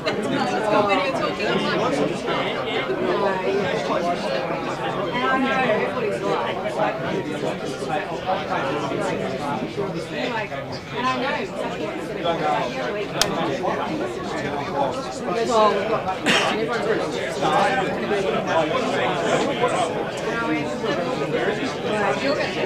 what when you're talking. I'm like, and I know what he's like. And I know exactly what he's going to do. The other week, he goes, oh, we've got and everyone's really you're going to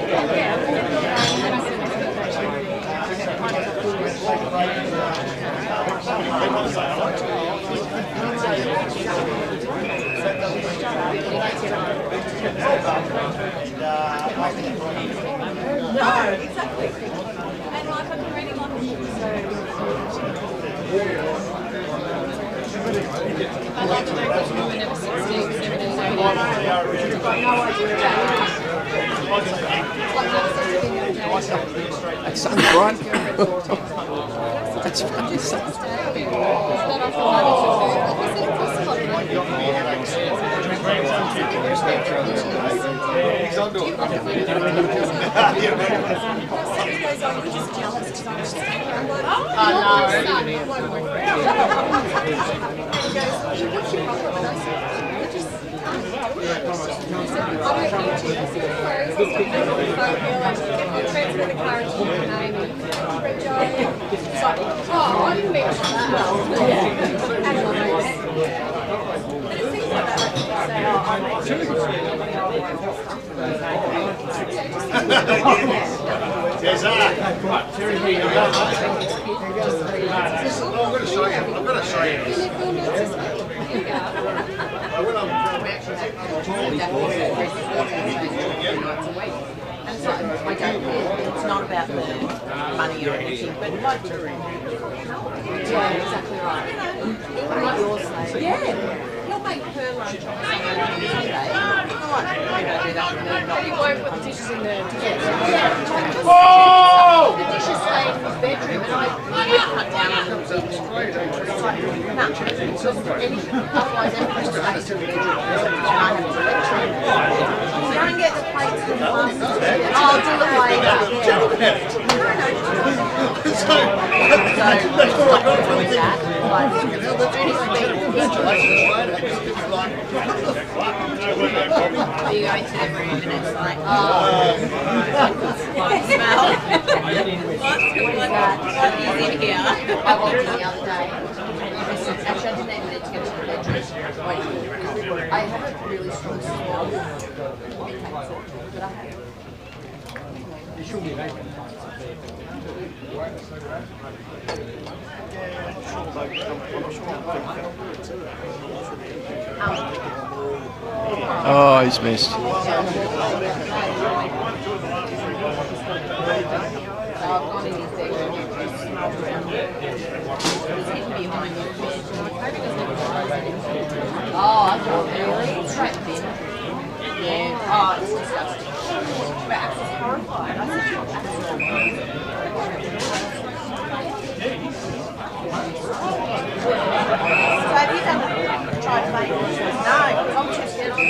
no, exactly. And like I've been reading like a book, so I'd like to know if you were never 16, 17, 18. I've got no idea about That sounds right. That's funny. Yes, I'm going to show you. I'm going to show you this. It's not about the money or anything, but like to yeah, exactly right. Like yours, yeah. He'll make her lunch on Sunday. You won't put the dishes in the the dishes stay in his bedroom, and I cut down on them. It's like, no, otherwise everything stays in the bedroom. And I have to lecture. Go and get the plates and glasses. I'll do it later. You go into the room and it's like, oh, smell. What is in here? I walked in the other day. Actually, I didn't even need to get to the bedroom. I have a really strong smell. But I have. Oh, he's missed. Oh, I thought really? It's right thin. Yeah. Oh, it's disgusting. But Axe is horrified. I said, so have you tried to make it? No, I'm too scared of it.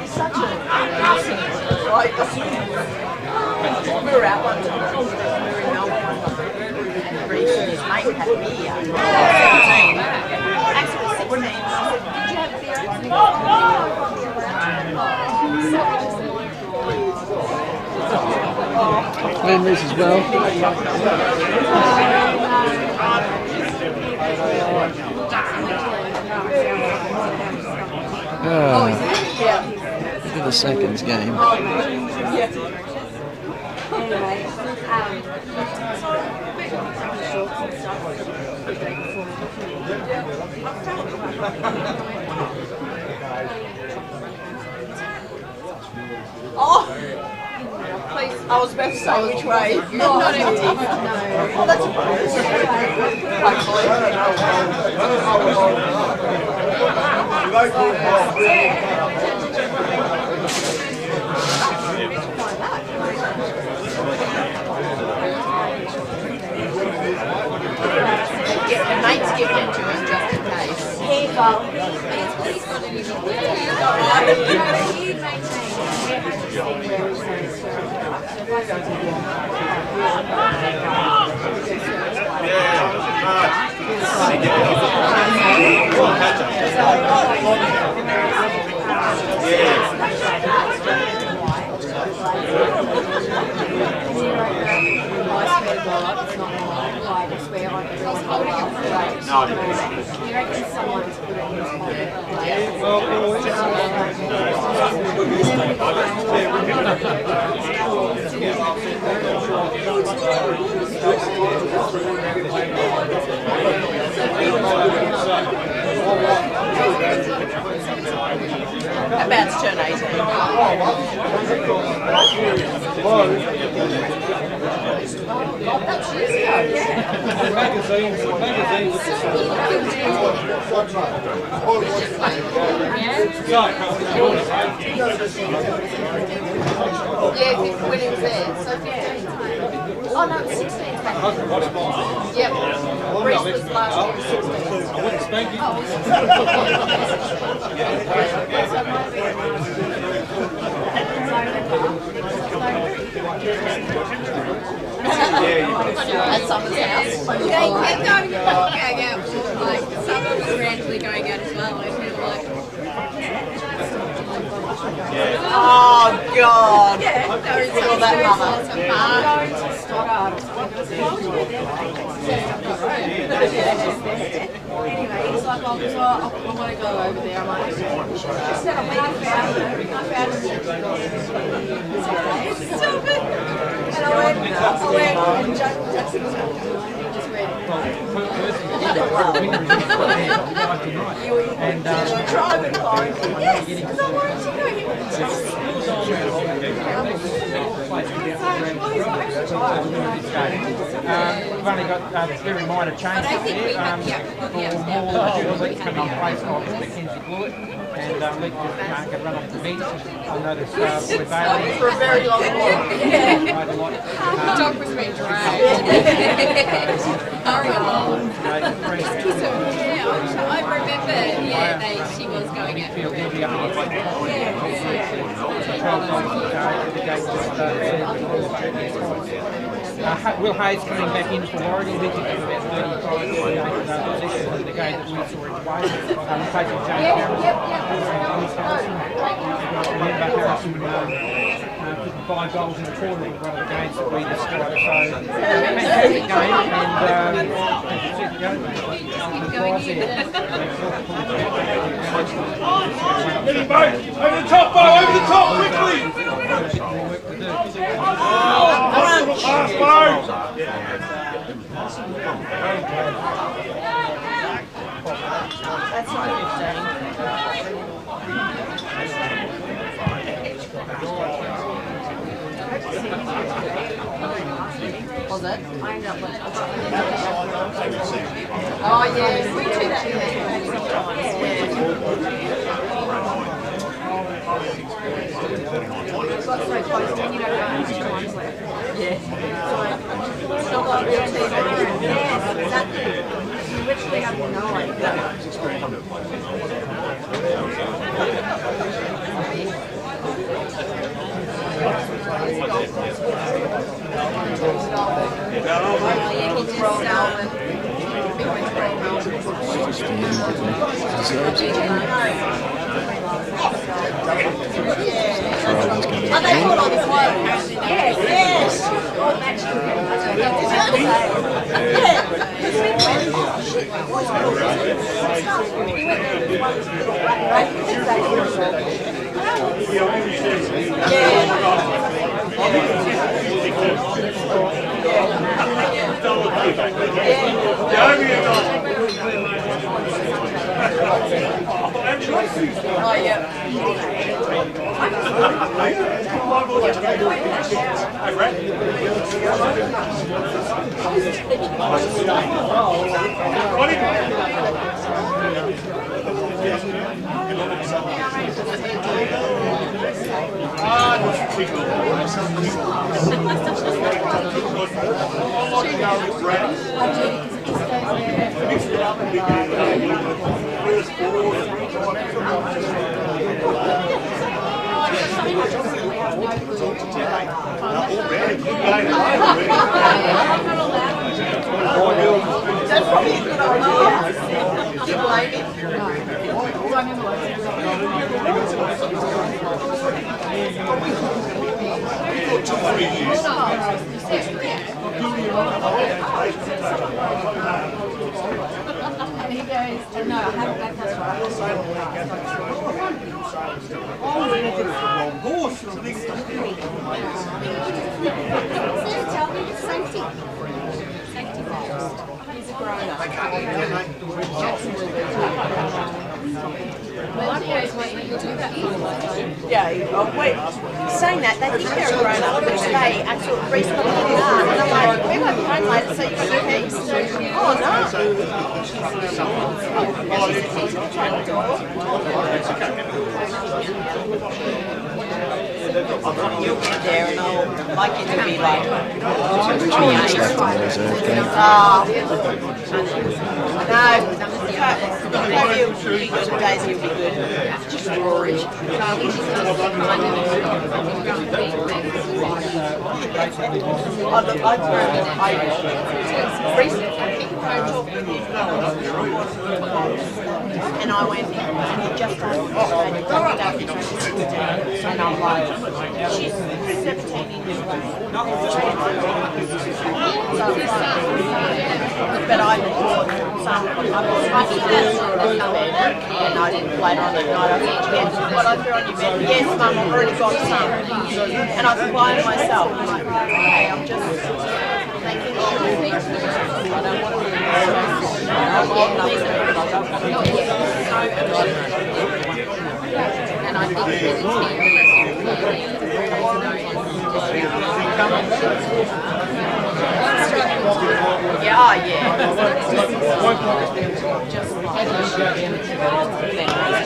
He's such a like, we were out one time. We were in Melbourne one time. And Reece and his mate had beer. 17. Axe was 16. I said, did you have beer? Clean this as well. For the seconds game. Oh! Please, I was about to say which way. Not empty. No. Oh, that's the mate's giving it to us just in case. He's got anything. He maintains. Yeah. About to turn 18. Yeah, when it was there. So 15. Oh no, it's 16. Yep. Reese was last year. 16. At someone's house. Yeah, you kept going out. Like, someone was randomly going out as well. And we were like, Oh, God. yeah, there was Feel that mother. Anyway, he's like, oh, because I want to go over there. I'm like, she said, I found it. Stop it. And I went, and Jackson was like, he just went, and driving home. Yes, because I wanted to know him. We've only got very minor changes there. More leaks coming in place of Mackenzie Blewett and Leek just can run off the bench. I noticed we're bailing For a very long time. the dog was being dragged. I remember, she was going out. feel heavy up against Will Hayes coming back in for Warrior. He picked up about 35 possessions in the game that we saw in play. Replacing James Remember Harrison putting 5 goals in a quarter in one of the games that we described. So, fantastic game, and Over the top, Bo! Over the top, quickly! Pass, Bo! That's not 15. Was it? I ended up with Oh yeah, we do that. got so close and you don't know how many times left. Yeah. It's not like real TV. Yes, exactly. You literally have no idea. Are they called on this one? Yes, yes. All matched together. Oh, yeah. That's probably a good idea. Do you blame And he goes, no, I haven't back that's Safety. Safety first. He's a grown-up. Well, I've always wanted you to do that for me. Yeah, oh, wait. Saying that, they think they're a grown-up, which they actually reasonably are. And I'm like, we won't be home later, so you've got your keys. Oh, no. You'll get there and I'll like it to be like 2 minutes left on the reserve game. No, you'll be good. Some days you'll be good. Just storage. And I went and he just and I'm like, she's 17 inches away. But I bought some, and I didn't later on that night. I said, yes, what I threw on your bed. Yes, Mum, I've already got some. And I was buying myself. I'm like, okay, I'm just making sure. I don't want to And I think it's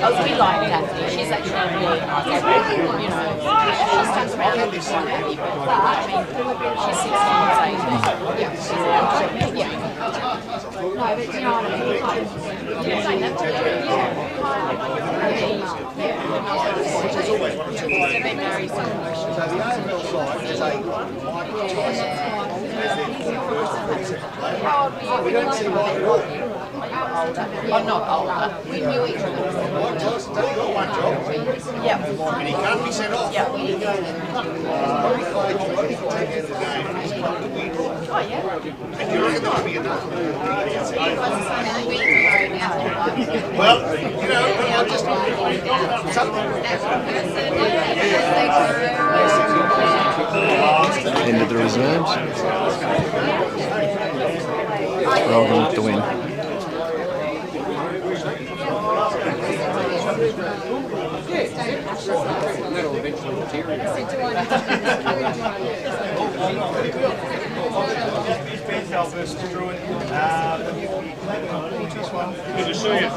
Oh, we like Daphne. She's actually really nice. You know, she stands around and is so happy, but I mean, she's 16 months age. Yeah, she's out. Yeah. no, but you know what I mean? You're saying that to me. They've been married so I'm not older. We knew each other. Yeah. And he can't be sent off. Yeah. Oh, yeah. And you reckon that'll be enough? Well, you know, I'll just... End of the reserves. Traralgon with the win. Good to see you.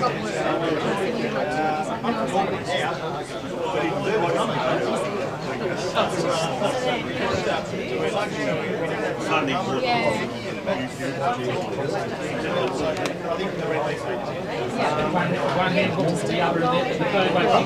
One hand hooks to the other, and then the third one kicks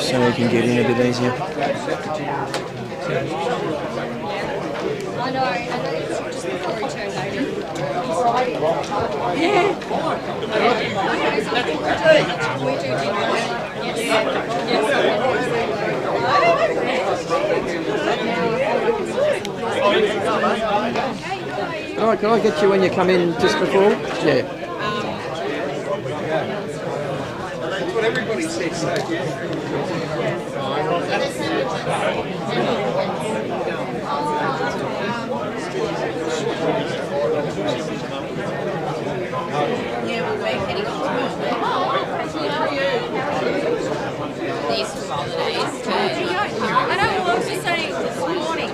So we can get in a bit easier. I know, just before he turned 18. We do dinner. Alright, can I get you when you come in just before? Yeah. That's what everybody says. These holidays to... I know, I was just saying this morning.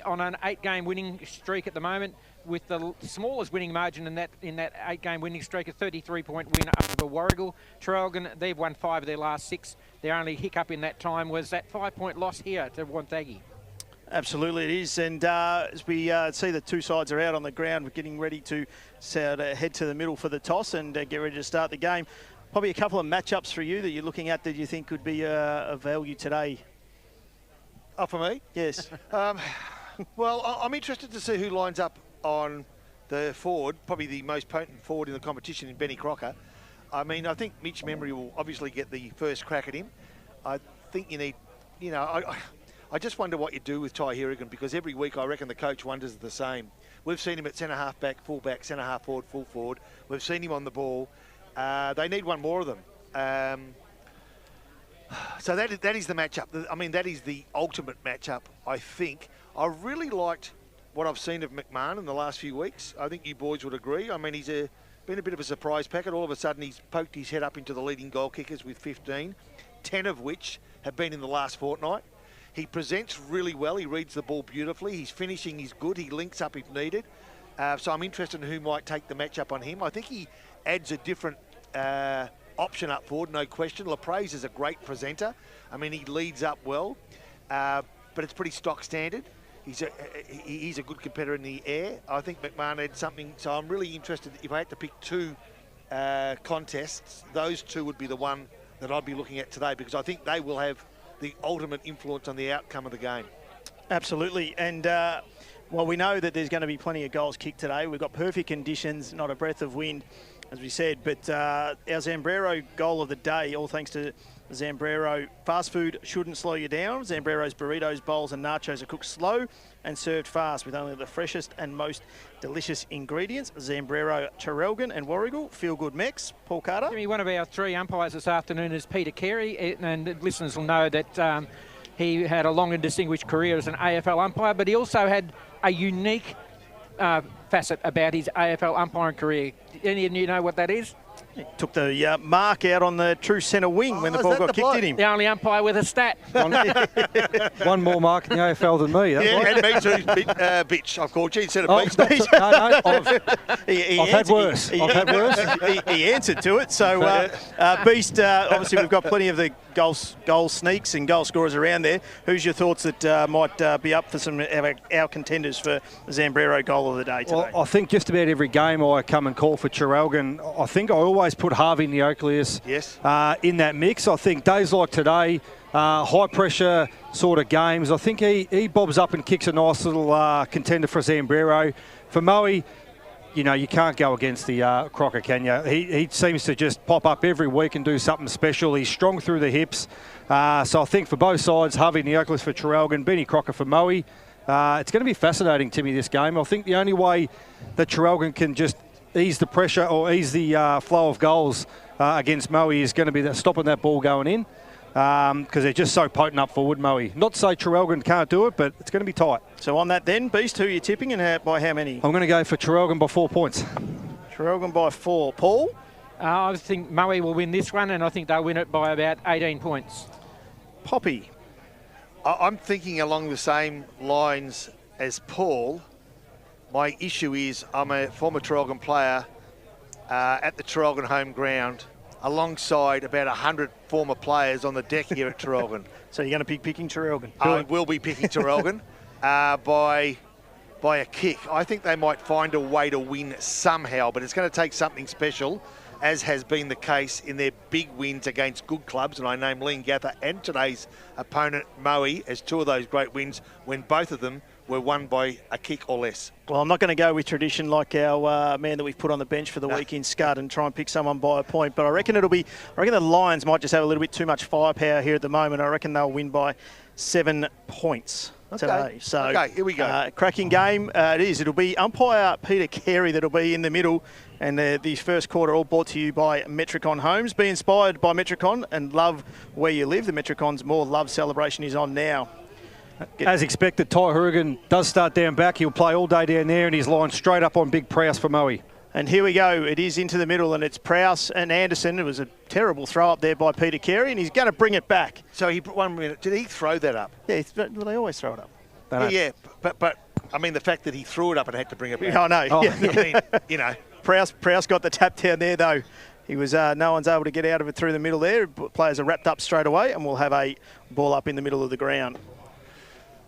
On an 8-game winning streak at the moment, with the smallest winning margin in that 8-game winning streak, a 33-point win over Warragul. Traralgon, they've won 5 of their last 6. Their only hiccup in that time was that 5-point loss here to Wonthaggi. Absolutely it is, and as we see the two sides are out on the ground, we're getting ready to head to the middle for the toss and get ready to start the game. Probably a couple of matchups for you that you're looking at that you think could be of value today. Oh, for me? Yes. Well, I'm interested to see who lines up on the forward, probably the most potent forward in the competition in Benny Crocker. I mean, I think Mitch Memory will obviously get the first crack at him. I think you need, you know, I just wonder what you do with Ty Harrigan, because every week I reckon the coach wonders the same. We've seen him at centre-half back, full-back, centre-half forward, full forward. We've seen him on the ball. They need one more of them. So that is the matchup. I mean, that is the ultimate matchup, I think. I really liked what I've seen of McMahon in the last few weeks. I think you boys would agree. I mean, he's been a bit of a surprise packet. All of a sudden, he's poked his head up into the leading goal kickers with 15, 10 of which have been in the last fortnight. He presents really well. He reads the ball beautifully. His finishing is good. He links up if needed. So I'm interested in who might take the matchup on him. I think he adds a different option up forward, no question. LaPraise is a great presenter. I mean, he leads up well, but it's pretty stock standard. He's a good competitor in the air. I think McMahon adds something. So I'm really interested. If I had to pick 2 contests, those 2 would be the one that I'd be looking at today, because I think they will have the ultimate influence on the outcome of the game. Absolutely, and well, we know that there's going to be plenty of goals kicked today. We've got perfect conditions, not a breath of wind, as we said, but our Zambrero goal of the day, all thanks to Zambrero. Fast food shouldn't slow you down. Zambrero's burritos, bowls and nachos are cooked slow and served fast with only the freshest and most delicious ingredients. Zambrero, Traralgon and Warragul, Feel Good Mex. Paul Carter. Jimmy, one of our 3 umpires this afternoon is Peter Carey, and listeners will know that he had a long and distinguished career as an AFL umpire, but he also had a unique facet about his AFL umpiring career. Any of you know what that is? He took the mark out on the true centre wing when the ball got kicked at him. The only umpire with a stat. One more mark in the AFL than me. Yeah, and me too, bitch. I've called you instead of beast. No, I've had worse. He answered to it. So, Beast, obviously we've got plenty of the goal sneaks and goal scorers around there. Who's your thoughts that might be up for some of our contenders for the Zambrero goal of the day today? Well, I think just about every game I come and call for Traralgon. I think I always put Harvey Neocleus in that mix. I think days like today, high pressure sort of games, I think he bobs up and kicks a nice little contender for Zambrero. For Moe, you know, you can't go against the Crocker, can you? He seems to just pop up every week and do something special. He's strong through the hips. So I think for both sides, Harvey Neocleus for Traralgon, Benny Crocker for Moe. It's going to be fascinating, Timmy, this game. I think the only way that Traralgon can just ease the pressure or ease the flow of goals against Moe is going to be stopping that ball going in, because they're just so potent up forward, Moe. Not to say Traralgon can't do it, but it's going to be tight. So on that then, Beast, who are you tipping and by how many? I'm going to go for Traralgon by 4 points. Traralgon by 4. Paul? I think Moe will win this one, and I think they'll win it by about 18 points. Poppy? I'm thinking along the same lines as Paul. My issue is I'm a former Traralgon player at the Traralgon home ground alongside about 100 former players on the deck here at Traralgon. So you're going to be picking Traralgon? I will be picking Traralgon by a kick. I think they might find a way to win somehow, but it's going to take something special, as has been the case in their big wins against good clubs, and I name Leongatha and today's opponent Moe as 2 of those great wins when both of them were won by a kick or less. Well, I'm not going to go with tradition like our man that we've put on the bench for the week in Scud and try and pick someone by a point, but I reckon the Lions might just have a little bit too much firepower here at the moment. I reckon they'll win by 7 points today. So, okay, here we go. Cracking game it is. It'll be umpire Peter Carey that'll be in the middle, and the first quarter all brought to you by Metricon Homes. Be inspired by Metricon and love where you live. The Metricon's More Love celebration is on now. As expected, Ty Harrigan does start down back. He'll play all day down there, and he's lined straight up on Big Prowse for Moe. And here we go. It is into the middle, and it's Prowse and Anderson. It was a terrible throw up there by Peter Carey, and he's going to bring it back. So he put 1 minute. Did he throw that up? Yeah, well, they always throw it up. Yeah, but I mean, the fact that he threw it up and had to bring it back. I know. Oh, Yeah. I mean, you know. Prowse got the tap down there, though. He was no one's able to get out of it through the middle there. Players are wrapped up straight away, and we'll have a ball up in the middle of the ground.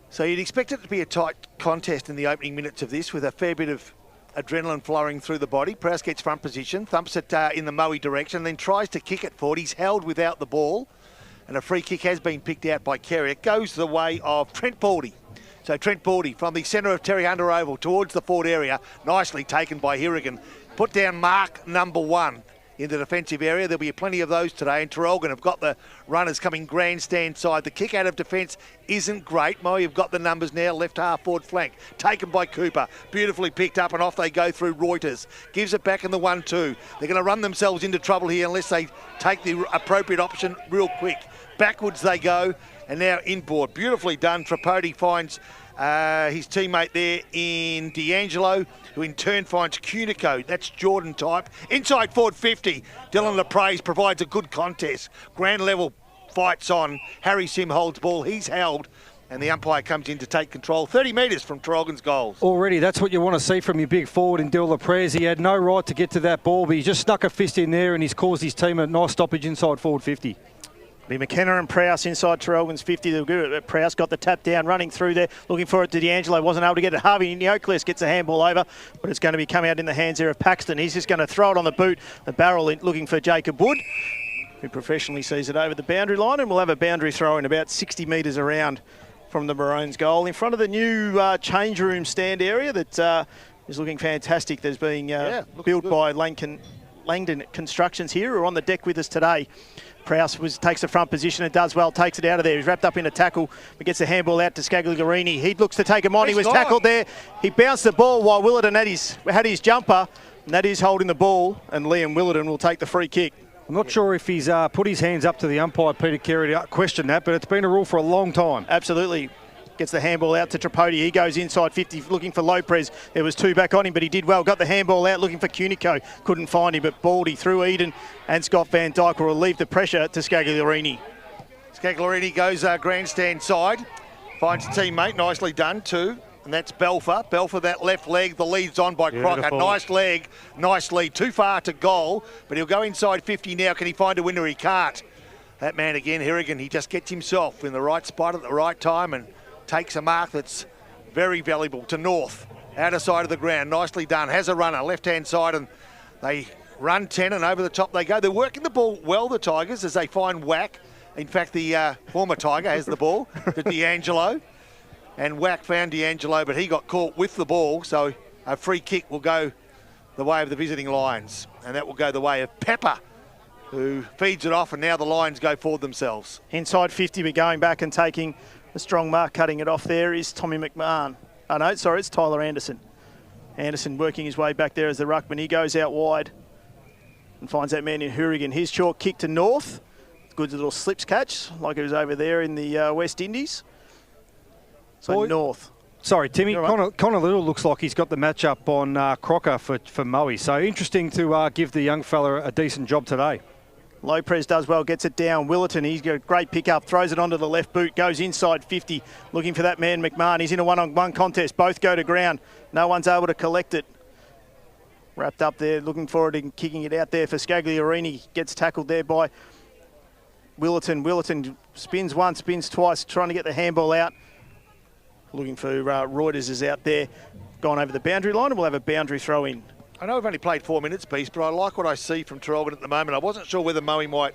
So you'd expect it to be a tight contest in the opening minutes of this, with a fair bit of adrenaline flowing through the body. Prowse gets front position, thumps it in the Moe direction, then tries to kick it forward. He's held without the ball, and a free kick has been picked out by Kerry. It goes the way of Trent Baldy. So Trent Baldy from the centre of Terry Hunter Oval towards the forward area, nicely taken by Hirrigan. Put down mark number 1 in the defensive area. There'll be plenty of those today, and Traralgon have got the runners coming grandstand side. The kick out of defence isn't great. Moe have got the numbers now, left half forward flank. Taken by Cooper, beautifully picked up, and off they go through Reuters. Gives it back in the 1-2. They're going to run themselves into trouble here unless they take the appropriate option real quick. Backwards they go, and now inboard. Beautifully done. Tripodi finds his teammate there in D'Angelo, who in turn finds Cunico. That's Jordan type. Inside forward 50. Dylan LePraise provides a good contest. Grand level fights on. Harry Sim holds ball. He's held. And the umpire comes in to take control 30 metres from Traralgon's goals. Already, that's what you want to see from your big forward in Dylan LePraise. He had no right to get to that ball, but he just snuck a fist in there and he's caused his team a nice stoppage inside forward 50. Be McKenna and Prowse inside Traralgon's 50. They're good. Prowse got the tap down, running through there, looking for it to D'Angelo. Wasn't able to get it. Harvey Neocleus gets a handball over, but it's going to be coming out in the hands there of Paxton. He's just going to throw it on the boot. The barrel looking for Jacob Wood, who professionally sees it over the boundary line, and we'll have a boundary throw in about 60 metres around from the Maroons' goal in front of the new change room stand area that is looking fantastic. There's being built by Langdon Constructions here, who are on the deck with us today. Prowse takes the front position and does well, takes it out of there. He's wrapped up in a tackle, but gets the handball out to Scagliarini. He looks to take him on. He was tackled there. He bounced the ball while Willerton had his jumper, and that is holding the ball, and Liam Willerton will take the free kick. I'm not sure if he's put his hands up to the umpire, Peter Carey, to question that, but it's been a rule for a long time. Absolutely. Gets the handball out to Tripodi. He goes inside 50 looking for Lopez. There was 2 back on him, but he did well. Got the handball out looking for Cunico. Couldn't find him, but Baldy through Eden and Scott Van Dyke will relieve the pressure to Scagliarini. Scagliarini goes grandstand side. Finds a teammate. Nicely done too. And that's Belfer. Belfer, that left leg. The lead's on by Crocker. Nice leg. Nice lead. Too far to goal, but he'll go inside 50 now. Can he find a winner? He can't. That man again, Hirrigan, he just gets himself in the right spot at the right time and takes a mark that's very valuable to North. Outer side of the ground, nicely done. Has a runner, left-hand side, and they run 10 and over the top they go. They're working the ball well, the Tigers, as they find Whack. In fact, the former Tiger has the ball to D'Angelo. And Whack found D'Angelo, but he got caught with the ball, so a free kick will go the way of the visiting Lions. And that will go the way of Pepper, who feeds it off, and now the Lions go forward themselves. Inside 50, but going back and taking a strong mark, cutting it off there is Tommy McMahon. Oh no, sorry, it's Tyler Anderson. Anderson working his way back there as the ruckman. He goes out wide and finds that man in Hirrigan. His short kick to North. Good little slips catch, like it was over there in the West Indies. So North. Sorry, Timmy. Connor Little looks like he's got the matchup on Crocker for Moe. So interesting to give the young fella a decent job today. Lopez does well, gets it down. Willerton, he's got a great pick up, throws it onto the left boot, goes inside 50, looking for that man McMahon. He's in a one-on-one contest. Both go to ground. No one's able to collect it. Wrapped up there, looking for it and kicking it out there for Scagliarini. Gets tackled there by Willerton. Willerton spins once, spins twice, trying to get the handball out. Looking for Reuters is out there, gone over the boundary line, and we'll have a boundary throw in. I know we've only played 4 minutes, Beast, but I like what I see from Traralgon at the moment. I wasn't sure whether Moe might,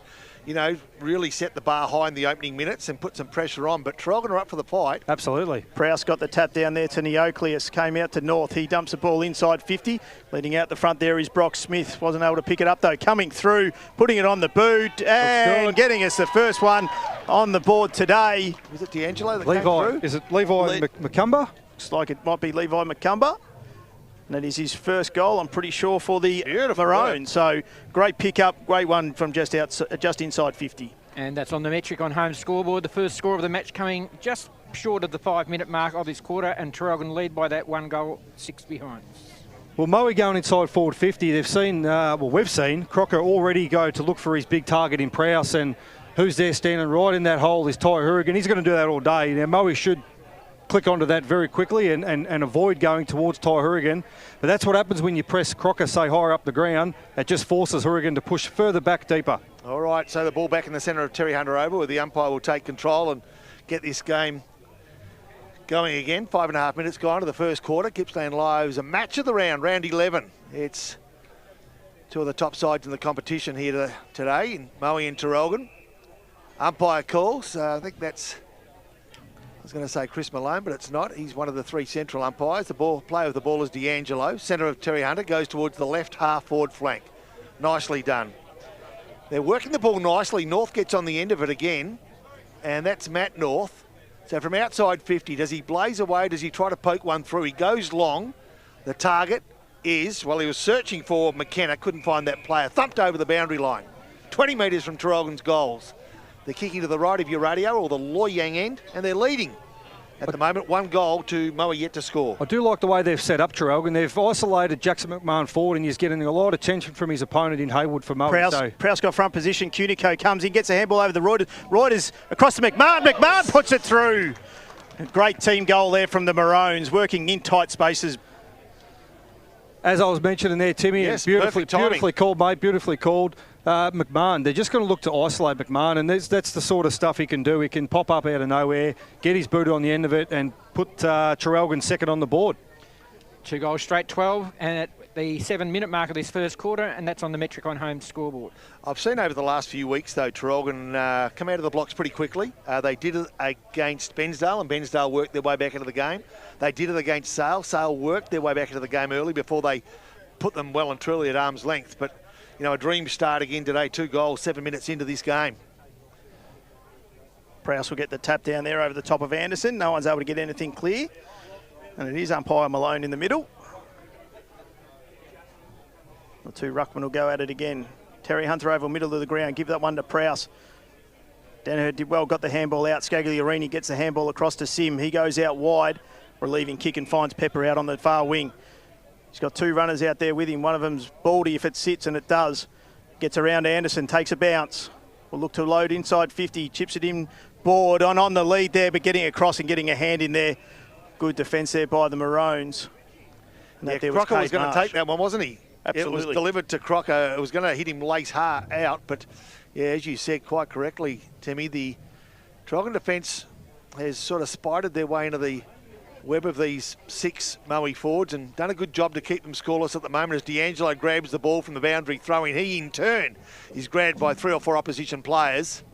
really set the bar high in the opening minutes and put some pressure on, but Traralgon are up for the fight. Absolutely. Prowse got the tap down there to Neocleus, came out to North. He dumps the ball inside 50. Leading out the front there is Brock Smith. Wasn't able to pick it up, though. Coming through, putting it on the boot, and getting us the first one on the board today. Was it D'Angelo that came through? Is it Levi McCumber? Looks like it might be Levi McCumber. And that is his first goal, I'm pretty sure, for the Maroons. So great pick-up, great one from just inside 50. And that's on the metric on home scoreboard. The first score of the match coming just short of the 5-minute mark of this quarter, and Traralgon lead by that 1 goal, 6 behind. Well, Moe going inside forward 50. They've seen, we've seen Crocker already go to look for his big target in Prowse, and who's there standing right in that hole is Ty Hirrigan. He's going to do that all day. Now, Moe should click onto that very quickly and avoid going towards Ty Hurrigan. But that's what happens when you press Crocker, say, higher up the ground. It just forces Hurrigan to push further back deeper. All right, so the ball back in the centre of Terry Hunter Oval, where the umpire will take control and get this game going again. 5.5 minutes gone to the first quarter. Gippsland Live's a match of the round, round 11. It's two of the top sides in the competition here today, in Moe and Traralgon. Umpire calls, I think that's, I was going to say Chris Malone, but it's not. He's one of the three central umpires. The player of the ball is D'Angelo. Centre of Terry Hunter goes towards the left half forward flank. Nicely done. They're working the ball nicely. North gets on the end of it again, and that's Matt North. So from outside 50, does he blaze away? Does he try to poke one through? He goes long. The target is, well, he was searching for McKenna, couldn't find that player. Thumped over the boundary line. 20 metres from Traralgon's goals. They're kicking to the right of your radio, or the Loy Yang end, and they're leading. At the moment, 1 goal to Moe yet to score. I do like the way they've set up Traralgon. They've isolated Jackson McMahon forward, and he's getting a lot of attention from his opponent in Haywood for Moe. Prowse got front position. Cunico comes in, gets a handball over the Reuters. Reuters across to McMahon. McMahon puts it through. A great team goal there from the Maroons, working in tight spaces. As I was mentioning there, Timmy, yes, beautifully called, mate, beautifully called. McMahon, they're just going to look to isolate McMahon, and that's the sort of stuff he can do. He can pop up out of nowhere, get his boot on the end of it, and put Traralgon second on the board. 2 goals straight, 12, and at the 7-minute mark of this first quarter, and that's on the Metric on Home scoreboard. I've seen over the last few weeks, though, Traralgon come out of the blocks pretty quickly. They did it against Bensdale, and Bensdale worked their way back into the game. They did it against Sale. Sale worked their way back into the game early before they put them well and truly at arm's length. But, you know, a dream start again today. 2 goals, 7 minutes into this game. Prowse will get the tap down there over the top of Anderson. No one's able to get anything clear. And it is umpire Malone in the middle. The 2 ruckmen will go at it again. Terry Hunter over middle of the ground. Give that one to Prowse. Danaher did well, got the handball out. Scagliarini gets the handball across to Sim. He goes out wide, relieving kick, and finds Pepper out on the far wing. He's got 2 runners out there with him. One of them's Baldy if it sits, and it does. Gets around to Anderson, takes a bounce. Will look to load inside 50, chips it in board on the lead there, but getting across and getting a hand in there. Good defence there by the Maroons. And yeah, Crocker was going to take that one, wasn't he? Absolutely. It was delivered to Crocker. It was going to hit him lace hard out, but yeah, as you said quite correctly, Timmy, the Traralgon defence has sort of spidered their way into the web of these 6 Moe forwards and done a good job to keep them scoreless at the moment as D'Angelo grabs the ball from the boundary throwing. He, in turn, is grabbed by 3 or 4 opposition players.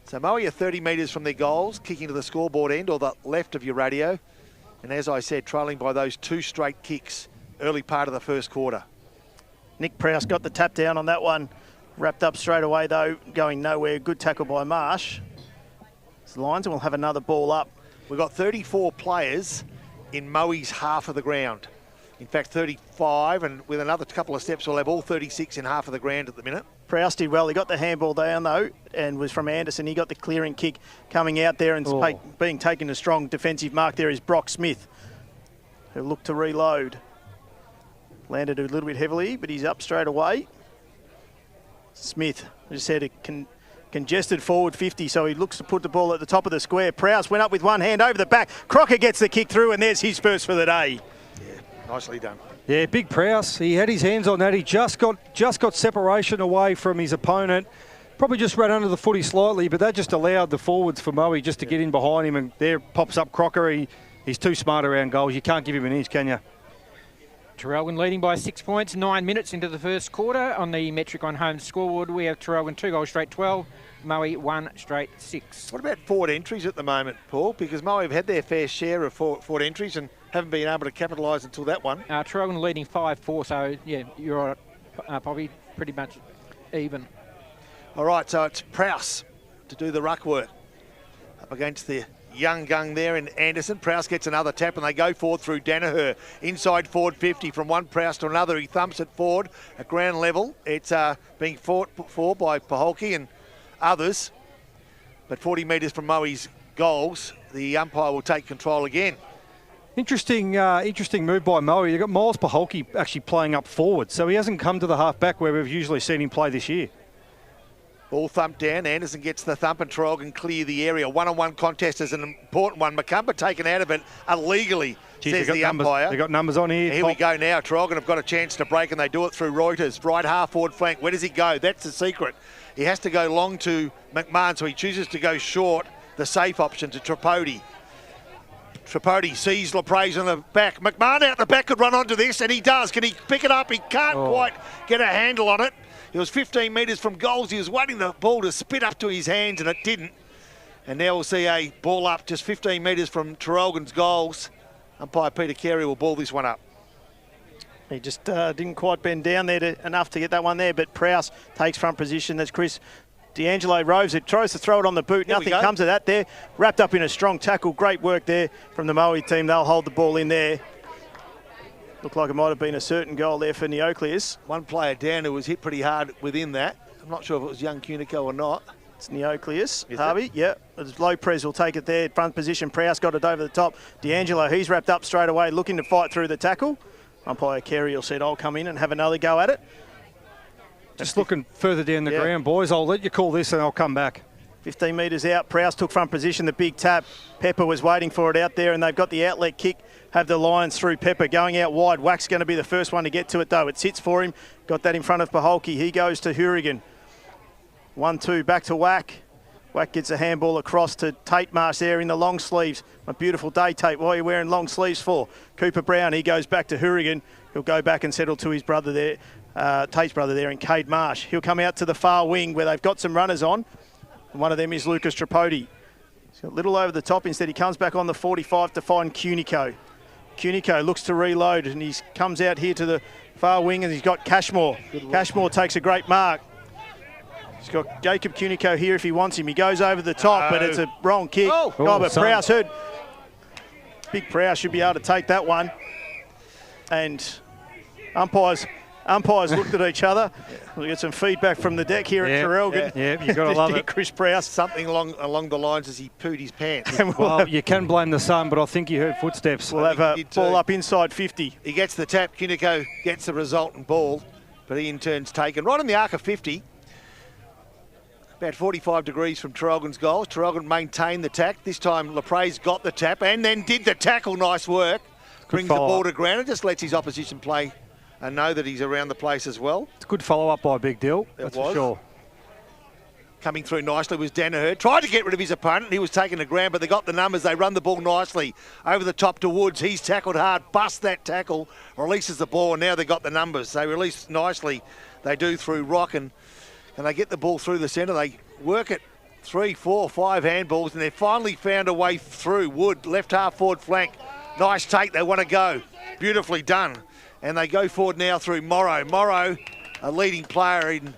So Moe are 30 metres from their goals, kicking to the scoreboard end or the left of your radio. And as I said, trailing by those 2 straight kicks early part of the first quarter. Nick Prowse got the tap down on that one. Wrapped up straight away, though, going nowhere. Good tackle by Marsh. The Lions will have another ball up. We've got 34 players in Moe's half of the ground. In fact, 35, and with another couple of steps, we'll have all 36 in half of the ground at the minute. Prowse did well. He got the handball down, though, and was from Anderson. He got the clearing kick coming out there and being taken a strong defensive mark there is Brock Smith, who looked to reload. Landed a little bit heavily, but he's up straight away. Smith, I just said, a congested forward 50, so he looks to put the ball at the top of the square. Prowse went up with one hand over the back. Crocker gets the kick through, and there's his first for the day. Yeah, nicely done. Yeah, big Prowse. He had his hands on that. He just got separation away from his opponent. Probably just ran under the footy slightly, but that just allowed the forwards for Moe just to get in behind him, and there pops up Crocker. He's too smart around goals. You can't give him an inch, can you? Traralgon leading by 6 points, 9 minutes into the first quarter. On the Metric on Home scoreboard, we have Traralgon 2 goals straight 12, Moe 1 straight 6. What about forward entries at the moment, Paul? Because Moe have had their fair share of forward entries and haven't been able to capitalise until that one. Traralgon leading 5-4, so yeah, you're probably pretty much even. All right, so it's Prowse to do the ruck work up against the young gung there in Anderson. Prowse gets another tap and they go forward through Danaher. Inside forward 50 from one Prowse to another. He thumps it forward at ground level. It's being put forward by Paholke and others. But 40 metres from Moe's goals, the umpire will take control again. Interesting move by Moe. You've got Miles Paholke actually playing up forward, so he hasn't come to the half back where we've usually seen him play this year. Ball thumped down. Anderson gets the thump and Traralgon clear the area. One-on-one contest is an important one. Macumba taken out of it illegally, says the umpire. They've got numbers on here. Here we go now. Traralgon have got a chance to break and they do it through Reuters. Right half forward flank. Where does he go? That's the secret. He has to go long to McMahon, so he chooses to go short, the safe option, to Tripodi. Tripodi sees Lapraise on the back. McMahon out the back could run onto this, and he does. Can he pick it up? He can't quite get a handle on it. He was 15 metres from goals. He was waiting the ball to spit up to his hands, and it didn't. And now we'll see a ball up just 15 metres from Traralgon's goals. Umpire Peter Carey will ball this one up. He just didn't quite bend down there enough to get that one there, but Prowse takes front position. That's Chris D'Angelo roves it, tries to throw it on the boot. Nothing comes of that there. Wrapped up in a strong tackle. Great work there from the Moe team. They'll hold the ball in there. Looked like it might have been a certain goal there for Neocleus. One player down who was hit pretty hard within that. I'm not sure if it was young Cunico or not. It's Neocleus. Harvey, yeah. Lopez will take it there. Front position. Prowse got it over the top. D'Angelo, he's wrapped up straight away, looking to fight through the tackle. Umpire Carey said, I'll come in and have another go at it. Just looking further down the ground, boys. I'll let you call this and I'll come back. 15 metres out. Prowse took front position, the big tap. Pepper was waiting for it out there, and they've got the outlet kick. Have the Lions through Pepper going out wide. Wack's going to be the first one to get to it, though. It sits for him. Got that in front of Paholke. He goes to Hourigan. 1-2, back to Wack. Wack gets a handball across to Tate Marsh there in the long sleeves. A beautiful day, Tate. What are you wearing long sleeves for? Cooper Brown, he goes back to Hourigan. He'll go back and settle to his brother there, Tate's brother there in Cade Marsh. He'll come out to the far wing where they've got some runners on. And one of them is Lucas Tripodi. He's got a little over the top. Instead, he comes back on the 45 to find Cunico. Cunico looks to reload, and he comes out here to the far wing, and he's got Cashmore. Cashmore takes a great mark. He's got Jacob Cunico here if he wants him. He goes over the top, but it's a wrong kick. But Prowse heard. Big Prowse should be able to take that one. And umpires looked at each other. We'll get some feedback from the deck here at Traralgon. Yeah, you've got to love it. Chris Prowse. Something along the lines as he pooed his pants. Well, you can blame the sun, but I think you heard footsteps. We'll have a ball up inside 50. He gets the tap. Cunico gets the resultant ball, but he in turn's taken. Right on the arc of 50. About 45 degrees from Traralgon's goals. Traralgon maintained the tack. This time Lapraise got the tap and then did the tackle. Nice work. Brings the ball to ground and just lets his opposition play and know that he's around the place as well. It's a good follow-up by Big Dill, that's for sure. Coming through nicely was Danaher. Tried to get rid of his opponent. He was taken to ground, but they got the numbers. They run the ball nicely. Over the top to Woods. He's tackled hard. Busts that tackle. Releases the ball, and now they got the numbers. They release nicely. They do through Rock, and they get the ball through the centre. They work it 3, 4, 5 handballs, and they've finally found a way through. Wood, left half forward flank. Nice take. They want to go. Beautifully done. And they go forward now through Morrow. Morrow, a leading player in...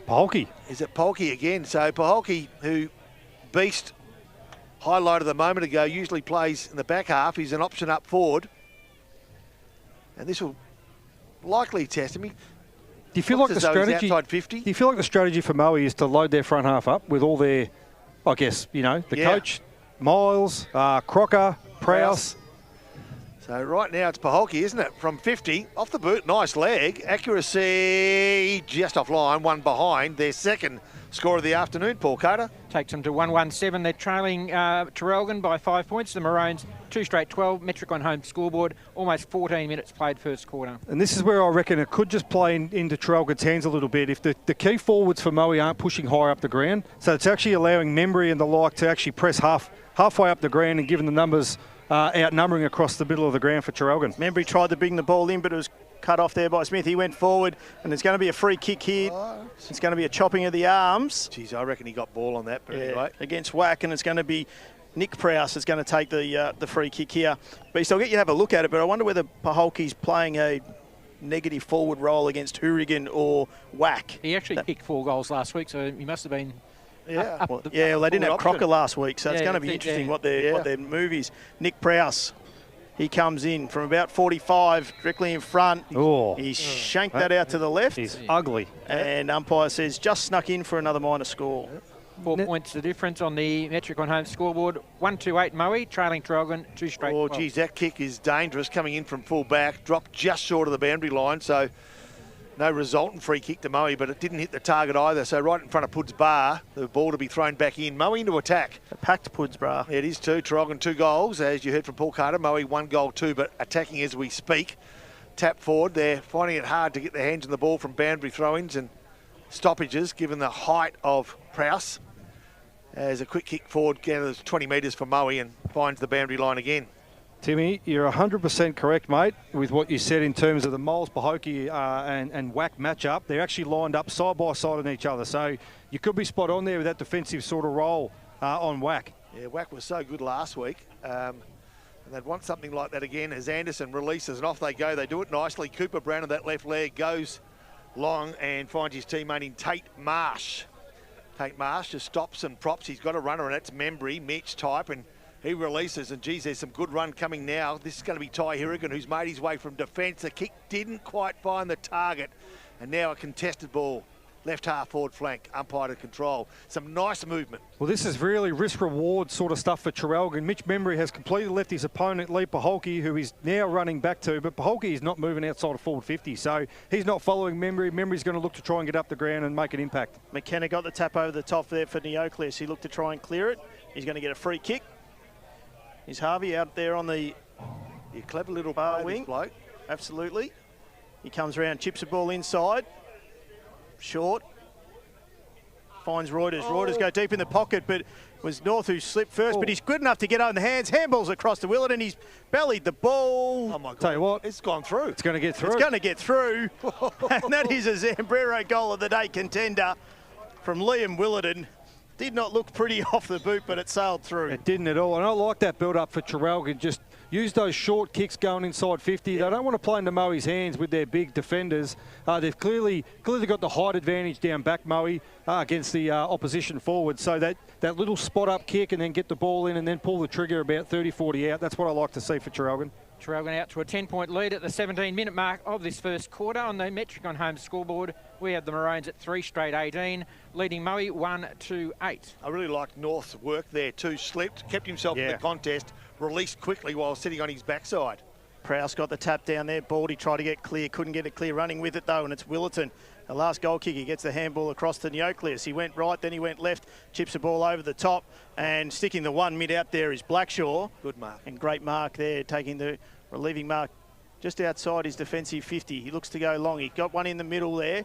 Paholke. Is it Paholke again? So Paholke, who Beast highlighted a moment ago, usually plays in the back half. He's an option up forward. And this will likely test him. Do you feel like the strategy... outside 50? Do you feel like the strategy for Moe is to load their front half up with all their, I guess, you know, the coach, Miles, Crocker, Prowse. So right now it's Paholke, isn't it? From 50, off the boot, nice leg. Accuracy just offline, one behind. Their second score of the afternoon, Paul Carter. Takes them to 117. They're trailing Traralgon by 5 points. The Maroons, 2 straight 12. Metric on home scoreboard, almost 14 minutes played first quarter. And this is where I reckon it could just play into Traralgon's hands a little bit. If the key forwards for Moe aren't pushing high up the ground, so it's actually allowing Membry and the like to actually press halfway up the ground and giving the numbers outnumbering across the middle of the ground for Traralgon. Membry tried to bring the ball in, but it was cut off there by Smith. He went forward, and there's going to be a free kick here. It's going to be a chopping of the arms. Geez, I reckon he got ball on that, but anyway. Against Wack, and it's going to be Nick Prowse is going to take the free kick here. Beast, I'll get you to have a look at it, but I wonder whether Paholke's playing a negative forward role against Hourigan or Wack. He actually kicked 4 goals last week, so he must have been... Well, they didn't have Crocker last week, so it's going to be interesting what their move is. Nick Prowse, he comes in from about 45, directly in front. He shanked that out to the left. He's ugly. And umpire says just snuck in for another minor score. 4 points the difference on the metric on home scoreboard. 1-2-8 Moe, trailing Traralgon, 2 straight. Oh, geez, that kick is dangerous coming in from full back. Dropped just short of the boundary line, so No resultant free kick to Moe, but it didn't hit the target either. So right in front of Pud's bar, the ball to be thrown back in. Moe into attack. A packed Pud's bar. It is too. Traralgon 2 goals, as you heard from Paul Carter. Moe 1 goal too, but attacking as we speak. Tap forward. They're finding it hard to get their hands on the ball from boundary throw-ins and stoppages, given the height of Prowse. As a quick kick forward, gathers 20 metres for Moe and finds the boundary line again. Timmy, you're 100% correct, mate, with what you said in terms of the Moles, Pahokee and Whack matchup. They're actually lined up side by side on each other. So you could be spot on there with that defensive sort of role on Whack. Yeah, Whack was so good last week. And they'd want something like that again as Anderson releases and off they go. They do it nicely. Cooper Brown on that left leg goes long and finds his teammate in Tate Marsh. Tate Marsh just stops and props. He's got a runner and that's Membry, Mitch type, and he releases, and geez, there's some good run coming now. This is going to be Ty Hirrigan, who's made his way from defence. The kick didn't quite find the target, and now a contested ball. Left half forward flank, umpire to control. Some nice movement. Well, this is really risk-reward sort of stuff for Traralgon. Mitch Membry has completely left his opponent, Lee Pahokee, who he's now running back to, but Pahokee is not moving outside of forward 50, so he's not following Membry. Membry's going to look to try and get up the ground and make an impact. McKenna got the tap over the top there for Neocleus. He looked to try and clear it. He's going to get a free kick. Is Harvey out there on the clever little bar wing? Bloke. Absolutely. He comes around, chips the ball inside. Short. Finds Reuters. Reuters go deep in the pocket, but it was North who slipped first, but he's good enough to get on the hands. Handballs across to Willett, and he's bellied the ball. Oh, my God. Tell you what. It's gone through. It's going to get through. It's going to get through. And that is a Zambrero goal of the day contender from Liam Willerton. Did not look pretty off the boot, but it sailed through. It didn't at all, and I like that build-up for Traralgon. Just use those short kicks going inside 50. They don't want to play into Moe's hands with their big defenders. They've clearly got the height advantage down back Moe against the opposition forward. So that little spot-up kick and then get the ball in and then pull the trigger about 30, 40 out. That's what I like to see for Traralgon. Traralgon out to a 10-point lead at the 17-minute mark of this first quarter. On the Metricon home scoreboard, we have the Maroons at 3 straight 18, leading Moe 1-8. I really liked North's work there too. Slipped, kept himself in the contest, released quickly while sitting on his backside. Prowse got the tap down there. Baldy tried to get clear, couldn't get it clear. Running with it though, and it's Willerton. The last goal kick, he gets the handball across to Neocleus. He went right, then he went left, chips the ball over the top, and sticking the one mid out there is Blackshaw. Good mark. And great mark there, taking the relieving mark just outside his defensive 50. He looks to go long. He got one in the middle there.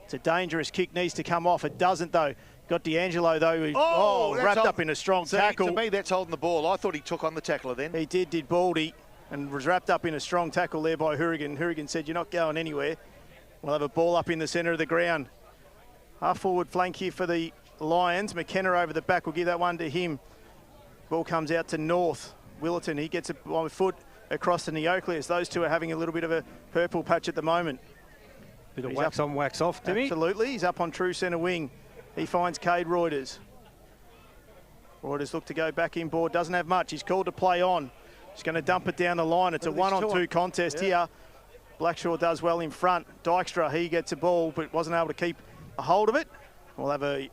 It's a dangerous kick, needs to come off. It doesn't though. Got D'Angelo though, who wrapped up in a strong tackle. To me, that's holding the ball. I thought he took on the tackler then. He did Baldy, and was wrapped up in a strong tackle there by Hirrigan. Hirrigan said, "You're not going anywhere." We'll have a ball up in the centre of the ground. Half forward flank here for the Lions. McKenna over the back will give that one to him. Ball comes out to North. Willerton, he gets a foot across to Neocleus. Those two are having a little bit of a purple patch at the moment. Bit of wax on, wax off, Timmy. Absolutely. He's up on true centre wing. He finds Cade Reuters. Reuters look to go back inboard. Doesn't have much. He's called to play on. He's going to dump it down the line. It's a 1-on-2 contest here. Blackshaw does well in front. Dykstra, he gets a ball, but wasn't able to keep a hold of it. We'll have a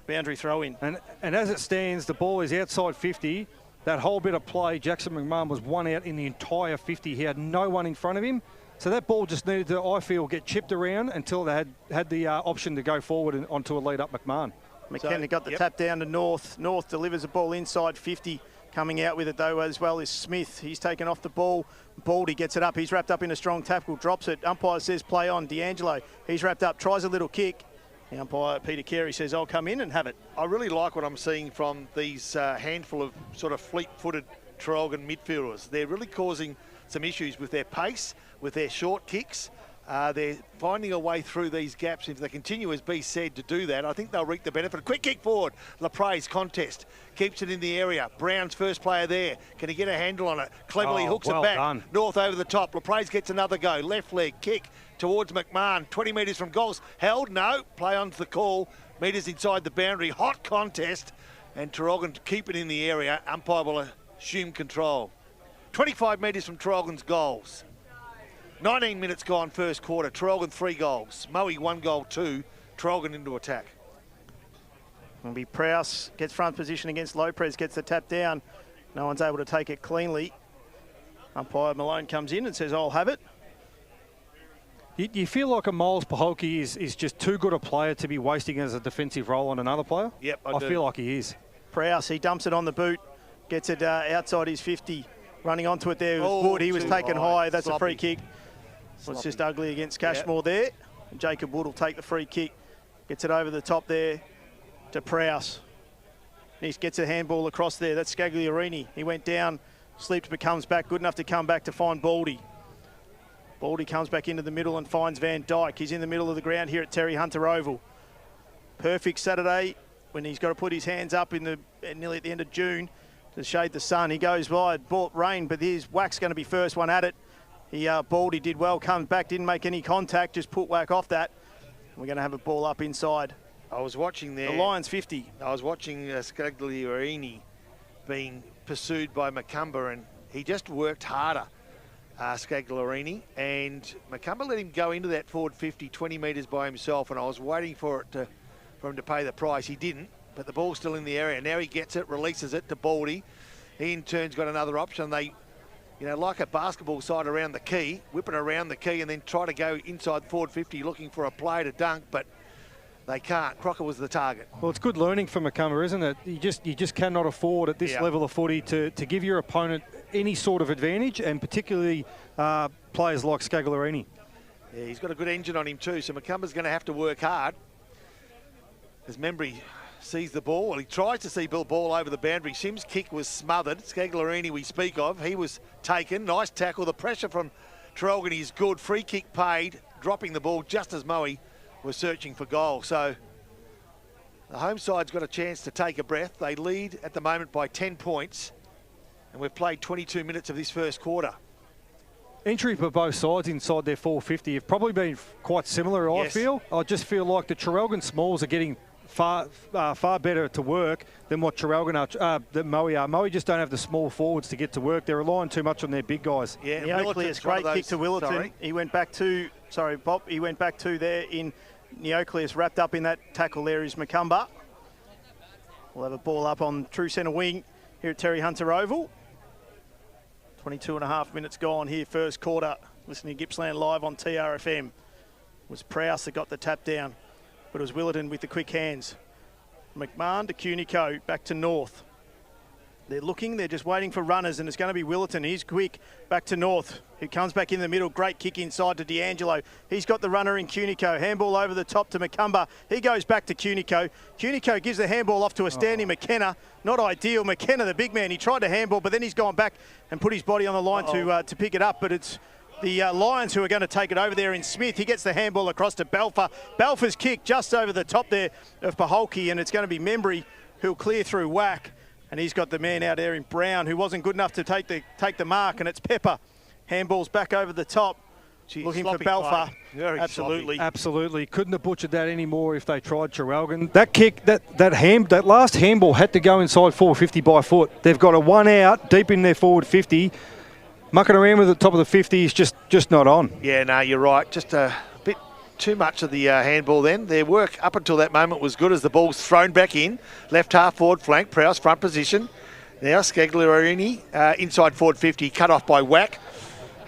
boundary throw in. And as it stands, the ball is outside 50. That whole bit of play, Jackson McMahon was one out in the entire 50. He had no one in front of him. So that ball just needed to, I feel, get chipped around until they had the option to go forward and onto a lead up McMahon. McKenna got the tap down to North. North delivers a ball inside 50. Coming out with it, though, as well as Smith. He's taken off the ball. Baldy gets it up. He's wrapped up in a strong tackle, drops it. Umpire says play on. D'Angelo, he's wrapped up, tries a little kick. The umpire, Peter Carey, says I'll come in and have it. I really like what I'm seeing from these handful of sort of fleet-footed Traralgon midfielders. They're really causing some issues with their pace, with their short kicks. They're finding a way through these gaps. If they continue, as B said, to do that, I think they'll reap the benefit. Quick kick forward. Lapre's contest. Keeps it in the area. Brown's first player there. Can he get a handle on it? Cleverly hooks it back. Done. North over the top. Lapre's gets another go. Left leg kick towards McMahon. 20 metres from goals. Held? No. Play on to the call. Metres inside the boundary. Hot contest. And Traralgon keep it in the area. Umpire will assume control. 25 metres from Traralgon's goals. 19 minutes gone first quarter. Traralgon 3 goals. Moe 1 goal 2. Traralgon into attack. It'll be Prowse, gets front position against Lopez, gets the tap down. No one's able to take it cleanly. Umpire Malone comes in and says, I'll have it. You feel like a Miles Paholke is just too good a player to be wasting as a defensive role on another player? Yep, I feel like he is. Prowse, he dumps it on the boot, gets it outside his 50. Running onto it there was Wood. He was taken high. That's a free kick. It's just ugly against Cashmore there. And Jacob Wood will take the free kick. Gets it over the top there to Prowse. He gets a handball across there. That's Scagliarini. He went down, slipped, but comes back. Good enough to come back to find Baldy. Baldy comes back into the middle and finds Van Dyke. He's in the middle of the ground here at Terry Hunter Oval. Perfect Saturday when he's got to put his hands up in nearly at the end of June to shade the sun. He goes wide, bought rain, but here's Wack's going to be first one at it. Baldy did well, comes back, didn't make any contact, just put Wack off that. We're going to have a ball up inside. I was watching there. The Lions 50. I was watching Scagliarini being pursued by Macumber, and he just worked harder, Scagliarini, and Macumber let him go into that forward 50, 20 metres by himself, and I was waiting for him to pay the price. He didn't, but the ball's still in the area. Now he gets it, releases it to Baldy. He in turn's got another option. They, like a basketball side around the key, whip it around the key and then try to go inside forward 50 looking for a play to dunk, but they can't. Crocker was the target. Well, it's good learning for Macumber, isn't it? You just cannot afford at this level of footy to give your opponent any sort of advantage, and particularly players like Scagliarini. Yeah, he's got a good engine on him too, so Macumber's going to have to work hard. As Membry sees the ball, well, he tries to see Bill ball over the boundary. Sims' kick was smothered. Scagliarini we speak of, he was taken. Nice tackle. The pressure from Traralgon is good. Free kick paid, dropping the ball just as Moe was searching for goal. So the home side's got a chance to take a breath. They lead at the moment by 10 points, and we've played 22 minutes of this first quarter. Entry for both sides inside their 450 have probably been quite similar, I feel. I just feel like the Traralgon Smalls are getting far better to work than what Traralgon are, that Moe are. Moe just don't have the small forwards to get to work. They're relying too much on their big guys. Yeah, Neocleus, great kick to Willerton. Sorry. He went back to, Bob, he went back to there in Neocleus, wrapped up in that tackle there is Macumber. We'll have a ball up on true centre wing here at Terry Hunter Oval. 22.5 minutes gone here, first quarter. Listening to Gippsland live on TRFM. It was Prowse that got the tap down, but it was Willerton with the quick hands. McMahon to Cunico, back to North. They're looking, they're just waiting for runners, and it's going to be Willerton. He's quick, back to North. He comes back in the middle, great kick inside to D'Angelo. He's got the runner in Cunico. Handball over the top to Macumber. He goes back to Cunico. Cunico gives the handball off to a standing McKenna. Not ideal. McKenna, the big man, he tried to handball, but then he's gone back and put his body on the line to pick it up, but it's the Lions who are going to take it over there in Smith. He gets the handball across to Balfour. Balfour's kick just over the top there of Paholke, and it's going to be Membry who'll clear through Wack. And he's got the man out there in Brown who wasn't good enough to take the mark, and it's Pepper. Handball's back over the top. Looking for Balfour. Absolutely. Absolutely. Couldn't have butchered that anymore if they tried Traralgon. That kick, that last handball had to go inside 450 by foot. They've got a one out deep in their forward 50. Mucking around with the top of the 50 is just not on. Yeah, no, you're right. Just a bit too much of the handball then. Their work up until that moment was good as the ball's thrown back in. Left half forward flank, Prowse front position. Now Scagliarini inside forward 50, cut off by Wack.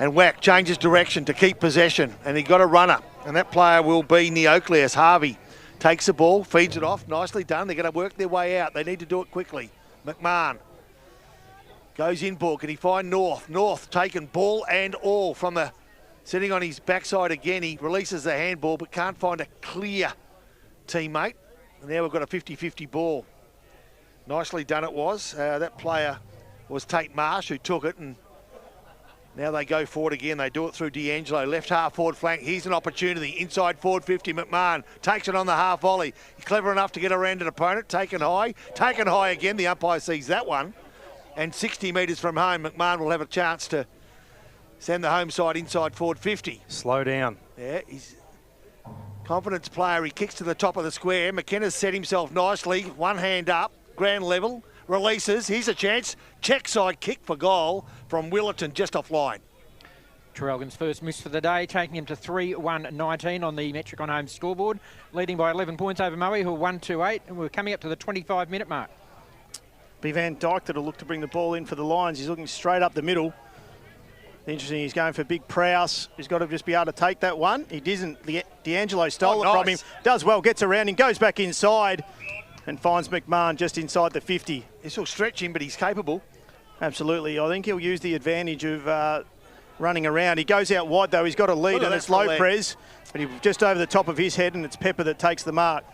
And Wack changes direction to keep possession. And he got a runner. And that player will be Neocleus. Harvey takes the ball, feeds it off. Nicely done. They're going to work their way out. They need to do it quickly. McMahon goes in ball. Can he find North? North taken ball and all from the sitting on his backside again. He releases the handball but can't find a clear teammate. And now we've got a 50-50 ball. Nicely done it was. That player was Tate Marsh who took it, and now they go forward again. They do it through D'Angelo. Left half forward flank. Here's an opportunity. Inside forward 50. McMahon takes it on the half volley. He's clever enough to get around an opponent. Taken high. Taken high again. The umpire sees that one. And 60 metres from home, McMahon will have a chance to send the home side inside forward 50. Slow down. Yeah, he's a confidence player. He kicks to the top of the square. McKenna's set himself nicely. One hand up. Ground level. Releases. Here's a chance. Check side kick for goal from Willerton just offline. Traralgon's first miss for the day, taking him to 3-1-19 on the Metricon home scoreboard, leading by 11 points over Moe, who are 1-2-8, and we're coming up to the 25-minute mark. Be Van Dyke that'll look to bring the ball in for the Lions. He's looking straight up the middle. Interesting, he's going for big Prowse. He's got to just be able to take that one. He doesn't. D'Angelo stole it from him. Does well, gets around him, goes back inside and finds McMahon just inside the 50. This will stretch him, but he's capable. Absolutely. I think he'll use the advantage of running around. He goes out wide, though. He's got a lead, and it's Lopez. But he's just over the top of his head, and it's Pepper that takes the mark.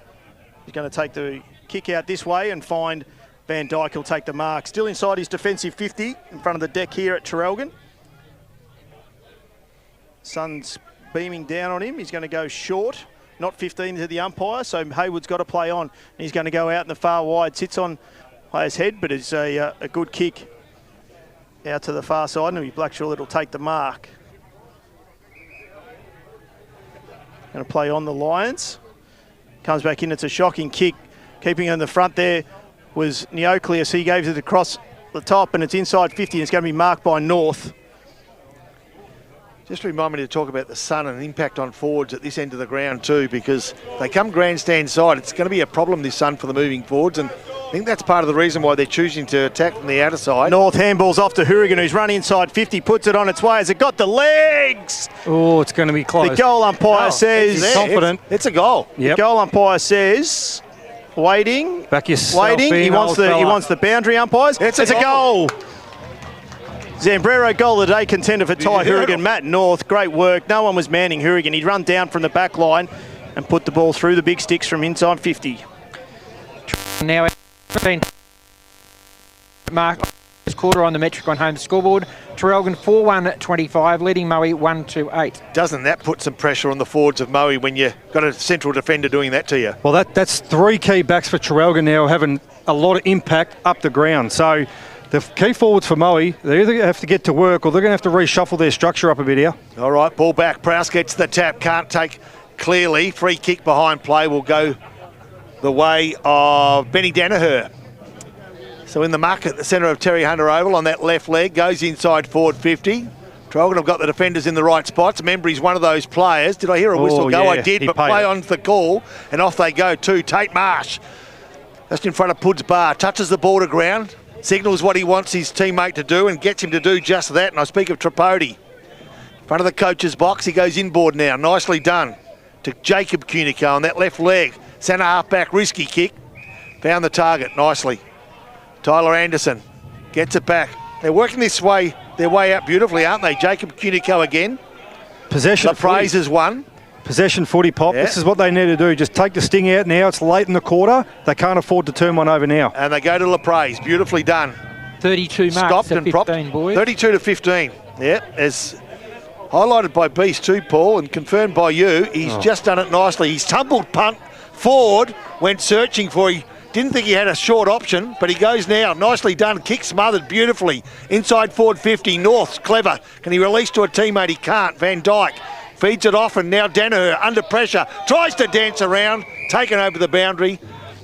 He's going to take the kick out this way and find Van Dyke. He'll take the mark. Still inside his defensive 50 in front of the deck here at Traralgon. Sun's beaming down on him. He's going to go short, not 15 to the umpire, so Hayward's got to play on. He's going to go out in the far wide. Sits on player's head, but it's a good kick out to the far side, and it'll be Blackshaw that'll take the mark. Going to play on the Lions. Comes back in. It's a shocking kick. Keeping on the front there was Neocleus. He gave it across the top, and it's inside 50, and it's going to be marked by North. Just remind me to talk about the sun and impact on forwards at this end of the ground too, because they come grandstand side. It's going to be a problem, this sun, for the moving forwards, and I think that's part of the reason why they're choosing to attack from the outer side. North handballs off to Hourigan, who's run inside 50, puts it on its way. Has it got the legs? Oh, it's going to be close. The goal umpire says... It's confident. It's a goal. Yep. The goal umpire says... Waiting. Back yourself. Waiting. He wants the boundary umpires. It's a goal. Zambrero goal of the day contender for Ty Hourigan. Matt North, great work. No one was manning Hourigan. He'd run down from the back line and put the ball through the big sticks from inside 50. Now 15 mark this quarter on the metric on home scoreboard. Traralgon 4-1-25, leading Moe 1-8. Doesn't that put some pressure on the forwards of Moe when you've got a central defender doing that to you? Well, that's three key backs for Traralgon now, having a lot of impact up the ground. So the key forwards for Moe, they either have to get to work or they're going to have to reshuffle their structure up a bit here. All right, ball back. Prowse gets the tap. Can't take clearly. Free kick behind play will go the way of Benny Danaher. So in the muck at the centre of Terry Hunter Oval on that left leg, goes inside forward 50. Traralgon have got the defenders in the right spots. Membry's one of those players. Did I hear a whistle go? Yeah, I did, but play on's the call, and off they go too. Tate Marsh, just in front of Pud's bar, touches the ball to ground, signals what he wants his teammate to do and gets him to do just that, and I speak of Tripodi. In front of the coach's box, he goes inboard now. Nicely done to Jacob Cunico on that left leg. Centre half back, risky kick. Found the target nicely. Tyler Anderson gets it back. They're working their way out beautifully, aren't they? Jacob Cunico again. Possession LaPraise has won. Possession footy, Pop. Yeah. This is what they need to do. Just take the sting out now. It's late in the quarter. They can't afford to turn one over now. And they go to LaPraise. Beautifully done. 32 marks Stopped to and 15, propped. boys. 32 to 15. Yeah, as highlighted by Beast too, Paul, and confirmed by you. He's just done it nicely. He's tumbled punt forward, went searching for it. Didn't think he had a short option, but he goes now. Nicely done. Kick smothered beautifully. Inside forward 50. North's clever. Can he release to a teammate? He can't. Van Dyke feeds it off, and now Danaher under pressure. Tries to dance around. Taken over the boundary.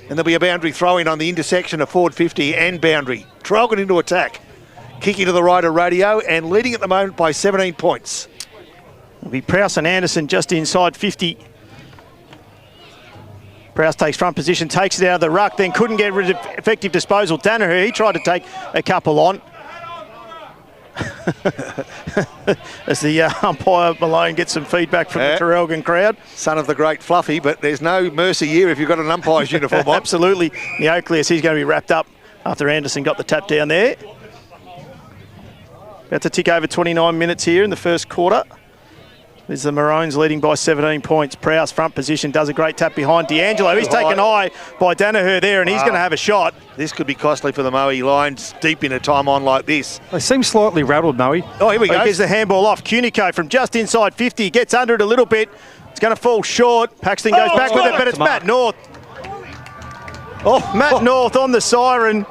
And there'll be a boundary throw-in on the intersection of forward 50 and boundary. Traralgon into attack. Kicking to the right of Radio and leading at the moment by 17 points. It'll be Prowse and Anderson just inside 50. Prowse takes front position, takes it out of the ruck, then couldn't get rid of effective disposal. Danaher, he tried to take a couple on. As the umpire Malone gets some feedback from the Traralgon crowd. Son of the great Fluffy, but there's no mercy here if you've got an umpire's uniform on. Absolutely. Neocleus, he's going to be wrapped up after Anderson got the tap down there. About to tick over 29 minutes here in the first quarter. There's the Maroons leading by 17 points. Prowse front position, does a great tap behind D'Angelo. He's taken high by Danaher there, and he's going to have a shot. This could be costly for the Moe Lions deep in a time on like this. They seem slightly rattled, Moe. Oh, here we go. Gets the handball off. Cunico from just inside 50. Gets under it a little bit. It's going to fall short. Paxton goes back with it, but it's Matt North. Matt North on the siren.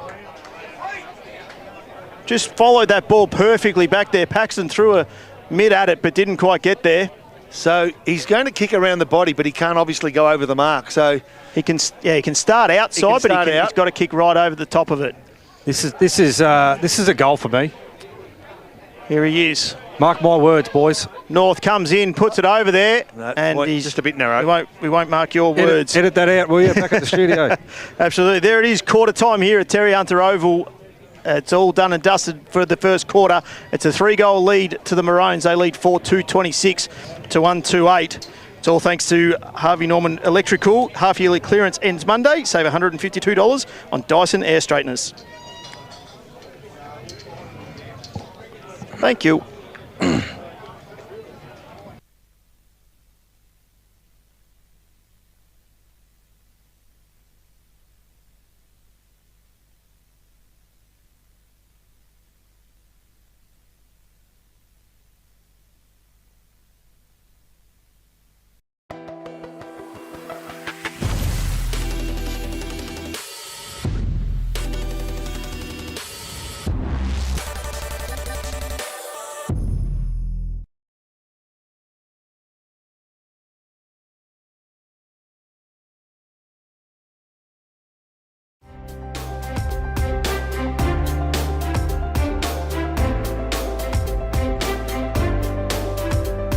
Just followed that ball perfectly back there. Paxton threw a mid at it, but didn't quite get there. So he's going to kick around the body, but he can't obviously go over the mark. So he can start outside, but he's got to kick right over the top of it. This is a goal for me. Here he is. Mark my words, boys. North comes in, puts it over there, and he's just a bit narrow. We won't mark your words. Edit that out, will you? Back at the studio. Absolutely. There it is. Quarter time here at Terry Hunter Oval. It's all done and dusted for the first quarter. It's a 3-goal lead to the Maroons. They lead 4-2-26 to 1-2-8. It's all thanks to Harvey Norman Electrical. Half-yearly clearance ends Monday. Save $152 on Dyson air straighteners. Thank you.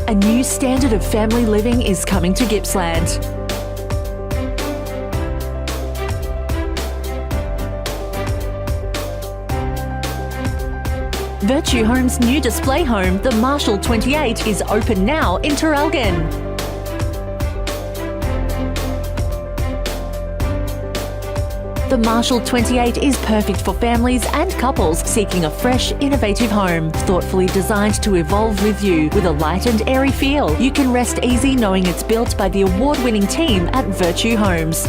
A new standard of family living is coming to Gippsland. Virtue Home's new display home, the Marshall 28, is open now in Traralgon. The Marshall 28 is perfect for families and couples seeking a fresh, innovative home, thoughtfully designed to evolve with you with a light and airy feel. You can rest easy knowing it's built by the award-winning team at Virtue Homes.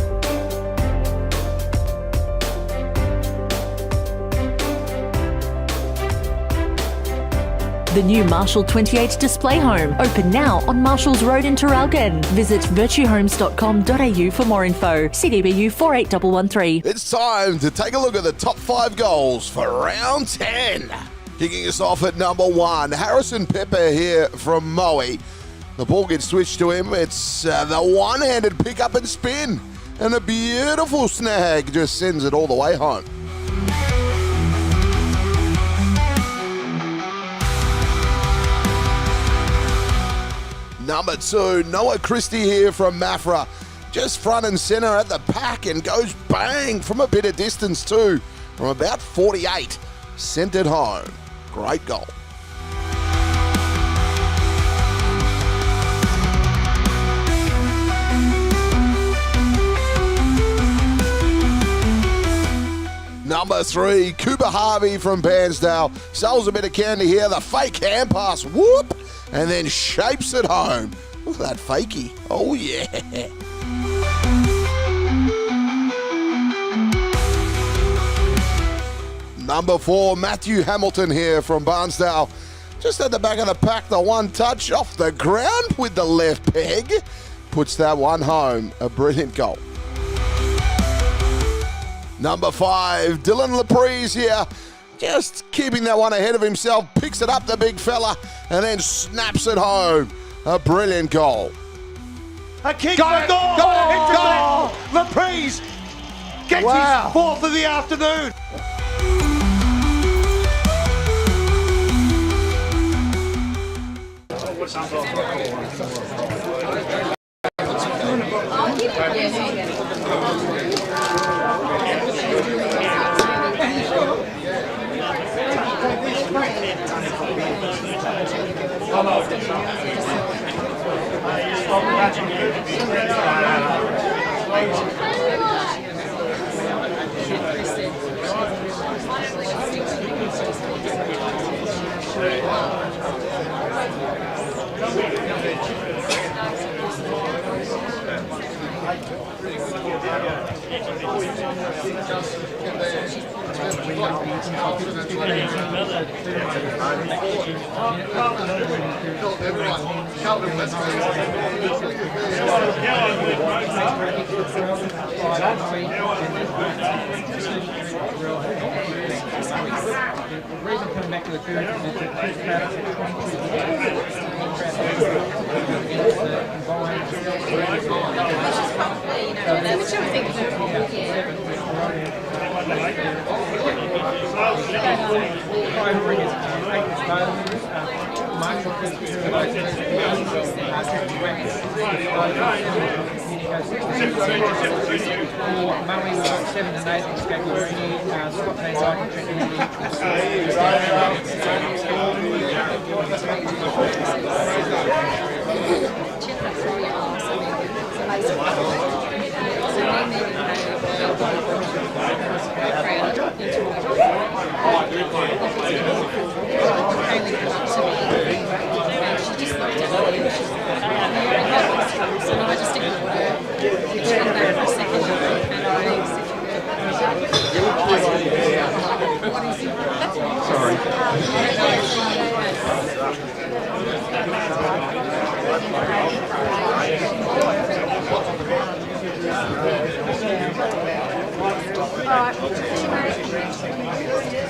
The new Marshall 28 display home, open now on Marshalls Road in Traralgon. Visit virtuehomes.com.au for more info. CDBU 48113. It's time to take a look at the top 5 goals for round 10. Kicking us off at number 1, Harrison Pepper here from Moe. The ball gets switched to him. It's the one-handed pick up and spin. And a beautiful snag just sends it all the way home. Number 2, Noah Christie here from Mafra. Just front and centre at the pack and goes bang from a bit of distance too. From about 48. Sent it home. Great goal. Number 3, Cooper Harvey from Bairnsdale. Sells a bit of candy here. The fake hand pass. Whoop! And then shapes it home. Look at that fakie. Oh, yeah. Number 4, Matthew Hamilton here from Barnsdale. Just at the back of the pack, the one touch off the ground with the left peg. Puts that one home. A brilliant goal. Number 5, Dylan Laprise here. Just keeping that one ahead of himself. Picks it up, the big fella, and then snaps it home. A brilliant goal. A kick for goal! Laprise gets his fourth of the afternoon. Moe, we've got 7 and 8 in Scapularini, Scott Van Dyke and Trent Henry.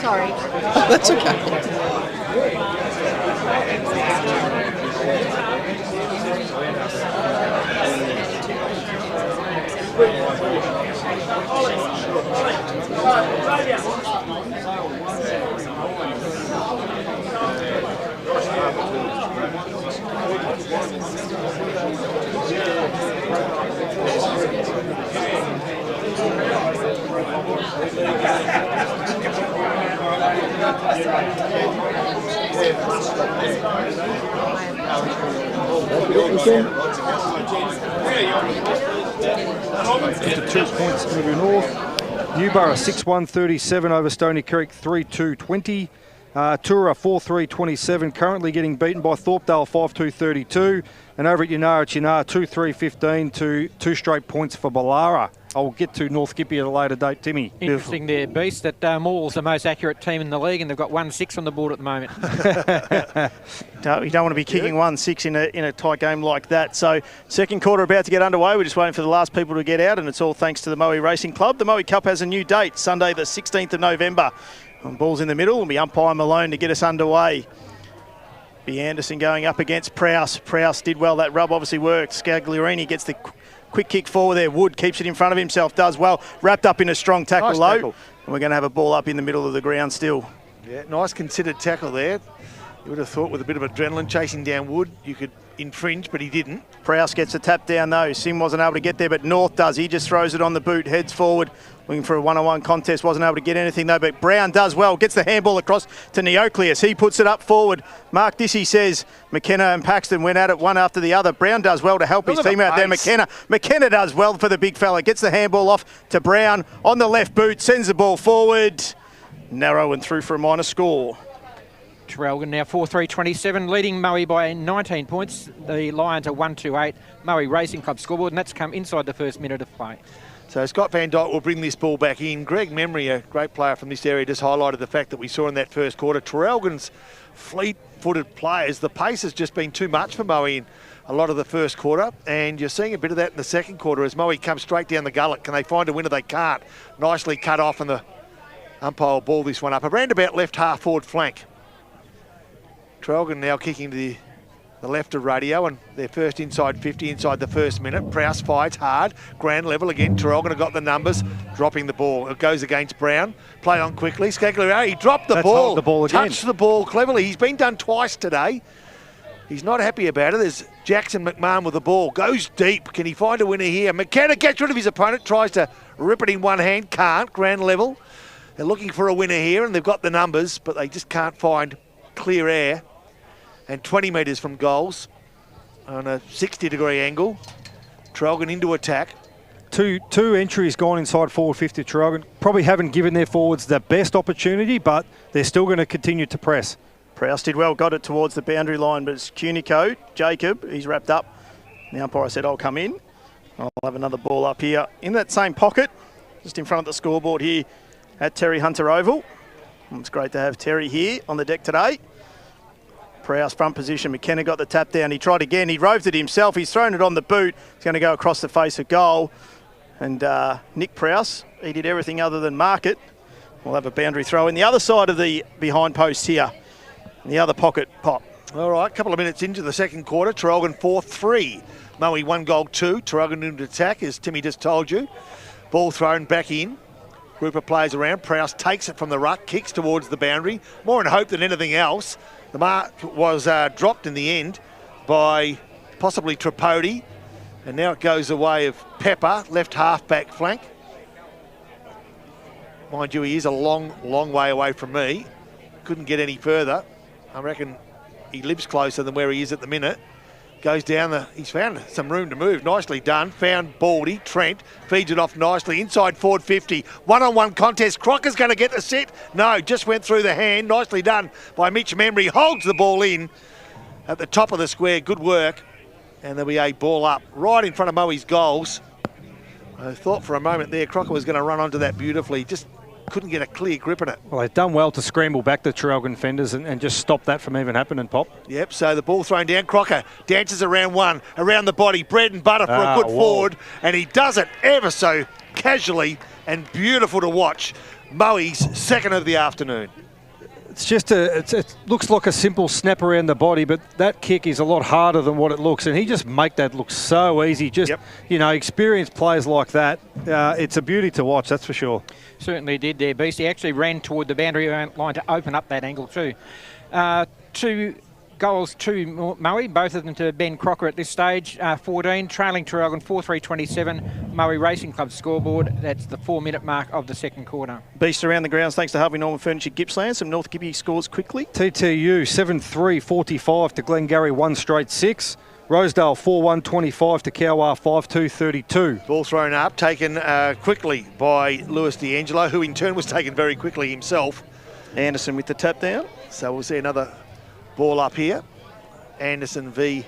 Sorry. That's okay. Into 2 points, Canterbury North. Newborough 6-1-37 over Stony Creek 3-2-20. Tura 4-3-27, currently getting beaten by Thorpedale 5-2-32. And over at Yannara, it's Yannara 2-3-15 to 2 straight points for Ballara. I'll get to North Gippy at a later date, Timmy. Interesting there, Beast, that Moore's the most accurate team in the league and they've got 1-6 on the board at the moment. You don't want to be kicking 1-6 in a tight game like that. So second quarter about to get underway. We're just waiting for the last people to get out, and it's all thanks to the Moe Racing Club. The Moe Cup has a new date, Sunday the 16th of November. And ball's in the middle, and be umpire Malone to get us underway. Be Anderson going up against Prowse. Prowse did well. That rub obviously worked. Scagliarini gets the quick kick forward there. Wood keeps it in front of himself, does well. Wrapped up in a strong tackle Nice low. tackle. And we're going to have a ball up in the middle of the ground still. Yeah, nice considered tackle there. You would have thought with a bit of adrenaline chasing down Wood, you could infringe, but he didn't. Prowse gets a tap down though. Sim wasn't able to get there, but North does. He just throws it on the boot, heads forward, looking for a one-on-one contest. Wasn't able to get anything though, but Brown does well. Gets the handball across to Neocleus. He puts it up forward. Mark Dissy says McKenna and Paxton went at it one after the other. Brown does well to help his team out there. McKenna does well for the big fella. Gets the handball off to Brown on the left boot. Sends the ball forward. Narrow and through for a minor score. Traralgon now 4-3-27, leading Moe by 19 points. The Lions are 1-2-8. Moe Racing Club scoreboard, and that's come inside the first minute of play. So Scott Van Dyke will bring this ball back in. Greg Memory, a great player from this area, just highlighted the fact that we saw in that first quarter. Traralgon's fleet-footed players, the pace has just been too much for Moe in a lot of the first quarter, and you're seeing a bit of that in the second quarter as Moe comes straight down the gullet. Can they find a winner? They can't. Nicely cut off, and the umpire will ball this one up. Around about left half forward flank. Traralgon now kicking to the left of radio, and their first inside 50 inside the first minute. Prowse fights hard, grand level again. Traralgon have got the numbers, dropping the ball. It goes against Brown. Play on quickly. Scagliarini, he dropped the ball. Hold the ball again. Touched the ball cleverly. He's been done twice today. He's not happy about it. There's Jackson McMahon with the ball. Goes deep. Can he find a winner here? McKenna gets rid of his opponent, tries to rip it in one hand. Can't. Grand level. They're looking for a winner here, and they've got the numbers, but they just can't find clear air. And 20 metres from goals on a 60-degree angle. Traralgon into attack. Two entries gone inside forward 50 Traralgon. Probably haven't given their forwards the best opportunity, but they're still going to continue to press. Prowse did well, got it towards the boundary line, but it's Cunico, Jacob, he's wrapped up. The umpire said, I'll come in. I'll have another ball up here in that same pocket, just in front of the scoreboard here at Terry Hunter Oval. It's great to have Terry here on the deck today. Prowse front position. McKenna got the tap down. He tried again. He roved it himself. He's thrown it on the boot. It's going to go across the face of goal. And Nick Prowse, he did everything other than mark it. We'll have a boundary throw in the other side of the behind post here. In the other pocket pop. All right, a couple of minutes into the second quarter. Traralgon 4-3. Moe 1-2. Traralgon into attack, as Timmy just told you. Ball thrown back in. Group of players around. Prowse takes it from the ruck, kicks towards the boundary. More in hope than anything else. The mark was dropped in the end by possibly Tripodi. And now it goes the way of Pepper, left half-back flank. Mind you, he is a long, long way away from me. Couldn't get any further. I reckon he lives closer than where he is at the minute. Goes down he's found some room to move. Nicely done. Found Baldy. Trent feeds it off nicely. Inside forward 50. One-on-one contest. Crocker's going to get the set. No, just went through the hand. Nicely done by Mitch Memory. Holds the ball in at the top of the square. Good work. And there'll be a ball up right in front of Moe's goals. I thought for a moment there Crocker was going to run onto that beautifully. Just couldn't get a clear grip on it. Well, they've done well to scramble back the Traralgon defenders and just stop that from even happening, Pop. Yep, so the ball thrown down. Crocker dances around one, around the body, bread and butter for a good forward, and he does it ever so casually and beautiful to watch. Moe's second of the afternoon. It's just it looks like a simple snap around the body, but that kick is a lot harder than what it looks, and he just make that look so easy. Just, you know, experienced players like that, it's a beauty to watch, that's for sure. Certainly did there, Beast. He actually ran toward the boundary line to open up that angle too. 2 goals to Moe, both of them to Ben Crocker at this stage. 14, trailing Traralgon 4-3-27. Moe Racing Club scoreboard. That's the 4-minute mark of the second quarter. Beast around the grounds thanks to Harvey Norman Furniture Gippsland. Some North Gippy scores quickly. TTU 7-3-45 to Glengarry 1 straight 6. Rosedale 4-1-25 to Cowar 5-2-32. Ball thrown up, taken quickly by Lewis D'Angelo, who in turn was taken very quickly himself. Anderson with the tap down. So we'll see another ball up here. Anderson v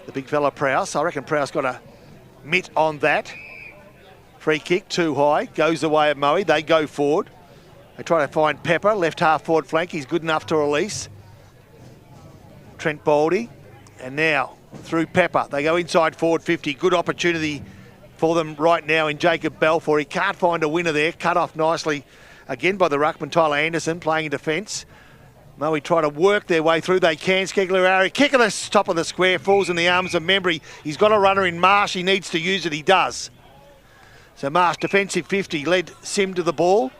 the big fella Prowse. I reckon Prowse got a mitt on that. Free kick too high. Goes the way of Moe. They go forward. They try to find Pepper. Left half forward flank. He's good enough to release. Trent Baldy. And now through Pepper. They go inside forward 50. Good opportunity for them right now in Jacob Balfour. He can't find a winner there. Cut off nicely again by the ruckman Tyler Anderson playing in defence. Moe try to work their way through. They can. Skeglari kick at the top of the square. Falls in the arms of Membry. He's got a runner in Marsh. He needs to use it. He does. So Marsh, defensive 50, led Sim to the ball.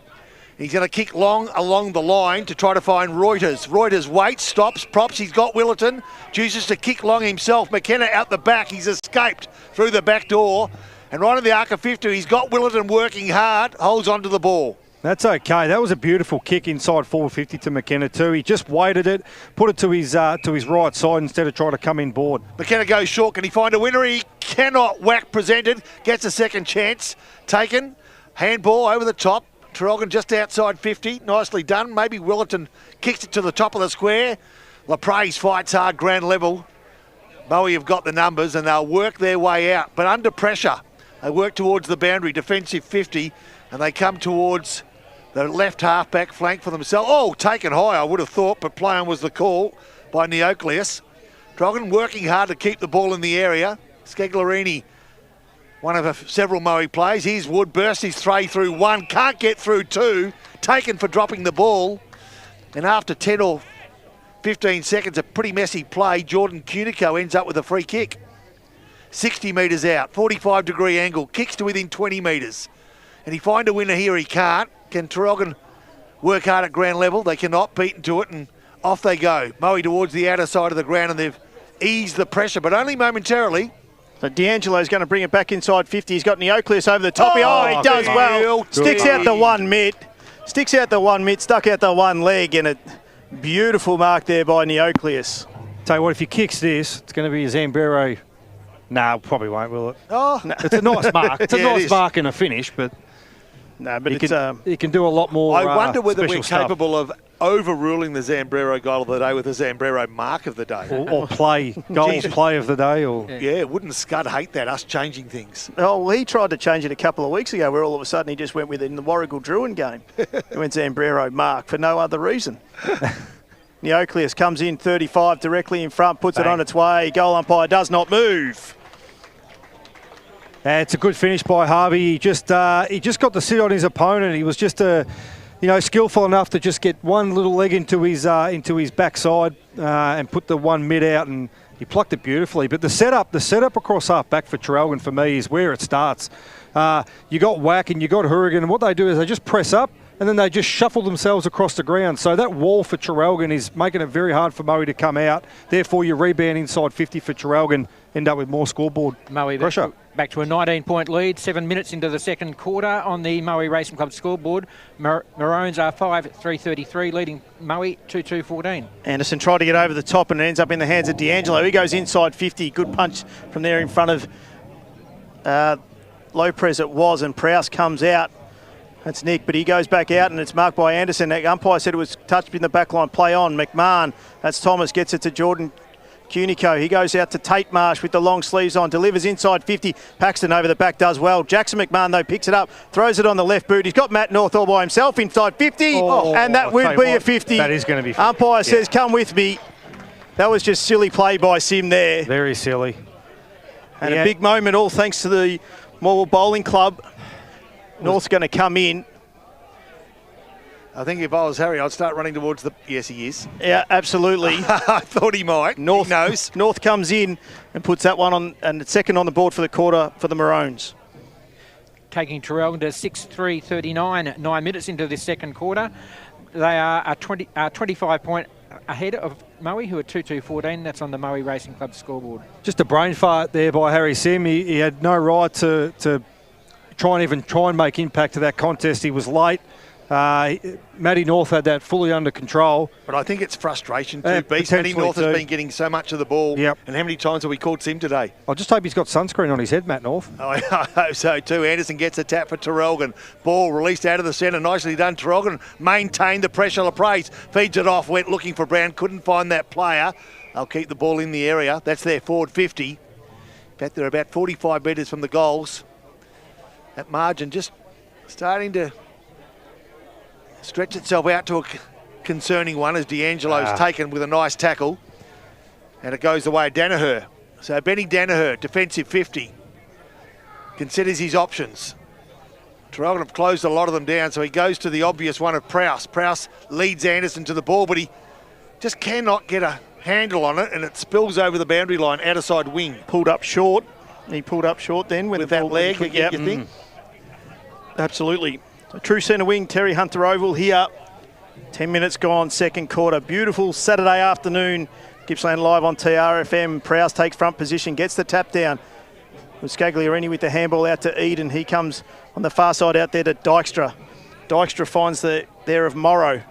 He's going to kick long along the line to try to find Reuters. Reuters waits, stops, props. He's got Willerton. Chooses to kick long himself. McKenna out the back. He's escaped through the back door. And right in the arc of 50, he's got Willerton working hard. Holds onto the ball. That's okay. That was a beautiful kick inside forward 50 to McKenna too. He just weighted it, put it to his right side instead of trying to come in board. McKenna goes short. Can he find a winner? He cannot. Whack presented. Gets a second chance. Taken. Handball over the top. Traralgon just outside 50. Nicely done. Maybe Willerton kicks it to the top of the square. LaPraze fights hard, ground level. Moe have got the numbers and they'll work their way out. But under pressure, they work towards the boundary. Defensive 50. And they come towards the left half-back flank for themselves. Oh, taken high, I would have thought, but play on was the call by Neocleus. Traralgon working hard to keep the ball in the area. Skegliarini, one of several Moe plays. Here's Wood, bursts his tray through one, can't get through two. Taken for dropping the ball. And after 10 or 15 seconds, a pretty messy play, Jordan Cunico ends up with a free kick. 60 metres out, 45-degree angle, kicks to within 20 metres. And he find a winner here, he can't. Can Traralgon work hard at ground level? They cannot, beaten to it, and off they go. Moe towards the outer side of the ground, and they've eased the pressure, but only momentarily. So D'Angelo's going to bring it back inside 50. He's got Neocleus over the top. Oh, he does well. Sticks out the one mitt. Sticks out the one mitt, stuck out the one leg, and a beautiful mark there by Neocleus. Tell you what, if he kicks this, it's going to be a Zambero. No, probably won't, will it? Oh, no. It's a nice mark. It's a nice mark and a finish, but no, but he can do a lot more. I wonder whether we're stuff. capable of overruling the Zambrero goal of the day with the Zambrero mark of the day. Or play, goals play of the day. Or yeah, wouldn't Scud hate that, us changing things? Oh, well, he tried to change it a couple of weeks ago where all of a sudden he just went with it in the Warrigal Druin game. He went Zambrero mark for no other reason. Neocleus comes in 35 directly in front, puts it on its way. Goal umpire does not move. It's a good finish by Harvey. He just got to sit on his opponent. He was just skillful enough to just get one little leg into his backside and put the one mid out, and he plucked it beautifully. But the setup across half back for Traralgon for me is where it starts. You got Whack and you got Hourigan, and what they do is they just press up and then they just shuffle themselves across the ground. So that wall for Traralgon is making it very hard for Moe to come out. Therefore, you rebound inside 50 for Traralgon end up with more scoreboard Moe pressure. Back to a 19-point lead, 7 minutes into the second quarter on the Moe Racing Club scoreboard. Maroons are 5-3-33, leading Moe 2-2-14. Anderson tried to get over the top and it ends up in the hands of D'Angelo. He goes inside 50. Good punch from there in front of Lopez it was, and Prowse comes out. That's Nick, but he goes back out and it's marked by Anderson. That umpire said it was touched in the back line. Play on. McMahon, that's Thomas, gets it to Jordan Cunico. He goes out to Tate Marsh with the long sleeves on, delivers inside 50. Paxton over the back does well. Jackson McMahon, though, picks it up, throws it on the left boot. He's got Matt North all by himself inside 50, and that would be a 50. That is going to be 50. Umpire says, come with me. That was just silly play by Sim there. Very silly. And a big moment, all thanks to the Morwell Bowling Club. North's going to come in. I think if I was Harry, I'd start running towards the... Yes, he is. Yeah, absolutely. I thought he might. North he knows. North comes in and puts that one on, and it's second on the board for the quarter for the Maroons. Taking Traralgon to 6-3-39, 9 minutes into this second quarter. They are a 25-point ahead of Moe, who are 2-2-14. That's on the Moe Racing Club scoreboard. Just a brain fart there by Harry Sim. He had no right to try and make impact to that contest. He was late. Matty North had that fully under control. But I think it's frustration too, Beast. Matty North has been getting so much of the ball. Yep. And how many times have we called Sim today? I just hope he's got sunscreen on his head, Matt North. Oh, I hope so too. Anderson gets a tap for Traralgon. Ball released out of the centre. Nicely done. Traralgon maintained the pressure. LaPrace feeds it off. Went looking for Brown. Couldn't find that player. They'll keep the ball in the area. That's their forward 50. In fact, they're about 45 metres from the goals. That margin just starting to stretch itself out to a concerning one as D'Angelo's taken with a nice tackle. And it goes the way of Danaher. So Benny Danaher, defensive 50, considers his options. Traralgon have closed a lot of them down, so he goes to the obvious one of Prowse. Prowse leads Anderson to the ball, but he just cannot get a handle on it, and it spills over the boundary line, outer side wing. Pulled up short. He pulled up short then with that leg, you think? Absolutely. So true centre wing, Terry Hunter Oval here. 10 minutes gone, second quarter. Beautiful Saturday afternoon. Gippsland live on TRFM. Prowse takes front position, gets the tap down. With Scagliarini with the handball out to Eden. He comes on the far side out there to Dykstra. Dykstra finds there of Morrow.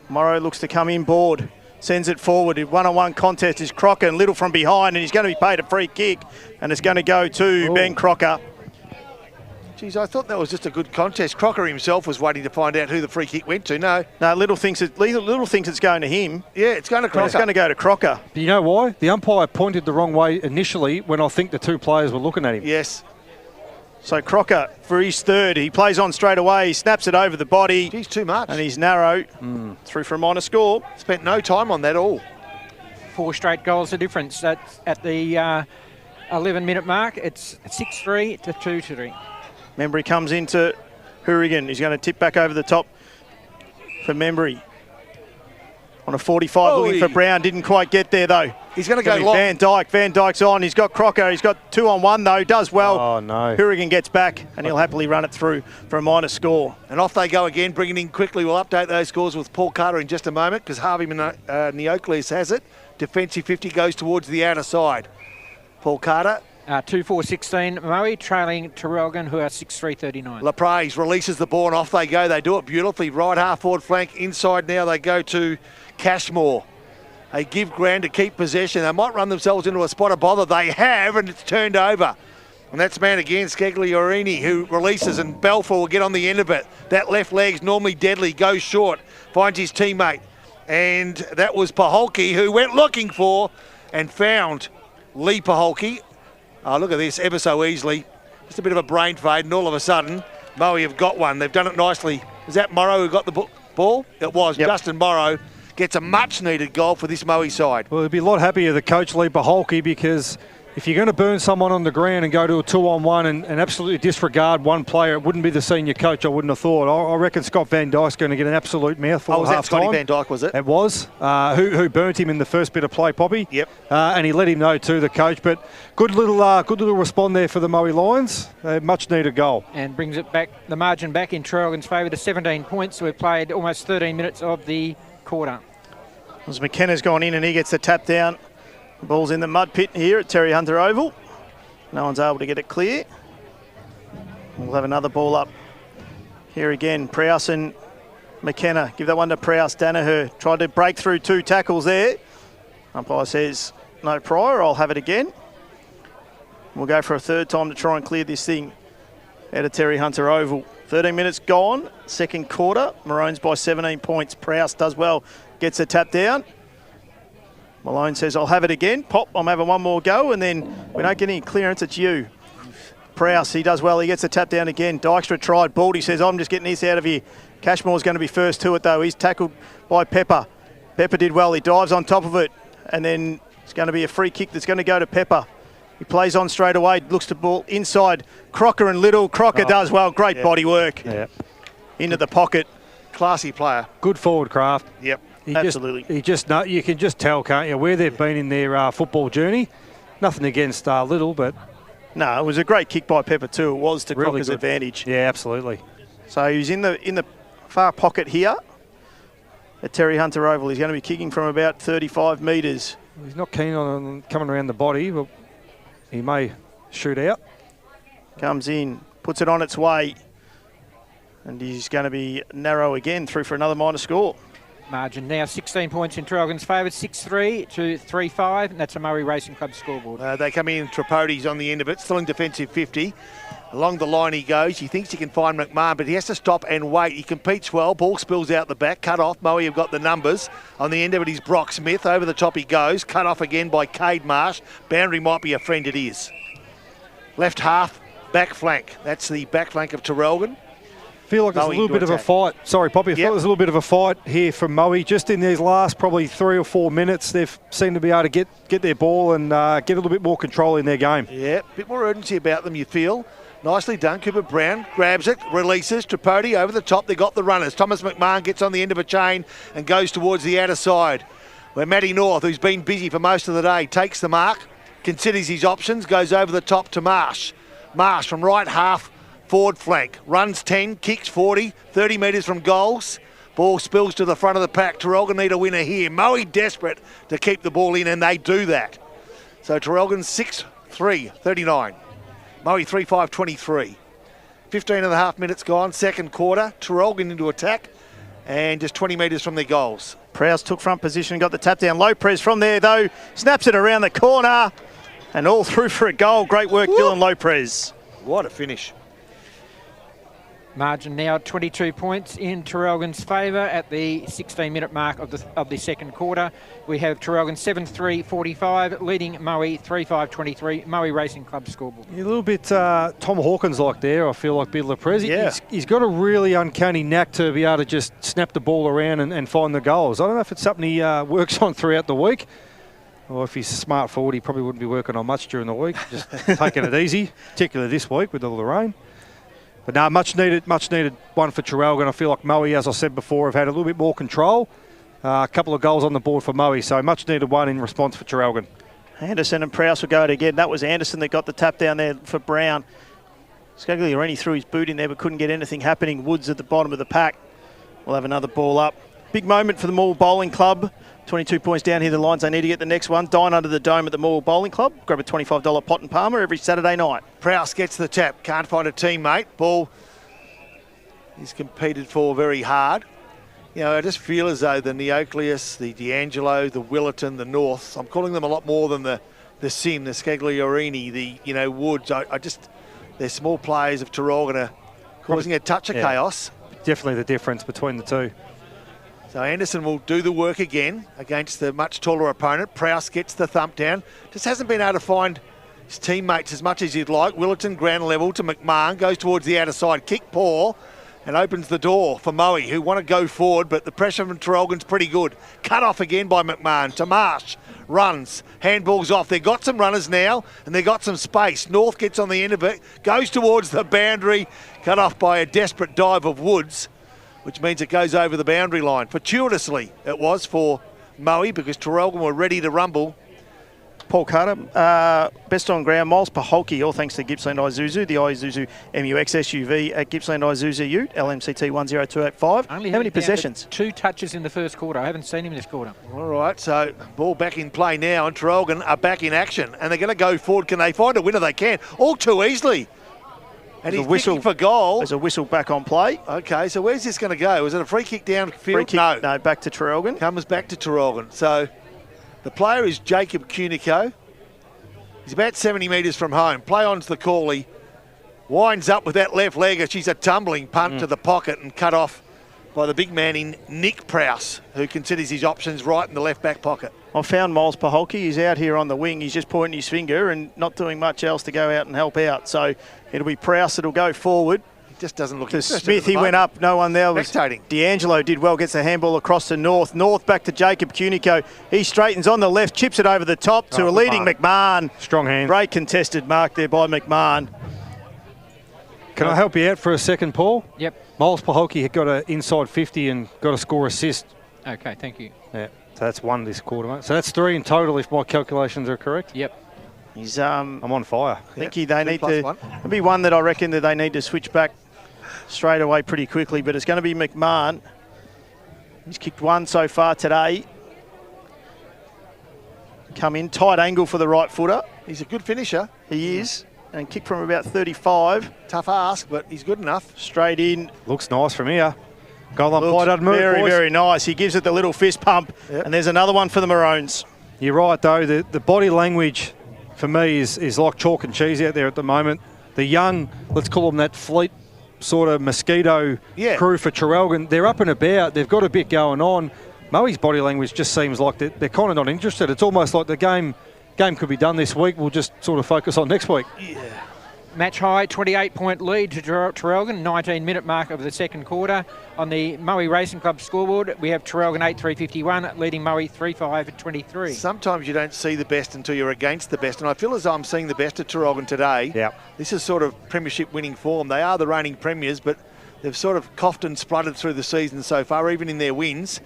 Morrow looks to come in board. Sends it forward. One-on-one contest is Crocker and Little from behind, and he's going to be paid a free kick. And it's going to go to Ben Crocker. Geez, I thought that was just a good contest. Crocker himself was waiting to find out who the free kick went to. No, Little thinks it's going to him. Yeah, it's going to Crocker. It's going to go to Crocker. But you know why? The umpire pointed the wrong way initially when I think the two players were looking at him. Yes. So Crocker for his third. He plays on straight away. He snaps it over the body. He's too much. And he's narrow. Through for a minor score. Spent no time on that all. 4 straight goals of difference. That's at the 11-minute mark. It's 6-3 to 2-3. Membry comes into Hourigan. He's going to tip back over the top for Membry. On a 45, looking for Brown. Didn't quite get there, though. He's going to go long. Van Dyke. Van Dyke's on. He's got Crocker. He's got 2-on-1, though. Does well. Oh, no. Hourigan gets back, and he'll happily run it through for a minor score. And off they go again, bringing in quickly. We'll update those scores with Paul Carter in just a moment, because Harvey Neocles has it. Defensive 50 goes towards the outer side. Paul Carter. 2-4-16 Moe, trailing Traralgon, who are 6-3-39. LaPraze releases the ball and off they go. They do it beautifully. Right half forward flank. Inside now they go to Cashmore. They give ground to keep possession. They might run themselves into a spot of bother. They have, and it's turned over. And that's man again, Scagliarini, who releases, and Balfour will get on the end of it. That left leg's normally deadly, goes short, finds his teammate. And that was Paholke, who went looking for and found Lee Paholke. Oh, look at this, ever so easily. Just a bit of a brain fade, and all of a sudden, Moe have got one. They've done it nicely. Is that Morrow who got the ball? It was. Yep. Justin Morrow gets a much-needed goal for this Moe side. Well, he'd be a lot happier, the coach, Lee Paholke, because if you're going to burn someone on the ground and go to a 2-on-1 and absolutely disregard one player, it wouldn't be the senior coach, I wouldn't have thought. I reckon Scott Van Dyke's going to get an absolute mouthful. Oh, was that Scotty Van Dyke, was it? It was. Who burnt him in the first bit of play, Poppy. Yep. And he let him know too, the coach. But good little respond there for the Moe Lions. Much needed goal. And brings it back, the margin back in Traralgon's favour to 17 points. We've played almost 13 minutes of the quarter. As McKenna's gone in and he gets the tap down The ball's in the mud pit here at Terry Hunter Oval. No one's able to get it clear. We'll have another ball up here again. Prowse and McKenna. Give that one to Prowse. Danaher tried to break through 2 tackles there. Umpire says no prior. I'll have it again. We'll go for a third time to try and clear this thing out of Terry Hunter Oval. 13 minutes gone. Second quarter. Maroons by 17 points. Prowse does well. Gets a tap down. Malone says, I'll have it again. Pop, I'm having one more go, and then we don't get any clearance, it's you. Prowse, he does well. He gets a tap down again. Dykstra tried. Baldy says, I'm just getting this out of here. Cashmore's going to be first to it, though. He's tackled by Pepper. Pepper did well. He dives on top of it, and then it's going to be a free kick that's going to go to Pepper. He plays on straight away, looks to ball inside. Crocker and Little. Crocker does well. Great body work. Yeah. Into the pocket. Classy player. Good forward craft. Yep. Absolutely. You can just tell, can't you, where they've been in their football journey. Nothing against Little, but... No, it was a great kick by Pepper too. It was to really Crocker's good advantage. Yeah, absolutely. So he's in the far pocket here at Terry Hunter Oval. He's going to be kicking from about 35 metres. He's not keen on coming around the body, but he may shoot out. Comes in, puts it on its way, and he's going to be narrow again, through for another minor score. Margin now 16 points in Traralgon's favour, 6-3 to 3-5, and that's a Murray Racing Club scoreboard. They come in, Tripodi's on the end of it, still in defensive 50. Along the line he goes. He thinks he can find McMahon, but he has to stop and wait. He competes well. Ball spills out the back. Cut off. Moe have got the numbers. On the end of it is Brock Smith. Over the top he goes. Cut off again by Cade Marsh. Boundary might be a friend. It is. Left half, back flank. That's the back flank of Traralgon. Feel like there's a little bit of a fight. Sorry, Poppy. I feel there's a little bit of a fight here from Moe. Just in these last probably 3 or 4 minutes, they've seemed to be able to get their ball and get a little bit more control in their game. Yeah, a bit more urgency about them, you feel. Nicely done. Cooper Brown grabs it, releases. Tripodi over the top. They got the runners. Thomas McMahon gets on the end of a chain and goes towards the outer side, where Matty North, who's been busy for most of the day, takes the mark, considers his options, goes over the top to Marsh. Marsh from right half, forward flank. Runs 10, kicks 40, 30 metres from goals. Ball spills to the front of the pack. Traralgon need a winner here. Moe desperate to keep the ball in, and they do that. So Traralgon 6-3, 39. Moe 3-5, 23. 15 and a half minutes gone, second quarter. Traralgon into attack, and just 20 metres from their goals. Prowse took front position, got the tap down. Lopez from there, though, snaps it around the corner, and all through for a goal. Great work, Dylan Lopez. What a finish. Margin now 22 points in Traralgon's favour at the 16-minute mark of the second quarter. We have Traralgon 7-3-45, leading Moe 3-5-23, Moe Racing Club scoreboard. A little bit Tom Hawkins-like there, I feel like, Bill Leprez. Yeah. He's got a really uncanny knack to be able to just snap the ball around and find the goals. I don't know if it's something he works on throughout the week, or if he's smart forward, he probably wouldn't be working on much during the week, just taking it easy, particularly this week with all the rain. But no, much needed one for Traralgon. I feel like Moe, as I said before, have had a little bit more control. A couple of goals on the board for Moe, so much needed one in response for Traralgon. Anderson and Prowse will go it again. That was Anderson that got the tap down there for Brown. Scagliarini threw his boot in there but couldn't get anything happening. Woods at the bottom of the pack. We'll have another ball up. Big moment for the Moore Bowling Club. 22 points down here the lines. They need to get the next one. Dine under the dome at the Moore Bowling Club. Grab a $25 pot and Palmer every Saturday night. Prowse gets the tap. Can't find a teammate. Ball is competed for very hard. You know, I just feel as though the Neocleus, the D'Angelo, the Willerton, the North, I'm calling them a lot more than the Sim, the Scagliarini, the, Woods. I just, they're small players of Traralgon are causing a touch of chaos. Definitely the difference between the two. So Anderson will do the work again against the much taller opponent. Prowse gets the thump down. Just hasn't been able to find his teammates as much as he'd like. Willerton ground level to McMahon, goes towards the outer side. Kick poor and opens the door for Moe, who want to go forward, but the pressure from Traralgon's pretty good. Cut off again by McMahon. To Marsh, runs, handballs off. They've got some runners now, and they've got some space. North gets on the end of it, goes towards the boundary, cut off by a desperate dive of Woods, which means it goes over the boundary line. Fortuitously, it was for Moe, because Traralgon were ready to rumble. Paul Carter, best on ground, Miles Paholke, all thanks to Gippsland Isuzu, the Isuzu MUX SUV at Gippsland Isuzu Ute, LMCT 10285. How many possessions? 2 touches in the first quarter. I haven't seen him this quarter. All right, so ball back in play now, and Traralgon are back in action, and they're going to go forward. Can they find a winner? They can. All too easily. And he's whistle for goal. There's a whistle back on play. Okay, so where's this going to go? Is it a free kick downfield? Free kick, no, back to Traralgon. Comes back to Traralgon. So the player is Jacob Cunico. He's about 70 metres from home. Play on's the call. He winds up with that left leg. She's a tumbling punt to the pocket and cut off by the big man in Nick Prowse, who considers his options right in the left back pocket. I found Miles Paholke. He's out here on the wing. He's just pointing his finger and not doing much else to go out and help out. So it'll be Prowse that'll go forward. Just doesn't look to interested Smith. He went up. No one there. Was D'Angelo did well. Gets the handball across to North. North back to Jacob Cunico. He straightens on the left, chips it over the top to a leading McMahon. Strong hand. Great contested mark there by McMahon. Can I help you out for a second, Paul? Yep. Miles Paholke had got an inside 50 and got a score assist. Okay, thank you. Yeah, so that's 1 this quarter, mate. So that's 3 in total if my calculations are correct. Yep. He's I'm on fire. I think they need to. There'll be one that I reckon that they need to switch back straight away pretty quickly, but it's going to be McMahon. He's kicked 1 so far today. Come in, tight angle for the right footer. He's a good finisher. He is. And kick from about 35. Tough ask, but he's good enough. Straight in. Looks nice from here. Goal umpire doesn't move, very, boys. very nice. He gives it the little fist pump, and there's another one for the Maroons. You're right, though. The body language for me is like chalk and cheese out there at the moment. The young, let's call them that fleet sort of mosquito crew for Traralgon, they're up and about. They've got a bit going on. Moe's body language just seems like they're kind of not interested. It's almost like the game could be done this week. We'll just sort of focus on next week. Yeah. Match high, 28-point lead to Traralgon, 19-minute mark of the second quarter. On the Moe Racing Club scoreboard, we have Traralgon 8-3-51, leading Moe 3-5-23. Sometimes you don't see the best until you're against the best, and I feel as though I'm seeing the best of Traralgon today. Yeah. This is sort of premiership winning form. They are the reigning premiers, but they've sort of coughed and spluttered through the season so far, even in their wins.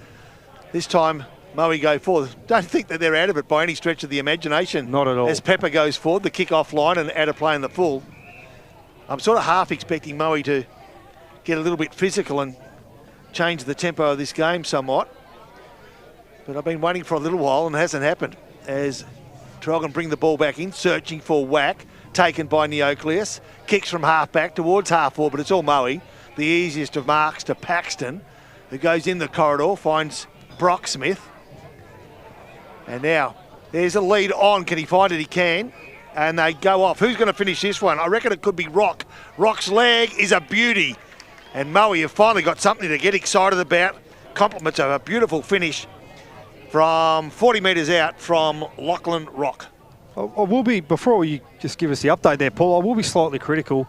This time, Moe go forward. Don't think that they're out of it by any stretch of the imagination. Not at all. As Pepper goes forward, the kick-off line and out of play in the full. I'm sort of half expecting Moe to get a little bit physical and change the tempo of this game somewhat. But I've been waiting for a little while and it hasn't happened. As Traralgon bring the ball back in, searching for whack, taken by Neocleus. Kicks from half-back towards half-forward, but it's all Moe. The easiest of marks to Paxton, who goes in the corridor, finds Brock Smith. And now, there's a lead on. Can he find it? He can. And they go off. Who's going to finish this one? I reckon it could be Rock. Rock's leg is a beauty. And Moe have finally got something to get excited about. Compliments of a beautiful finish from 40 metres out from Lachlan Rock. I will be, before you just give us the update there, Paul, I will be slightly critical.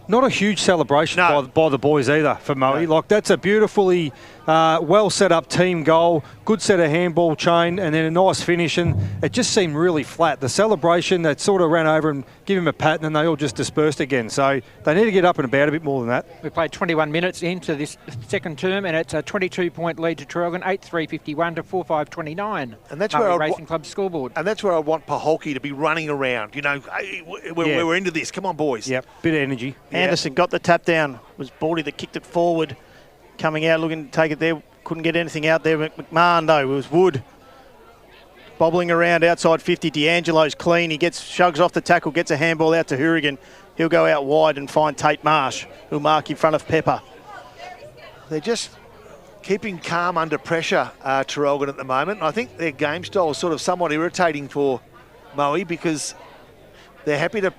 Not a huge celebration by the boys either for Moe. No. Like, that's a beautifully well set up team goal, good set of handball chain, and then a nice finish. And it just seemed really flat. The celebration, that sort of ran over and give him a pat, and then they all just dispersed again. So they need to get up and about a bit more than that. We played 21 minutes into this second term, and it's a 22-point lead to Traralgon, 8-3-51 to 4-5-29. And that's Moe where Racing Club scoreboard. And that's where I want Paholke to be running around. You know, hey, we're into this. Come on, boys. Yep, bit of energy. Anderson got the tap down. It was Baldy that kicked it forward. Coming out, looking to take it there. Couldn't get anything out there. McMahon, though, it was Wood. Bobbling around outside 50. D'Angelo's clean. He shugs off the tackle, gets a handball out to Hourigan. He'll go out wide and find Tate Marsh, who'll mark in front of Pepper. They're just keeping calm under pressure, Traralgon, at the moment. And I think their game style is sort of somewhat irritating for Moe because they're happy to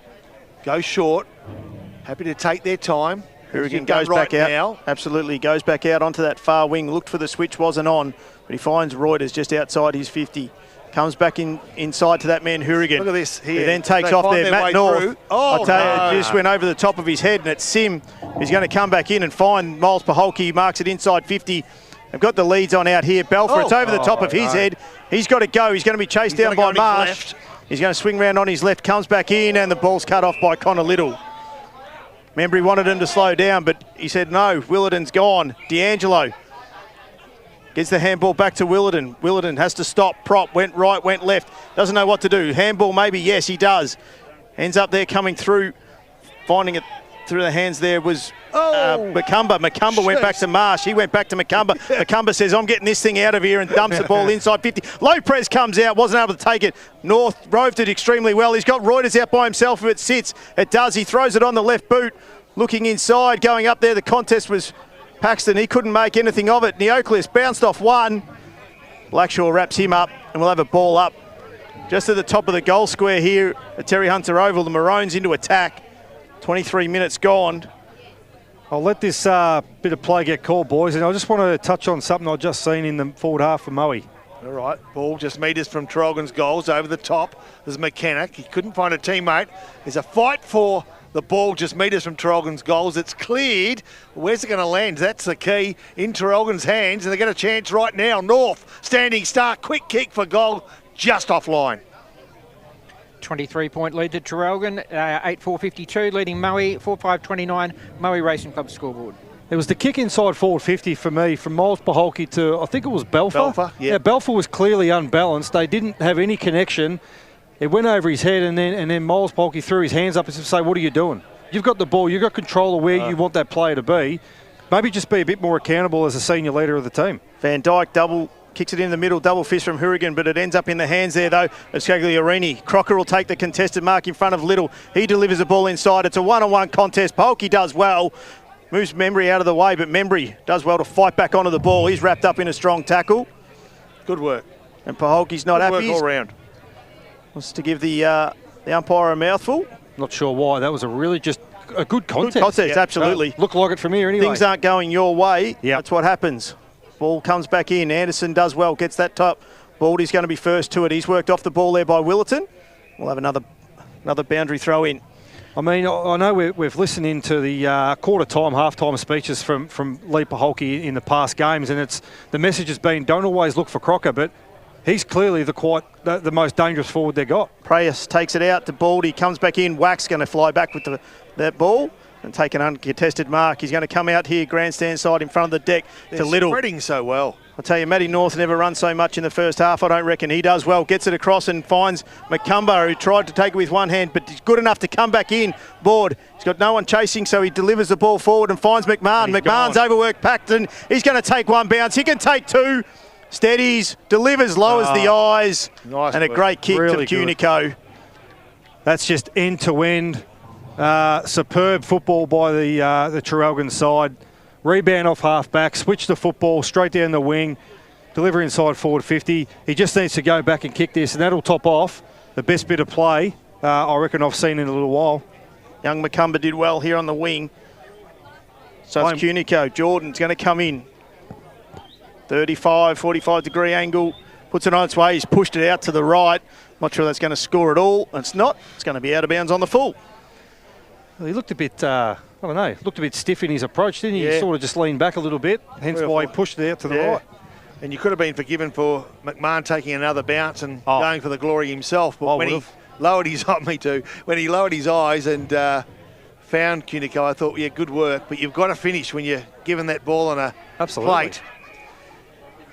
go short, happy to take their time. Hourigan goes back out. Now. Absolutely, goes back out onto that far wing. Looked for the switch, wasn't on, but he finds Reuters just outside his 50. Comes back inside to that man, Hourigan. Look at this here. He then takes off there. Matt North. Through. Oh, I tell you, it just went over the top of his head, and it's Sim. He's going to come back in and find Miles Paholke. He marks it inside 50. They've got the leads on out here. Belfer, it's over the top of his head. He's got to go. He's going to be chased down by Marsh. He's going to swing round on his left, comes back in, and the ball's cut off by Connor Little. Remember, he wanted him to slow down, but he said, no, Willardon's gone. D'Angelo Gets the handball back to Willardon. Willardon has to stop. Prop went right, went left. Doesn't know what to do. Handball maybe, yes, he does. Ends up there coming through. Finding it through the hands there was Macumber. Macumber went back to Marsh. He went back to Macumber. Macumber says, I'm getting this thing out of here, and dumps the ball inside 50. Lopez comes out, wasn't able to take it. North roved it extremely well. He's got Reuters out by himself if it sits. It does. He throws it on the left boot. Looking inside, going up there. The contest was Paxton. He couldn't make anything of it. Neocleus bounced off one. Blackshaw wraps him up, and we'll have a ball up just at the top of the goal square here at Terry Hunter Oval. The Maroons into attack. 23 minutes gone. I'll let this bit of play get called, boys, and I just want to touch on something I've just seen in the forward half for Moe. All right, ball just metres from Traralgon's goals over the top. There's Mechanic. He couldn't find a teammate. There's a fight for the ball just metres from Traralgon's goals. It's cleared. Where's it going to land? That's the key. In Traralgon's hands, and they get a chance right now. North, standing start, quick kick for goal, just offline. 23-point lead to Traralgon, 8-4-52, leading Moe, 4-5-29, Moe Racing Club scoreboard. It was the kick inside forward 50 for me, from Miles Paholke to, I think it was Belfer. Belfer, yeah. Belfer was clearly unbalanced. They didn't have any connection. It went over his head, and then Miles Paholke threw his hands up and said, what are you doing? You've got the ball. You've got control of where you want that player to be. Maybe just be a bit more accountable as a senior leader of the team. Van Dyke kicks it in the middle, double fist from Hourigan, but it ends up in the hands there, though, of Scagliarini. Crocker will take the contested mark in front of Little. He delivers the ball inside. It's a one-on-one contest. Paholke does well. Moves Membry out of the way, but Membry does well to fight back onto the ball. He's wrapped up in a strong tackle. Good work. And Paholke's not happy. Good work all round. Wants to give the umpire a mouthful. Not sure why. That was a really just a good contest. Good contest, absolutely. Looked like it from here anyway. Things aren't going your way. That's what happens. Ball comes back in. Anderson does well, gets that top. Baldy's going to be first to it. He's worked off the ball there by Willerton. We'll have another boundary throw in. I mean, I know we've listened into the quarter-time, half-time speeches from Lee Paholke in the past games, and the message has been, don't always look for Crocker, but he's clearly the most dangerous forward they got. Preyas takes it out to Baldy, comes back in. Wax going to fly back with that ball and take an uncontested mark. He's going to come out here, grandstand side in front of the deck to Little. Spreading so well. I'll tell you, Matty North never run so much in the first half, I don't reckon. He does well, gets it across and finds Macumber, who tried to take it with one hand, but he's good enough to come back in board. He's got no one chasing, so he delivers the ball forward and finds McMahon. McMahon's overworked Paxton. He's going to take one bounce. He can take two. Steadies, delivers, lowers the eyes. Nice and work. A great kick Really to Cunico. That's just end-to-end. Superb football by the Traralgon side. Rebound off half-back, switch the football straight down the wing, deliver inside forward 50. He just needs to go back and kick this, and that'll top off the best bit of play I reckon I've seen in a little while. Young Macumber did well here on the wing. So it's Cunico. Jordan's going to come in. 35, 45-degree angle. Puts it on its way. He's pushed it out to the right. Not sure that's going to score at all. It's not. It's going to be out of bounds on the full. Well, he looked a bit, I don't know, looked a bit stiff in his approach, didn't he? Yeah. He sort of just leaned back a little bit, hence why he pushed it out to the right. And you could have been forgiven for McMahon taking another bounce and going for the glory himself. But when he lowered his when he lowered his eyes and found Cunico, I thought, yeah, good work. But you've got to finish when you're given that ball on a plate.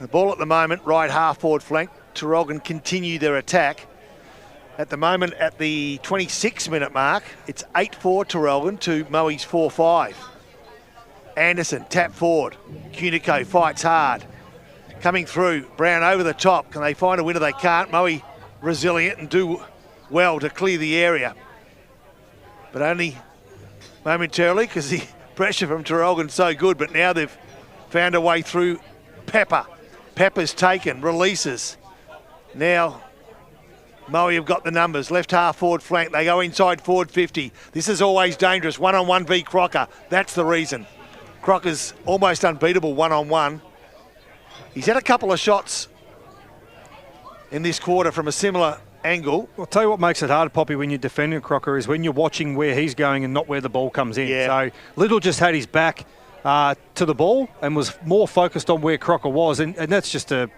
The ball at the moment, right half forward flank. Traralgon continue their attack. At the moment, at the 26-minute mark, it's 8-4 Traralgon to Moe's 4-5. Anderson, tap forward. Cunico fights hard. Coming through, Brown over the top. Can they find a winner? They can't. Moe resilient and do well to clear the area. But only momentarily, because the pressure from Traralgon's so good. But now they've found a way through. Pepper's taken, releases. Now Moe have got the numbers. Left half forward flank. They go inside forward 50. This is always dangerous. One-on-one v Crocker. That's the reason. Crocker's almost unbeatable one-on-one. He's had a couple of shots in this quarter from a similar angle. I'll tell you what makes it hard, Poppy, when you're defending Crocker is when you're watching where he's going and not where the ball comes in. Yeah. So Little just had his back to the ball and was more focused on where Crocker was, and that's just a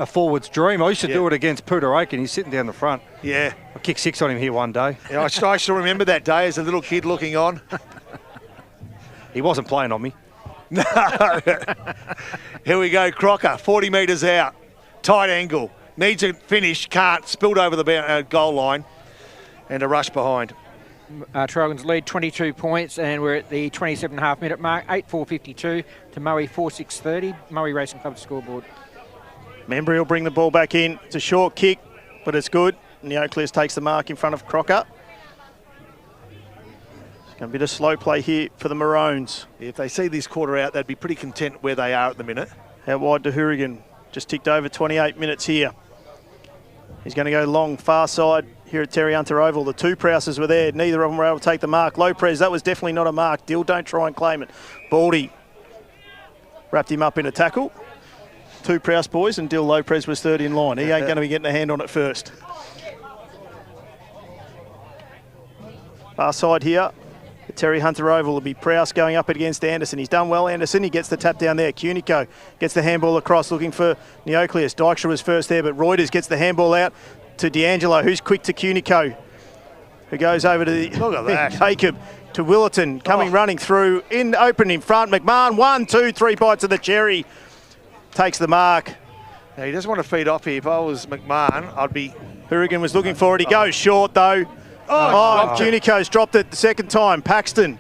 forward's dream. I used to do it against Peter Aiken. He's sitting down the front. Yeah. I kicked 6 on him here one day. Yeah, I still remember that day as a little kid looking on. He wasn't playing on me. No. Here we go, Crocker, 40 metres out. Tight angle. Needs a finish, can't. Spilled over the goal line. And a rush behind. Traralgon's lead 22 points, and we're at the 27.5 minute mark. 8:4:52 to Moe 4:6:30. Moe Racing Club scoreboard. Membry will bring the ball back in. It's a short kick, but it's good. Neocleus takes the mark in front of Crocker. It's going to be a slow play here for the Maroons. If they see this quarter out, they'd be pretty content where they are at the minute. Out wide to Hourigan. Just ticked over 28 minutes here. He's going to go long, far side here at Terry Hunter Oval. The two Prouses were there. Neither of them were able to take the mark. Lopez, that was definitely not a mark. Dill, don't try and claim it. Baldy wrapped him up in a tackle. Two Prowse boys, and Dill Lopez was third in line. He ain't going to be getting a hand on it first. Far side here. The Terry Hunter Oval will be Prowse going up against Anderson. He's done well, Anderson. He gets the tap down there. Cunico gets the handball across, looking for Neocleus. Dykstra was first there, but Reuters gets the handball out to D'Angelo, who's quick to Cunico, who goes over to Jacob, to Willerton, running through, open in front. McMahon, 1, 2, 3 bites of the cherry. Takes the mark. Now, he doesn't want to feed off here. If I was McMahon, I'd be... Hourigan was looking for it. He goes short, though. Cunico's dropped it the second time. Paxton.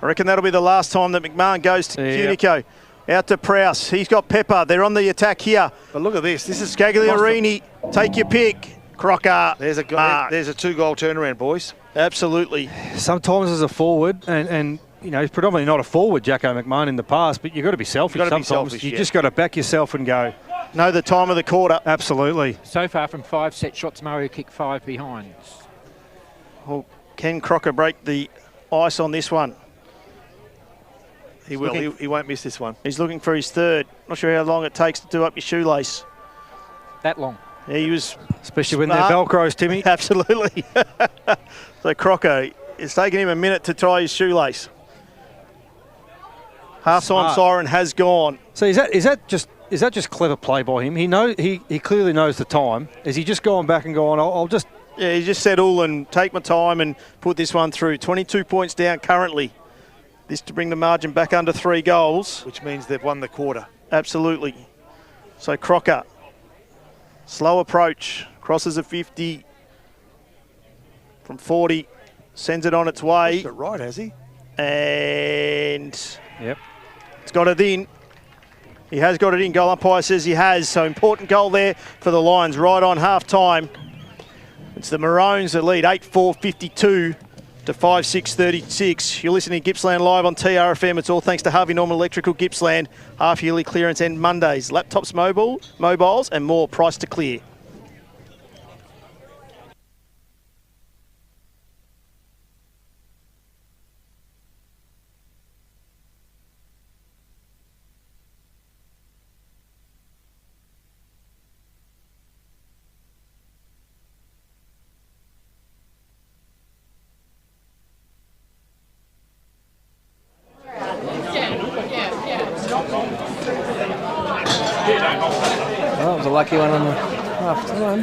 I reckon that'll be the last time that McMahon goes to Cunico. Out to Prowse. He's got Pepper. They're on the attack here. But look at this. This is Scagliarini. Take your pick. Crocker. There's a 2-goal turnaround, boys. Absolutely. Sometimes as a forward, and you know, he's predominantly not a forward, Jacko McMahon, in the past, but you've got to be selfish sometimes. You just got to back yourself and go. Know the time of the quarter. Absolutely. So far from 5 set shots, Moe kicked 5 behind. Well, can Crocker break the ice on this one? He will. He won't miss this one. He's looking for his third. Not sure how long it takes to do up your shoelace. That long. Yeah, he was... Especially when they're Velcros, Timmy. Absolutely. So Crocker, it's taken him a minute to tie his shoelace. Half-time siren has gone. So is that just clever play by him? He clearly knows the time. Is he just going back and going, I'll just... Yeah, he just said, and take my time and put this one through. 22 points down currently. This to bring the margin back under 3 goals. Which means they've won the quarter. Absolutely. So Crocker, slow approach, crosses a 50 from 40, sends it on its way. Pushed it right, has he? And it's got it in. He has got it in. Goal umpire says he has. So important goal there for the Lions right on half-time. It's the Maroons that lead 8-4-52 to 5-6-36. You're listening to Gippsland Live on TRFM. It's all thanks to Harvey Norman Electrical Gippsland. Half-yearly clearance end Mondays. Laptops, mobiles and more price to clear. Well, that was a lucky one on the half time.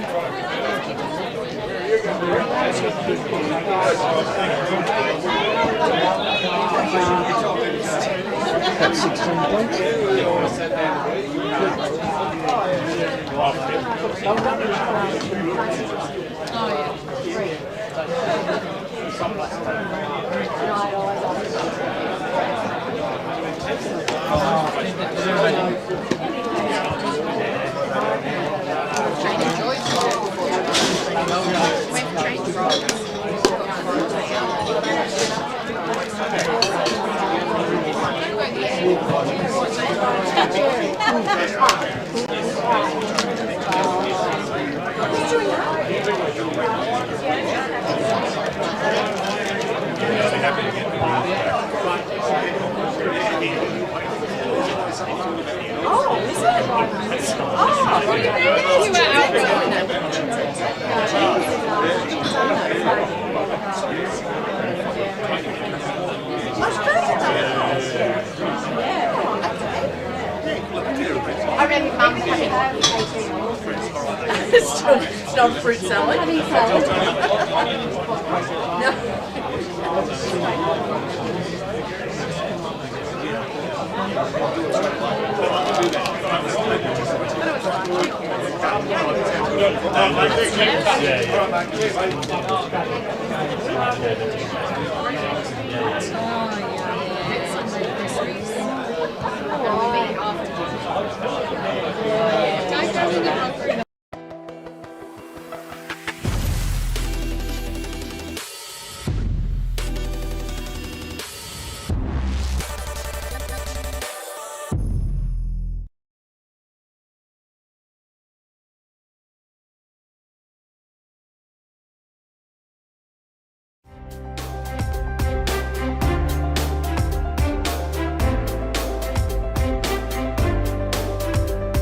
That's 16 points. It's not fruit salad. No.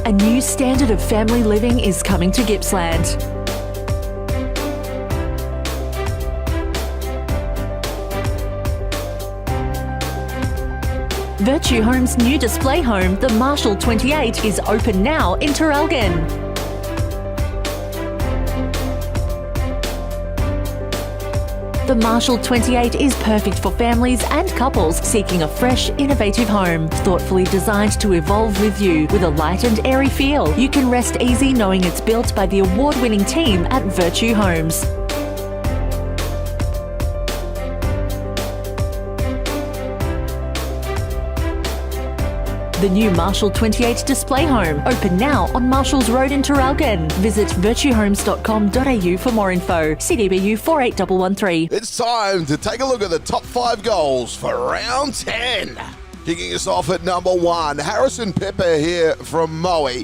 A new standard of family living is coming to Gippsland. Virtue Home's new display home, the Marshall 28, is open now in Traralgon. The Marshall 28 is perfect for families and couples seeking a fresh, innovative home, thoughtfully designed to evolve with you with a light and airy feel. You can rest easy knowing it's built by the award-winning team at Virtue Homes. The new Marshall 28 display home, open now on Marshalls Road in Traralgon. Visit virtuehomes.com.au for more info. CDBU 48113. It's time to take a look at the top 5 goals for round 10. Kicking us off at number 1, Harrison Pepper here from Moe.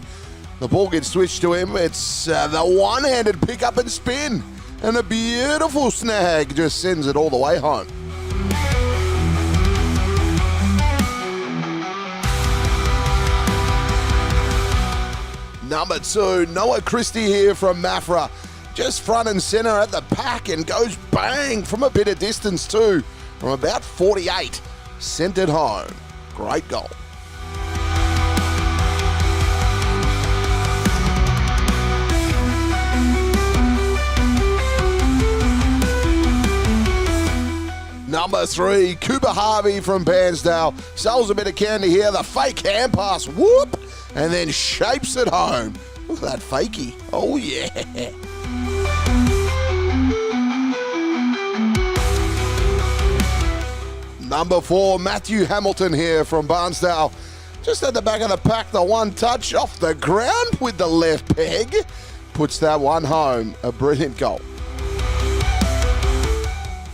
The ball gets switched to him. It's the one-handed pick up and spin. And a beautiful snag just sends it all the way home. Number 2, Noah Christie here from Mafra. Just front and centre at the pack and goes bang from a bit of distance too. From about 48. Sent it home. Great goal. Number 3, Cooper Harvey from Bairnsdale. Sells a bit of candy here. The fake hand pass. Whoop! And then shapes it home. Look at that fakie. Oh, yeah. Number 4, Matthew Hamilton here from Barnsdale. Just at the back of the pack, the one touch off the ground with the left peg. Puts that one home. A brilliant goal.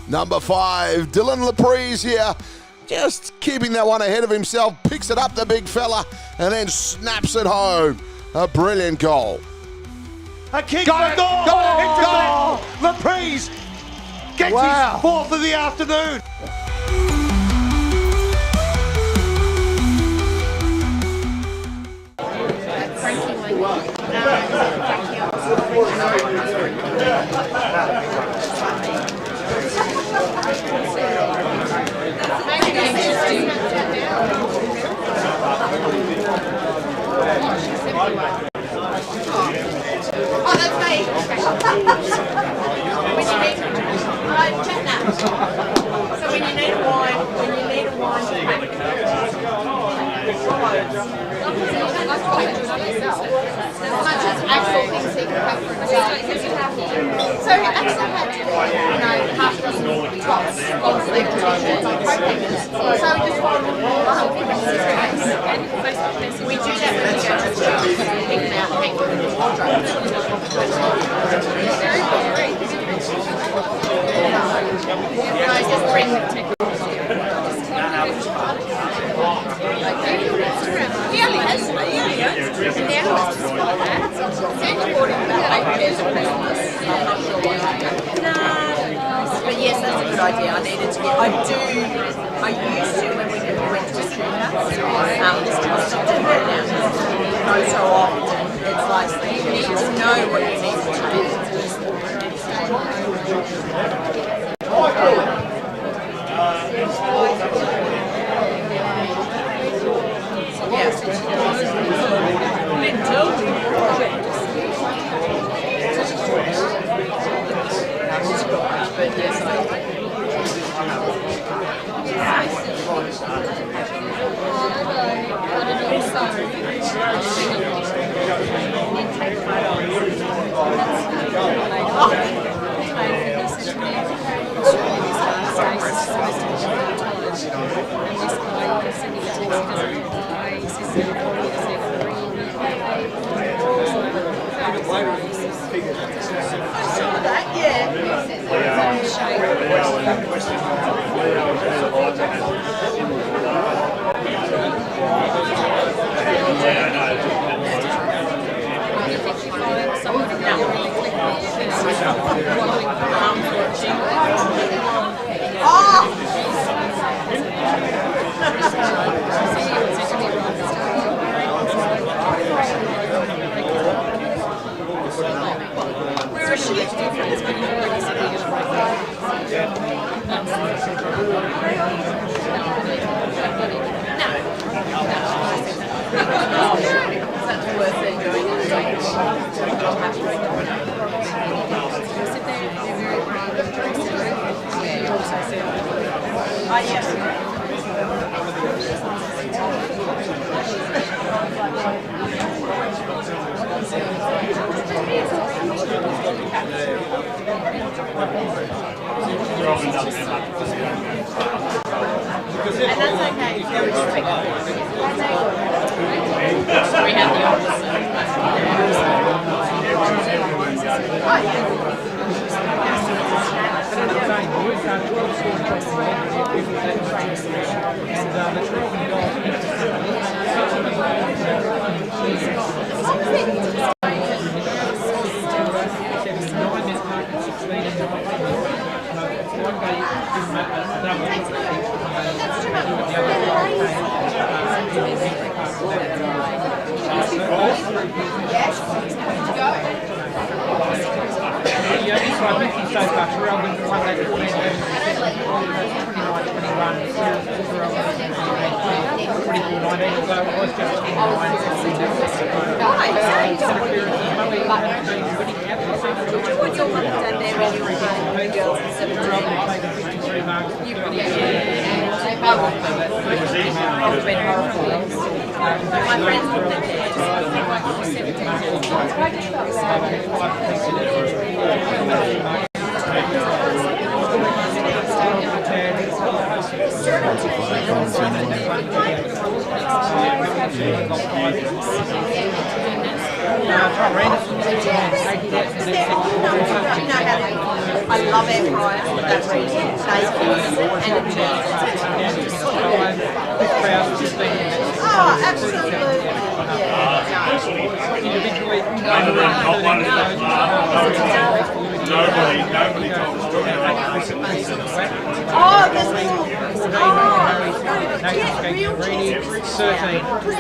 Number 5, Dylan Laprise here. Just keeping that one ahead of himself, picks it up, the big fella, and then snaps it home. A brilliant goal. A kick for goal! Goal! Laprise gets his 4th of the afternoon. Oh, that's me. When you need, check that. So when you need a wine, as much as actual things he can pack for himself. So actually had, half a dozen tops on sleeve t-shirts, so just one we do that when we go to the shop, pick them out and hang them in the wardrobe. Just bring them to but yes, that's a good idea. I needed to get. I used to when we went to a street house. This time I stopped doing that now. So often, it's like you need to know what you need to I love air fryer for that reason. Oh, absolutely. Individually, nobody told us oh, there's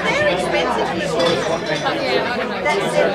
they're expensive. That's their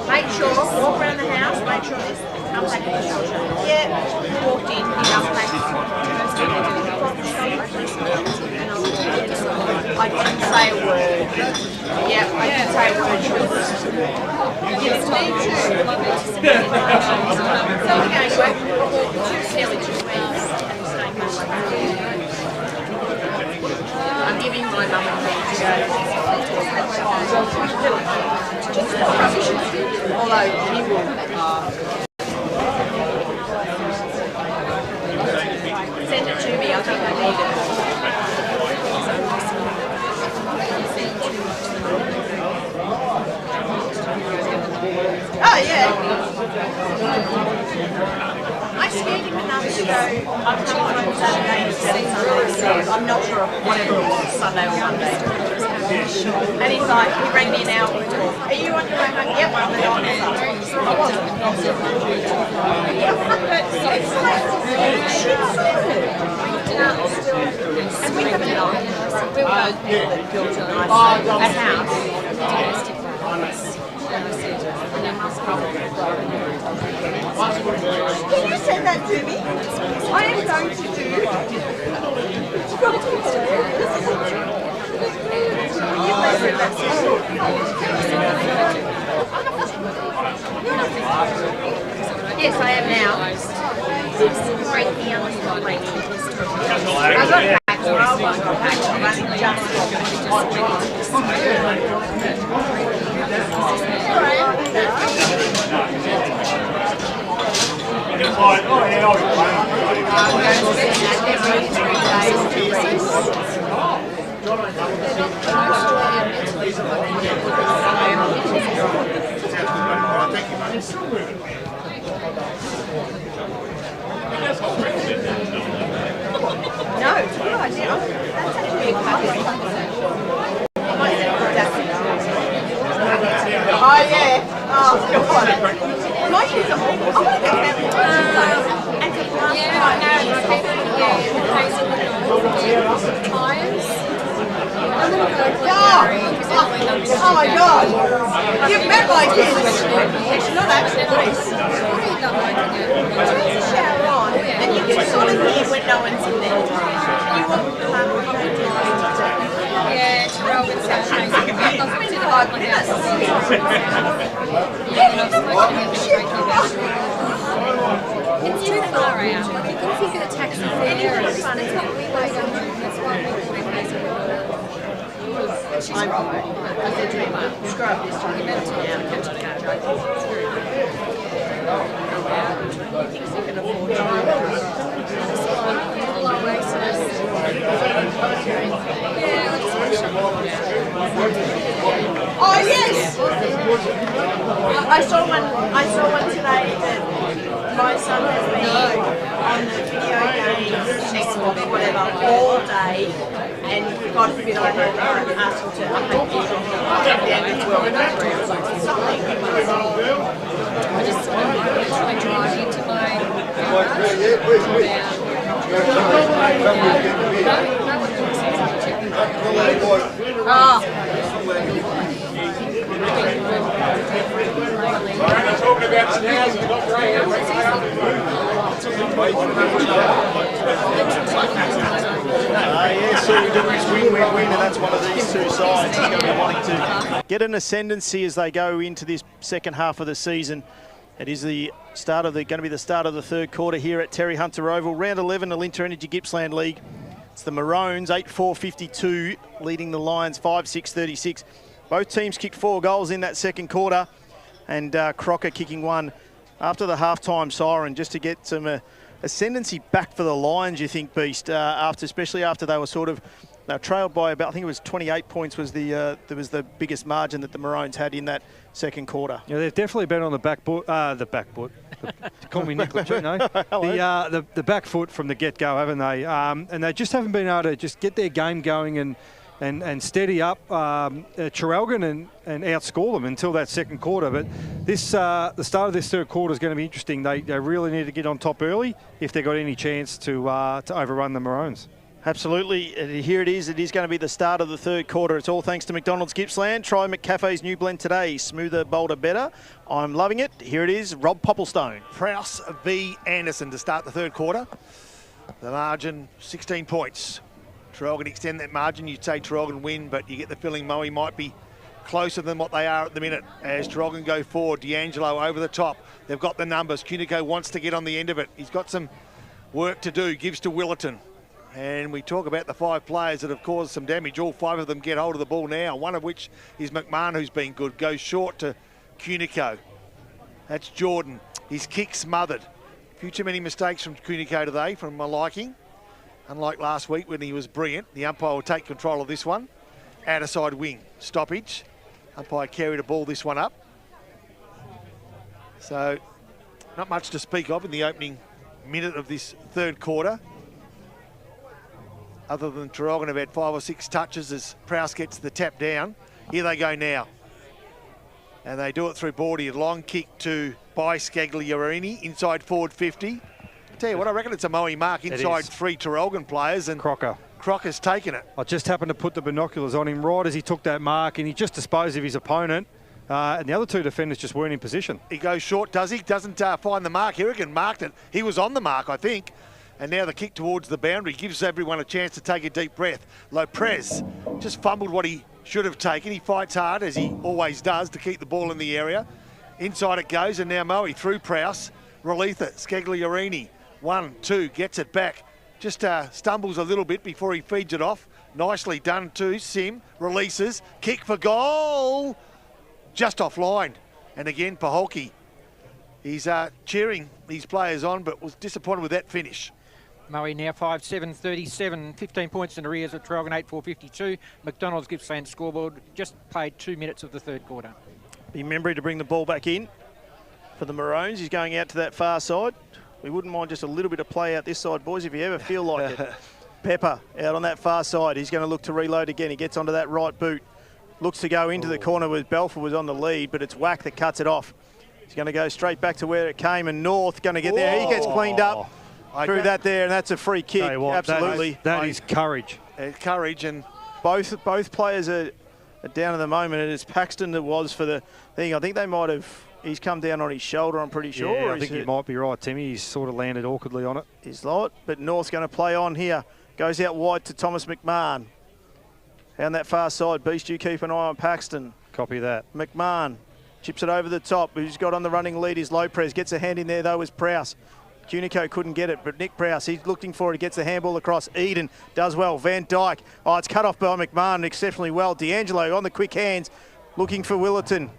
Make sure, walk around the house, make sure this comes back to the shelter. Yeah, walked in, I didn't say a word. Yeah, I didn't say a word. Yes, me too. So we're going to work nearly 2 weeks and staying home. I'm giving my mum and dad to go. Although he will send it to me, I think I need it. Oh yeah. I scared him enough to go on Saturday and Sunday. I'm not sure of whatever it was, Sunday or Monday. And he's like, he rang me an hour before. Are you on your way home? Yep, I'm not. I wasn't. But it's like, and we have a night. We were at house. Can you send that to me? I am going to do. Yes, I am now. Breaking up. I got back. I got back. No, it's a good idea. That's actually a good idea. Oh, yeah. Oh, God. My shoes are awful. I want to go down and oh my God! You've met my kids. It's not actually nice. Turn the shower on, and you can sort of hear when no one's in there. You walk yeah, Traralgon's actually 5 minutes. It's too far out. Like, you can get a taxi there. It's not we way down. That's why we pay so she's right. Because they're doing well. Screw up this time. You better turn out and catch the car drive. He thinks he can afford to. Oh yes! I saw one today that my son has been on the video games, Xbox, whatever, all day, and got a bit over it and asked him to update it. Something. I just drive into my Yes, all we do is win, and that's one of these two sides. Is going to be wanting to get an ascendancy as they go into this second half of the season. It is the start of going to be the start of the third quarter here at Terry Hunter Oval. Round 11, Alinta Energy Gippsland League. It's the Maroons, 8-4-52, leading the Lions 5-6-36. Both teams kicked 4 goals in that second quarter, and Crocker kicking one after the halftime siren, just to get some ascendancy back for the Lions, you think, Beast, especially after they were sort of trailed by about, I think it was 28 points was the biggest margin that the Maroons had in that second quarter. Yeah, they've definitely been on the back foot. Call me Nicholas, you know. The back foot from the get-go, haven't they? And they just haven't been able to just get their game going and steady up Traralgon and outscore them until that second quarter. But this the start of this third quarter is going to be interesting. They really need to get on top early if they've got any chance to overrun the Maroons. Absolutely. Here it is. It is going to be the start of the third quarter. It's all thanks to McDonald's Gippsland. Try McCafe's new blend today. Smoother, bolder, better. I'm loving it. Here it is. Rob Popplestone. Prowse v Anderson to start the third quarter. The margin, 16 points. Traralgon extend that margin. You'd say Traralgon win, but you get the feeling Moe might be closer than what they are at the minute. As Traralgon go forward, D'Angelo over the top. They've got the numbers. Cunico wants to get on the end of it. He's got some work to do. Gives to Willerton. And we talk about the 5 players that have caused some damage. All 5 of them get hold of the ball now, one of which is McMahon, who's been good. Goes short to Cunico. That's Jordan. His kick smothered. A few too many mistakes from Cunico today, from my liking. Unlike last week when he was brilliant. The umpire will take control of this one. Outer side wing. Stoppage. Umpire carried a ball this one up. So, not much to speak of in the opening minute of this third quarter. other than Traralgon have had 5 or 6 touches as Prowse gets the tap down. Here they go now. And they do it through Bordy. A long kick by Scagliarini, inside forward 50. Tell you what, I reckon it's a Moe mark inside 3 Traralgon players, and Crocker's taken it. I just happened to put the binoculars on him right as he took that mark, and he just disposed of his opponent. And the other 2 defenders just weren't in position. He goes short, does he? Doesn't find the mark. Harrigan marked it. He was on the mark, I think. And now the kick towards the boundary gives everyone a chance to take a deep breath. Lopez just fumbled what he should have taken. He fights hard, as he always does, to keep the ball in the area. Inside it goes, and now Moe through Prowse. Relitha, Scagliarini, 1, 2, gets it back. Just stumbles a little bit before he feeds it off. Nicely done too. Sim releases, kick for goal. Just offline. And again, Paholke. He's cheering these players on, but was disappointed with that finish. Moe now 5-7-37, 15 points in arrears at Traralgon 8-4-52. McDonald's Gippsland scoreboard just played 2 minutes of the third quarter. Be Membry to bring the ball back in for the Maroons. He's going out to that far side. We wouldn't mind just a little bit of play out this side, boys, if you ever feel like it. Pepper out on that far side. He's going to look to reload again. He gets onto that right boot. Looks to go into the corner where Belford was on the lead, but it's Whack that cuts it off. He's going to go straight back to where it came, and North going to get there. He gets cleaned up through that there, and that's a free kick. Absolutely. That is courage. Courage, and both players are down at the moment, and it's Paxton that was for the thing. I think they might have, he's come down on his shoulder, I'm pretty sure. Yeah, I think you might be right, Timmy. He's sort of landed awkwardly on it. He's lot, but North's going to play on here. Goes out wide to Thomas McMahon. Down that far side, Beast, you keep an eye on Paxton. Copy that. McMahon chips it over the top. Who's got on the running lead is Lopez. Gets a hand in there, though, is Prowse. Cunico couldn't get it, but Nick Prowse, he's looking for it. He gets the handball across. Eden does well. Van Dyke. Oh, it's cut off by McMahon exceptionally well. D'Angelo on the quick hands, looking for Willerton.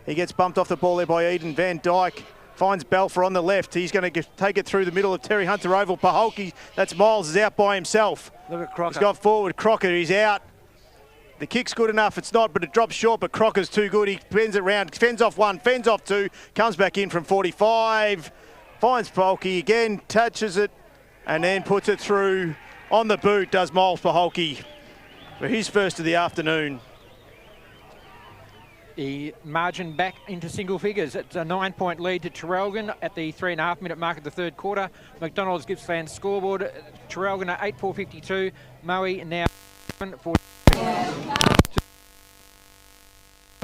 He gets bumped off the ball there by Eden. Van Dyke finds Balfour on the left. He's going to take it through the middle of Terry Hunter Oval. Paholke, that's Miles, is out by himself. Look at Crocker. He's got forward. Crocker, he's out. The kick's good enough. It's not, but it drops short, but Crocker's too good. He fends it round, fends off 1, fends off 2, comes back in from 45, finds Paholke again, touches it, and then puts it through on the boot, does Miles Paholke for his first of the afternoon. The margin back into single figures. It's a 9-point lead to Traralgon at the 3.5-minute mark of the third quarter. McDonald's Gippsland scoreboard. Traralgon at 8-4-52. Moe now 7-4.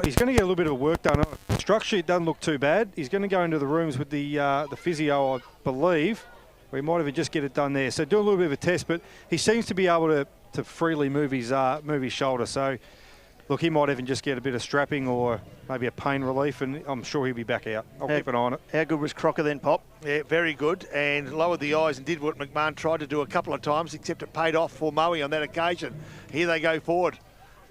He's going to get a little bit of work done. Structure, it doesn't look too bad. He's going to go into the rooms with the physio, I believe. We might even just get it done there. So do a little bit of a test, but he seems to be able to freely move his shoulder. So look, he might even just get a bit of strapping or maybe a pain relief, and I'm sure he'll be back out. I'll keep an eye on it. How good was Crocker then, Pop? Yeah, very good, and lowered the eyes and did what McMahon tried to do a couple of times, except it paid off for Moe on that occasion. Here they go forward.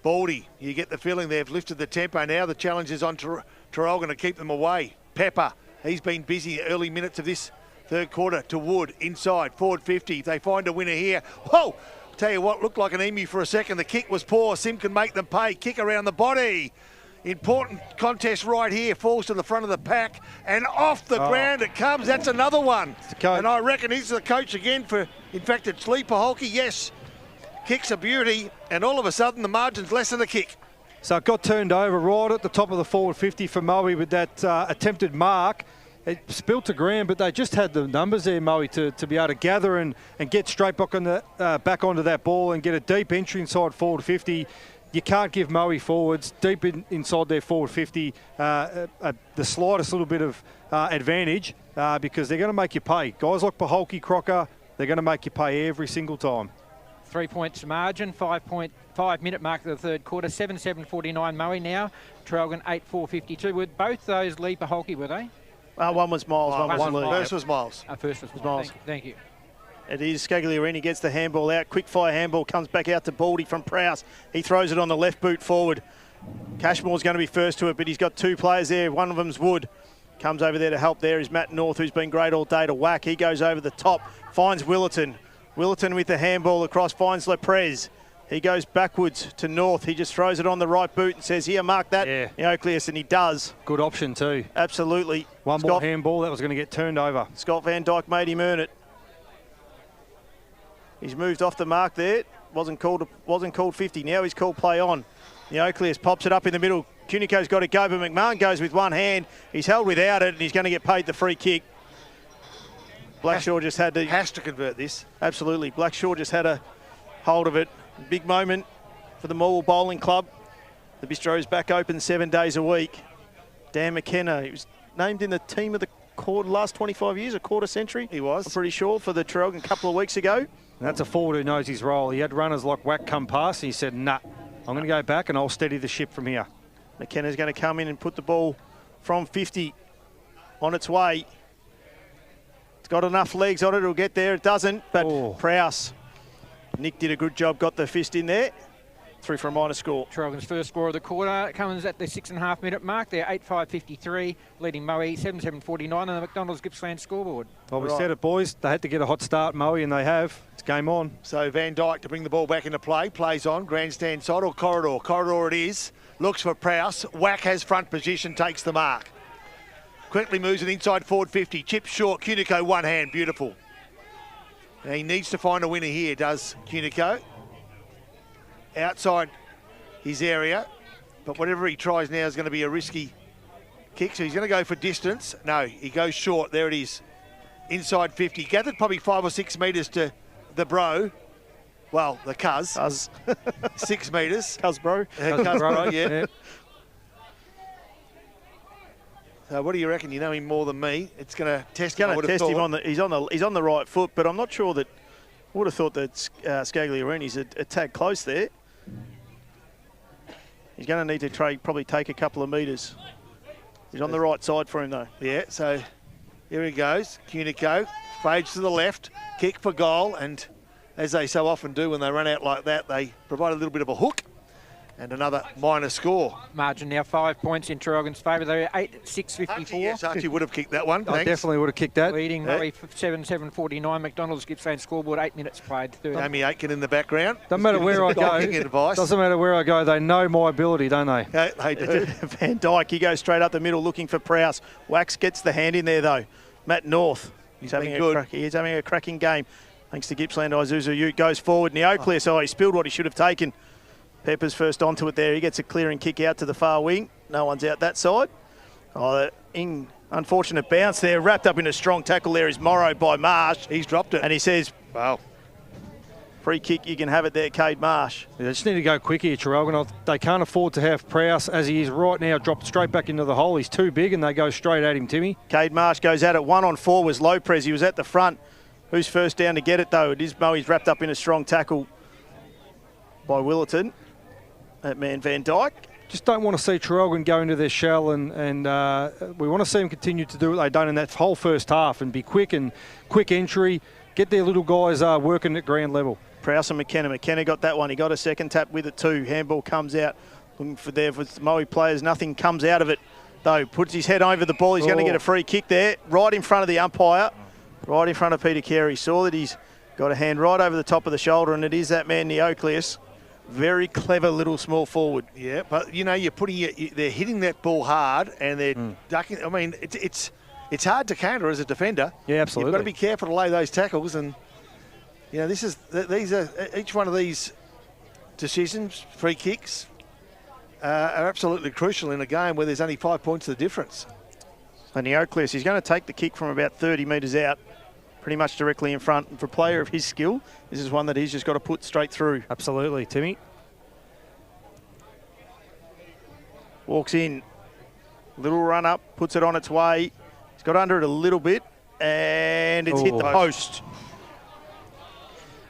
Baldy, you get the feeling they've lifted the tempo now. The challenge is on Traralgon to keep them away. Pepper, he's been busy early minutes of this third quarter to Wood, inside, forward 50. They find a winner here. Whoa! Tell you what, looked like an emu for a second. The kick was poor. Sim can make them pay. Kick around the body. Important contest right here. Falls to the front of the pack. And off the ground it comes. That's another one. And I reckon he's the coach again for, in fact, it's Lee Paholke. Yes, kick's a beauty. And all of a sudden, the margin's less than a kick. So it got turned over right at the top of the forward 50 for Moe with that attempted mark. It spilled to ground, but they just had the numbers there, Moe, to be able to gather and get straight back onto that ball and get a deep entry inside forward 50. You can't give Moe forwards deep inside their forward 50 the slightest little bit of advantage because they're going to make you pay. Guys like Paholke, Crocker, they're going to make you pay every single time. 3 points margin, 5.5-minute mark of the third quarter, 7-7-49 Moe now. Traralgon 8-4-52. Were both those Lee Paholke, were they? One was Miles, one was Lee. First was Miles. First was Miles. Thank you. It is Scagliarini gets the handball out. Quick fire handball comes back out to Baldy from Prowse. He throws it on the left boot forward. Cashmore's going to be first to it, but he's got 2 players there. One of them's Wood. Comes over there to help. There is Matt North, who's been great all day to whack. He goes over the top, finds Willerton. Willerton with the handball across, finds Leprez. He goes backwards to North. He just throws it on the right boot and says, here, mark that, Oakleus, and he does. Good option too. Absolutely. One more handball, that was going to get turned over. Scott Van Dyke made him earn it. He's moved off the mark there. Wasn't called 50. Now he's called play on. Neocleus pops it up in the middle. Cunico's got to go, but McMahon goes with one hand. He's held without it, and he's going to get paid the free kick. Blackshaw just had to... Has to convert this. Absolutely. Blackshaw just had a hold of it. Big moment for the Morwell Bowling Club. The Bistro's back open 7 days a week. Dan McKenna, he was named in the team of the last 25 years, a quarter century. He was. I'm pretty sure, for the Traralgon a couple of weeks ago. And that's a forward who knows his role. He had runners like Wack come past, and he said, nah, I'm going to go back and I'll steady the ship from here. McKenna's going to come in and put the ball from 50 on its way. It's got enough legs on it, it'll get there. It doesn't, but Prowse. Nick did a good job, got the fist in there. Through for a minor score. Traralgon's first score of the quarter comes at the 6.5 minute mark. They're 8.553, leading Moe 7.749 on the McDonald's Gippsland scoreboard. Well, we said it, boys. They had to get a hot start, Moe, and they have. It's game on. So Van Dyke to bring the ball back into play. Plays on, grandstand side or corridor. Corridor it is. Looks for Prowse. Wack has front position, takes the mark. Quickly moves it inside forward 50. Chips short. Cunico one hand. Beautiful. Now he needs to find a winner here, does Cunico. Outside his area, but whatever he tries now is going to be a risky kick, so he's going to go for distance. No, he goes short. There it is. Inside 50. Gathered probably 5 or 6 metres to the bro. Well, the cuz. 6 metres. Cuz bro. Cuz bro, yeah. So what do you reckon? You know him more than me. It's going to test him. Him on the. He's on the right foot, but I'm not sure that. I would have thought that Scagliarini's a tag close there. He's going to need to probably take a couple of metres. He's on the right side for him, though. Yeah, so here he goes. Cunico fades to the left, kick for goal, and as they so often do when they run out like that, they provide a little bit of a hook and another minor score. Margin now 5 points in Traralgon's favour. They're 8.654. Yes, Archie would have kicked that one. I definitely would have kicked that. Leading Moe 7.749. McDonald's Gippsland scoreboard, 8 minutes played. Amy Aitken in the background. Doesn't matter where I go. Advice. Doesn't matter where I go. They know my ability, don't they? Yeah, they do. Van Dyke, he goes straight up the middle looking for Prowse. Wax gets the hand in there, though. Matt North, he's having a cracking game. Thanks to Gippsland. Isuzu Ute goes forward. Neocleus, he spilled what he should have taken. Pepper's first onto it there. He gets a clearing kick out to the far wing. No one's out that side. Unfortunate bounce there. Wrapped up in a strong tackle there is Morrow by Marsh. He's dropped it. And he says, wow. Free kick, you can have it there, Cade Marsh. Yeah, they just need to go quick here, Traralgon. They can't afford to have Prowse, as he is right now, dropped straight back into the hole. He's too big, and they go straight at him, Timmy. Cade Marsh goes at it. 1-on-4 was Lopez. He was at the front. Who's first down to get it, though? It is Moe. He's wrapped up in a strong tackle by Willerton. That man Van Dyke. Just don't want to see Traralgon go into their shell, and we want to see them continue to do what they've done in that whole first half and be quick entry, get their little guys working at ground level. Prowse and McKenna. McKenna got that one. He got a second tap with it too. Handball comes out. Looking for there with Moe players. Nothing comes out of it, though. Puts his head over the ball. He's going to get a free kick there, right in front of the umpire, right in front of Peter Carey. Saw that he's got a hand right over the top of the shoulder, and it is that man, Neocleus. Very clever little small forward. Yeah, but you know, they're hitting that ball hard and they're ducking. I mean, it's hard to counter as a defender. Yeah, absolutely. You've got to be careful to lay those tackles, and you know, these are each one of these decisions, free kicks, are absolutely crucial in a game where there's only 5 points of the difference. So Neocleus, he's going to take the kick from about 30 metres out, pretty much directly in front. And for a player of his skill, this is one that he's just got to put straight through. Absolutely, Timmy. Walks in, little run up, puts it on its way. He's got under it a little bit, and it's hit the post.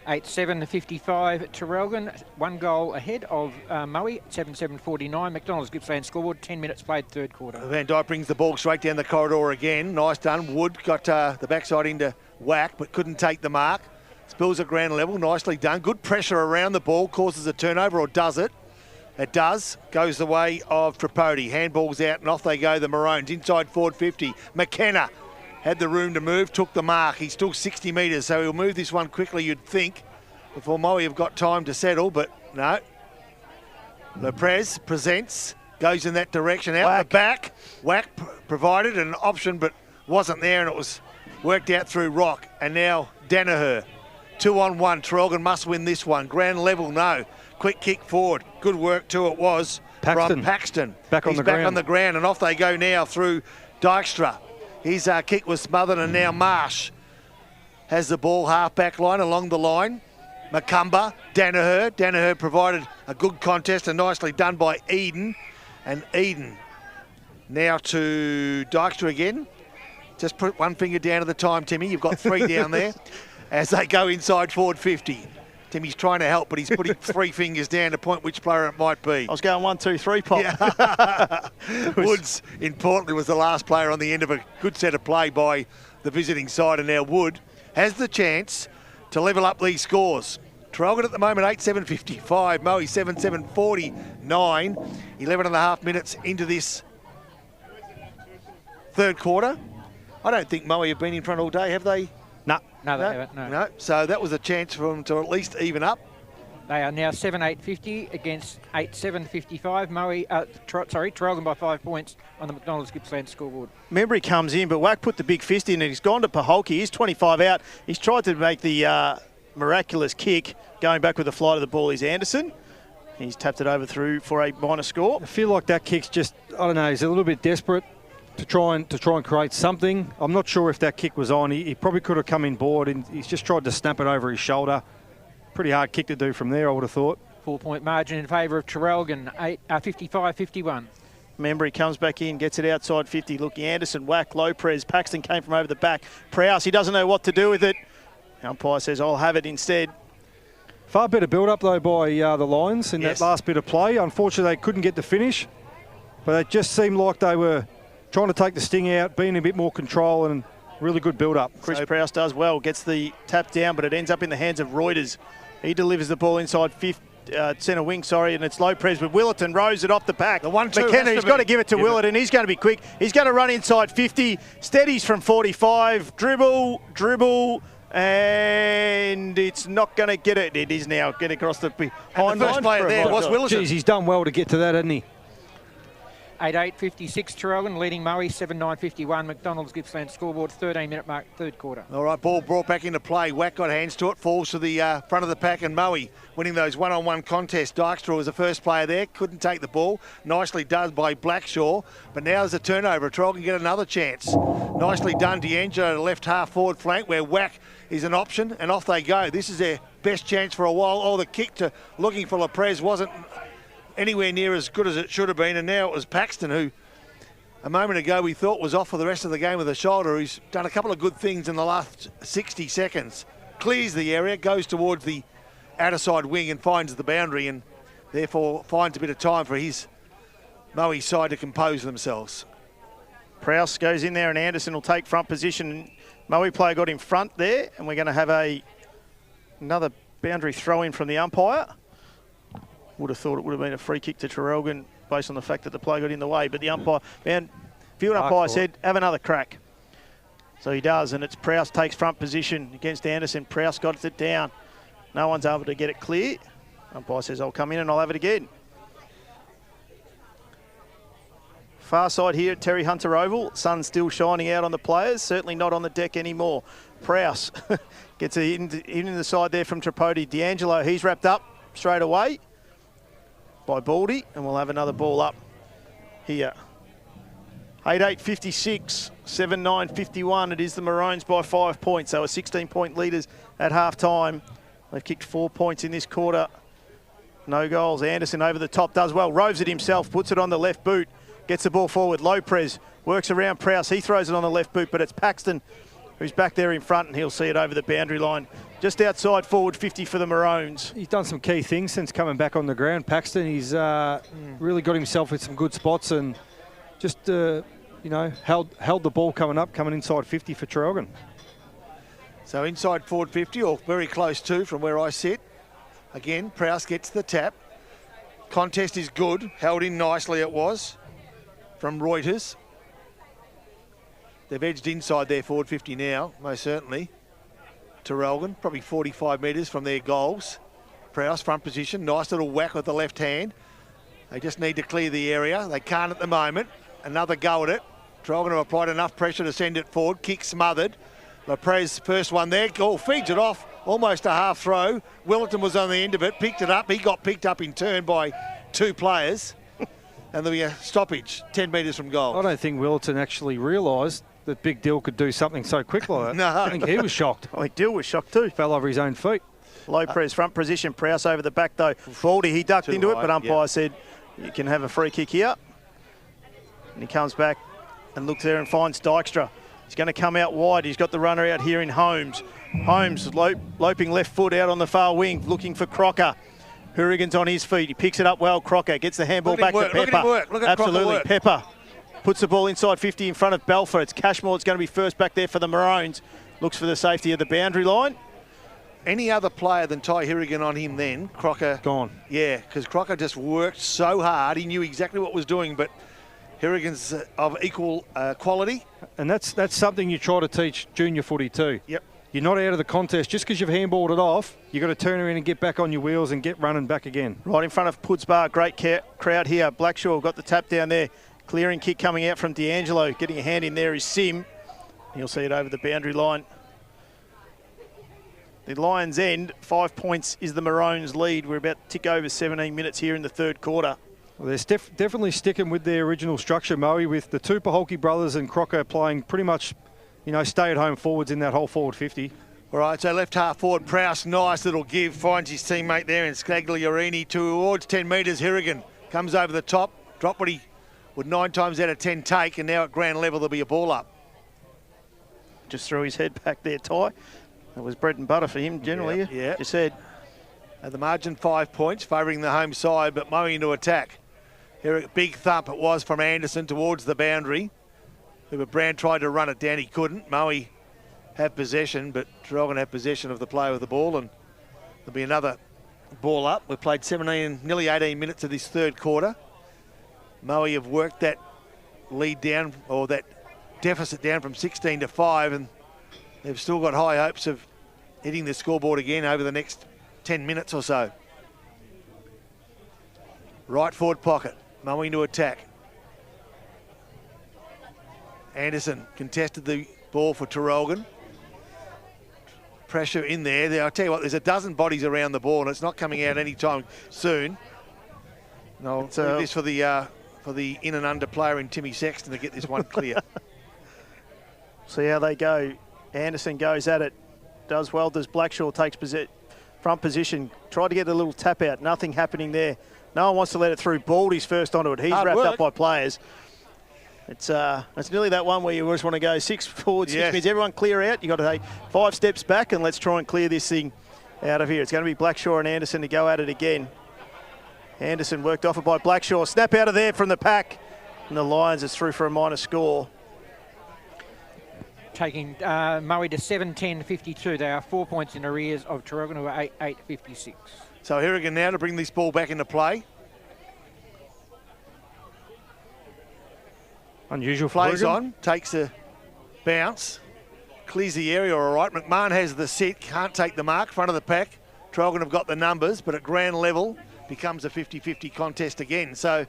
8.755 Traralgon, 1 goal ahead of Moe, 7.749. McDonald's Gippsland scoreboard, 10 minutes played, third quarter. Van Dyke brings the ball straight down the corridor again. Nice done. Wood got the backside into Wack, but couldn't take the mark. Spills at ground level, nicely done. Good pressure around the ball, causes a turnover, or does it? It does. Goes the way of Tripodi. Handball's out and off they go, the Maroons. Inside forward 50. McKenna had the room to move, took the mark. He's still 60 metres, so he'll move this one quickly, you'd think, before Moe have got time to settle, but no. Lopez presents, goes in that direction, out the back. Wack provided an option, but wasn't there, and it was worked out through Rock. And now Danaher. 2-on-1. Traralgon must win this one. Ground level, no. Quick kick forward. Good work too it was from Paxton. Back on the ground, and off they go now through Dykstra. His kick was smothered, and now Marsh has the ball half-back line along the line. Macumba, Danaher. Danaher provided a good contest and nicely done by Eden. And Eden now to Dykstra again. Just put one finger down at a time, Timmy. You've got 3 down there as they go inside forward 50. Timmy's trying to help, but he's putting 3 fingers down to point which player it might be. I was going 1, 2, 3 pop. Yeah. Woods, importantly, was the last player on the end of a good set of play by the visiting side, and now Wood has the chance to level up these scores. Traralgon at the moment 8-7-55, Moe 7-7-49, 11 and a half minutes into this third quarter. I don't think Moe have been in front all day, have they? No, they haven't. No. So that was a chance for them to at least even up. They are now 7-8-50 against 8-7-55. Traralgon by 5 points on the McDonald's Gippsland scoreboard. Membry comes in, but Wack put the big fist in and he's gone to Paholke. He's 25 out. He's tried to make the miraculous kick. Going back with the flight of the ball is Anderson. He's tapped it over through for a minor score. I feel like that kick's just, I don't know, he's a little bit desperate to try and create something. I'm not sure if that kick was on. He probably could have come in board, and he's just tried to snap it over his shoulder. Pretty hard kick to do from there, I would have thought. 4-point margin in favour of Traralgon, 55-51. Membry comes back in, gets it outside 50. Looking Anderson, Wack, Lopez. Paxton came from over the back. Prowse, he doesn't know what to do with it. Umpire says, I'll have it instead. Far better build-up, though, by the Lions in that last bit of play. Unfortunately, they couldn't get the finish, but it just seemed like they were trying to take the sting out, being a bit more control, and really good build-up. Chris Prowse does well, gets the tap down, but it ends up in the hands of Reuters. He delivers the ball inside centre wing, and it's Lopez with Willerton, rows it off the back. The 1-2 McKenna's got to give it to Willerton. He's going to be quick. He's going to run inside 50, steadies from 45, dribble, and it's not going to get it. It is now getting across the behind line. The first player there was Willerton. Jeez, he's done well to get to that, hasn't he? 8-8-56 Traralgon, leading Moe 7-9-51. McDonald's Gippsland scoreboard, 13-minute mark, third quarter. All right, ball brought back into play. Wack got hands to it, falls to the front of the pack, and Moe winning those one-on-one contests. Dykstra was the first player there, couldn't take the ball. Nicely done by Blackshaw, but now there's a turnover. Traralgon get another chance. Nicely done, D'Angelo to left half forward flank where Wack is an option, and off they go. This is their best chance for a while. Oh, the kick to looking for Lopez wasn't anywhere near as good as it should have been, and now it was Paxton, who a moment ago we thought was off for the rest of the game with a shoulder. He's done a couple of good things in the last 60 seconds. Clears the area, goes towards the outer side wing and finds the boundary, and therefore finds a bit of time for his Moe side to compose themselves. Prowse goes in there and Anderson will take front position. Moe player got in front there, and we're going to have another boundary throw in from the umpire. Would have thought it would have been a free kick to Traralgon based on the fact that the play got in the way, but the field umpire said, have another crack. So he does, and it's Prowse takes front position against Anderson. Prowse got it down. No one's able to get it clear. Umpire says, I'll come in and I'll have it again. Far side here at Terry Hunter Oval. Sun's still shining out on the players, certainly not on the deck anymore. Prowse gets it in the side there from Tripodi. D'Angelo, he's wrapped up straight away by Baldy, and we'll have another ball up here. 8-8-56, 7-9-51. It is the Maroons by 5 points. They were 16-point leaders at half-time. They've kicked 4 points in this quarter. No goals. Anderson over the top does well. Roves it himself, puts it on the left boot, gets the ball forward. Lopez works around Prowse. He throws it on the left boot, but it's Paxton who's back there in front, and he'll see it over the boundary line. Just outside forward 50 for the Maroons. He's done some key things since coming back on the ground. Paxton, he's really got himself in some good spots and just, held the ball coming inside 50 for Traralgon. So inside forward 50, or very close to from where I sit. Again, Prowse gets the tap. Contest is good. Held in nicely it was from Reuters. They've edged inside their forward 50 now, most certainly. Traralgon, probably 45 metres from their goals. Prowse, front position, nice little whack with the left hand. They just need to clear the area. They can't at the moment. Another go at it. Traralgon have applied enough pressure to send it forward. Kick smothered. Lopez, first one there. Oh, feeds it off almost a half throw. Willerton was on the end of it, picked it up. He got picked up in turn by 2 players. And there'll be a stoppage 10 metres from goal. I don't think Willerton actually realised that Big Dill could do something so quick like that. No. I think he was shocked. I think Dill was shocked too. Fell over his own feet. Low press, front position, Prowse over the back though. Baldy, he ducked into it, but umpire said, you can have a free kick here. And he comes back and looks there and finds Dykstra. He's going to come out wide. He's got the runner out here in Holmes. Holmes loping left foot out on the far wing, looking for Crocker. Hourigan's on his feet. He picks it up well. Crocker gets the handball back to Pepper. Look at him work. Look at Absolutely, Crocker work. Pepper puts the ball inside 50 in front of Belfer. It's Cashmore. It's going to be first back there for the Maroons. Looks for the safety of the boundary line. Any other player than Ty Hourigan on him then, Crocker... Gone. Yeah, because Crocker just worked so hard. He knew exactly what was doing, but Hourigan's of equal quality. And that's something you try to teach junior footy too. Yep. You're not out of the contest. Just because you've handballed it off, you've got to turn around and get back on your wheels and get running back again. Right in front of Puds Bar. Great crowd here. Blackshaw got the tap down there. Clearing kick coming out from D'Angelo. Getting a hand in there is Sim. You'll see it over the boundary line. The Lions' end, 5 points is the Maroons' lead. We're about to tick over 17 minutes here in the third quarter. Well, they're definitely sticking with their original structure, Moe, with the 2 Paholke brothers and Crocker playing pretty much, stay-at-home forwards in that whole forward 50. All right, so left half forward, Prowse, nice little give, finds his teammate there in Scagliorini towards 10 metres. Hourigan comes over the top, drop what he would 9 times out of 10 take, and now at ground level there'll be a ball up. Just threw his head back there, Ty. That was bread and butter for him generally. Yeah. You said. At the margin, 5 points, favouring the home side, but Moe into attack. Here a big thump it was from Anderson towards the boundary. But Brand tried to run it down, he couldn't. Moe have possession, but Traralgon have possession of the play with the ball, and there'll be another ball up. We've played 17, nearly 18 minutes of this third quarter. Moe have worked that lead down, or that deficit down from 16 to 5, and they've still got high hopes of hitting the scoreboard again over the next 10 minutes or so. Right forward pocket, Moe into attack. Anderson contested the ball for Traralgon. Pressure in there. I'll tell you what, there's a dozen bodies around the ball, and it's not coming out anytime soon. No, leave this for the in and under player in Timmy Sexton to get this one clear. See how they go. Anderson goes at it, does well. Does Blackshaw takes front position. Tried to get a little tap out. Nothing happening there. No one wants to let it through. Baldy's first onto it. He's wrapped up by players. It's nearly that one where you just want to go 6 forward, 6 means everyone clear out. You've got to take 5 steps back and let's try and clear this thing out of here. It's going to be Blackshaw and Anderson to go at it again. Anderson worked off it by Blackshaw. Snap out of there from the pack. And the Lions is through for a minor score. Taking Moe to 7-10-52. They are 4 points in arrears of Traralgon, who are 8-56. So Hourigan now to bring this ball back into play. Unusual plays on, takes a bounce, clears the area all right. McMahon has the set, can't take the mark, front of the pack. Traralgon have got the numbers, but at ground level becomes a 50-50 contest again. So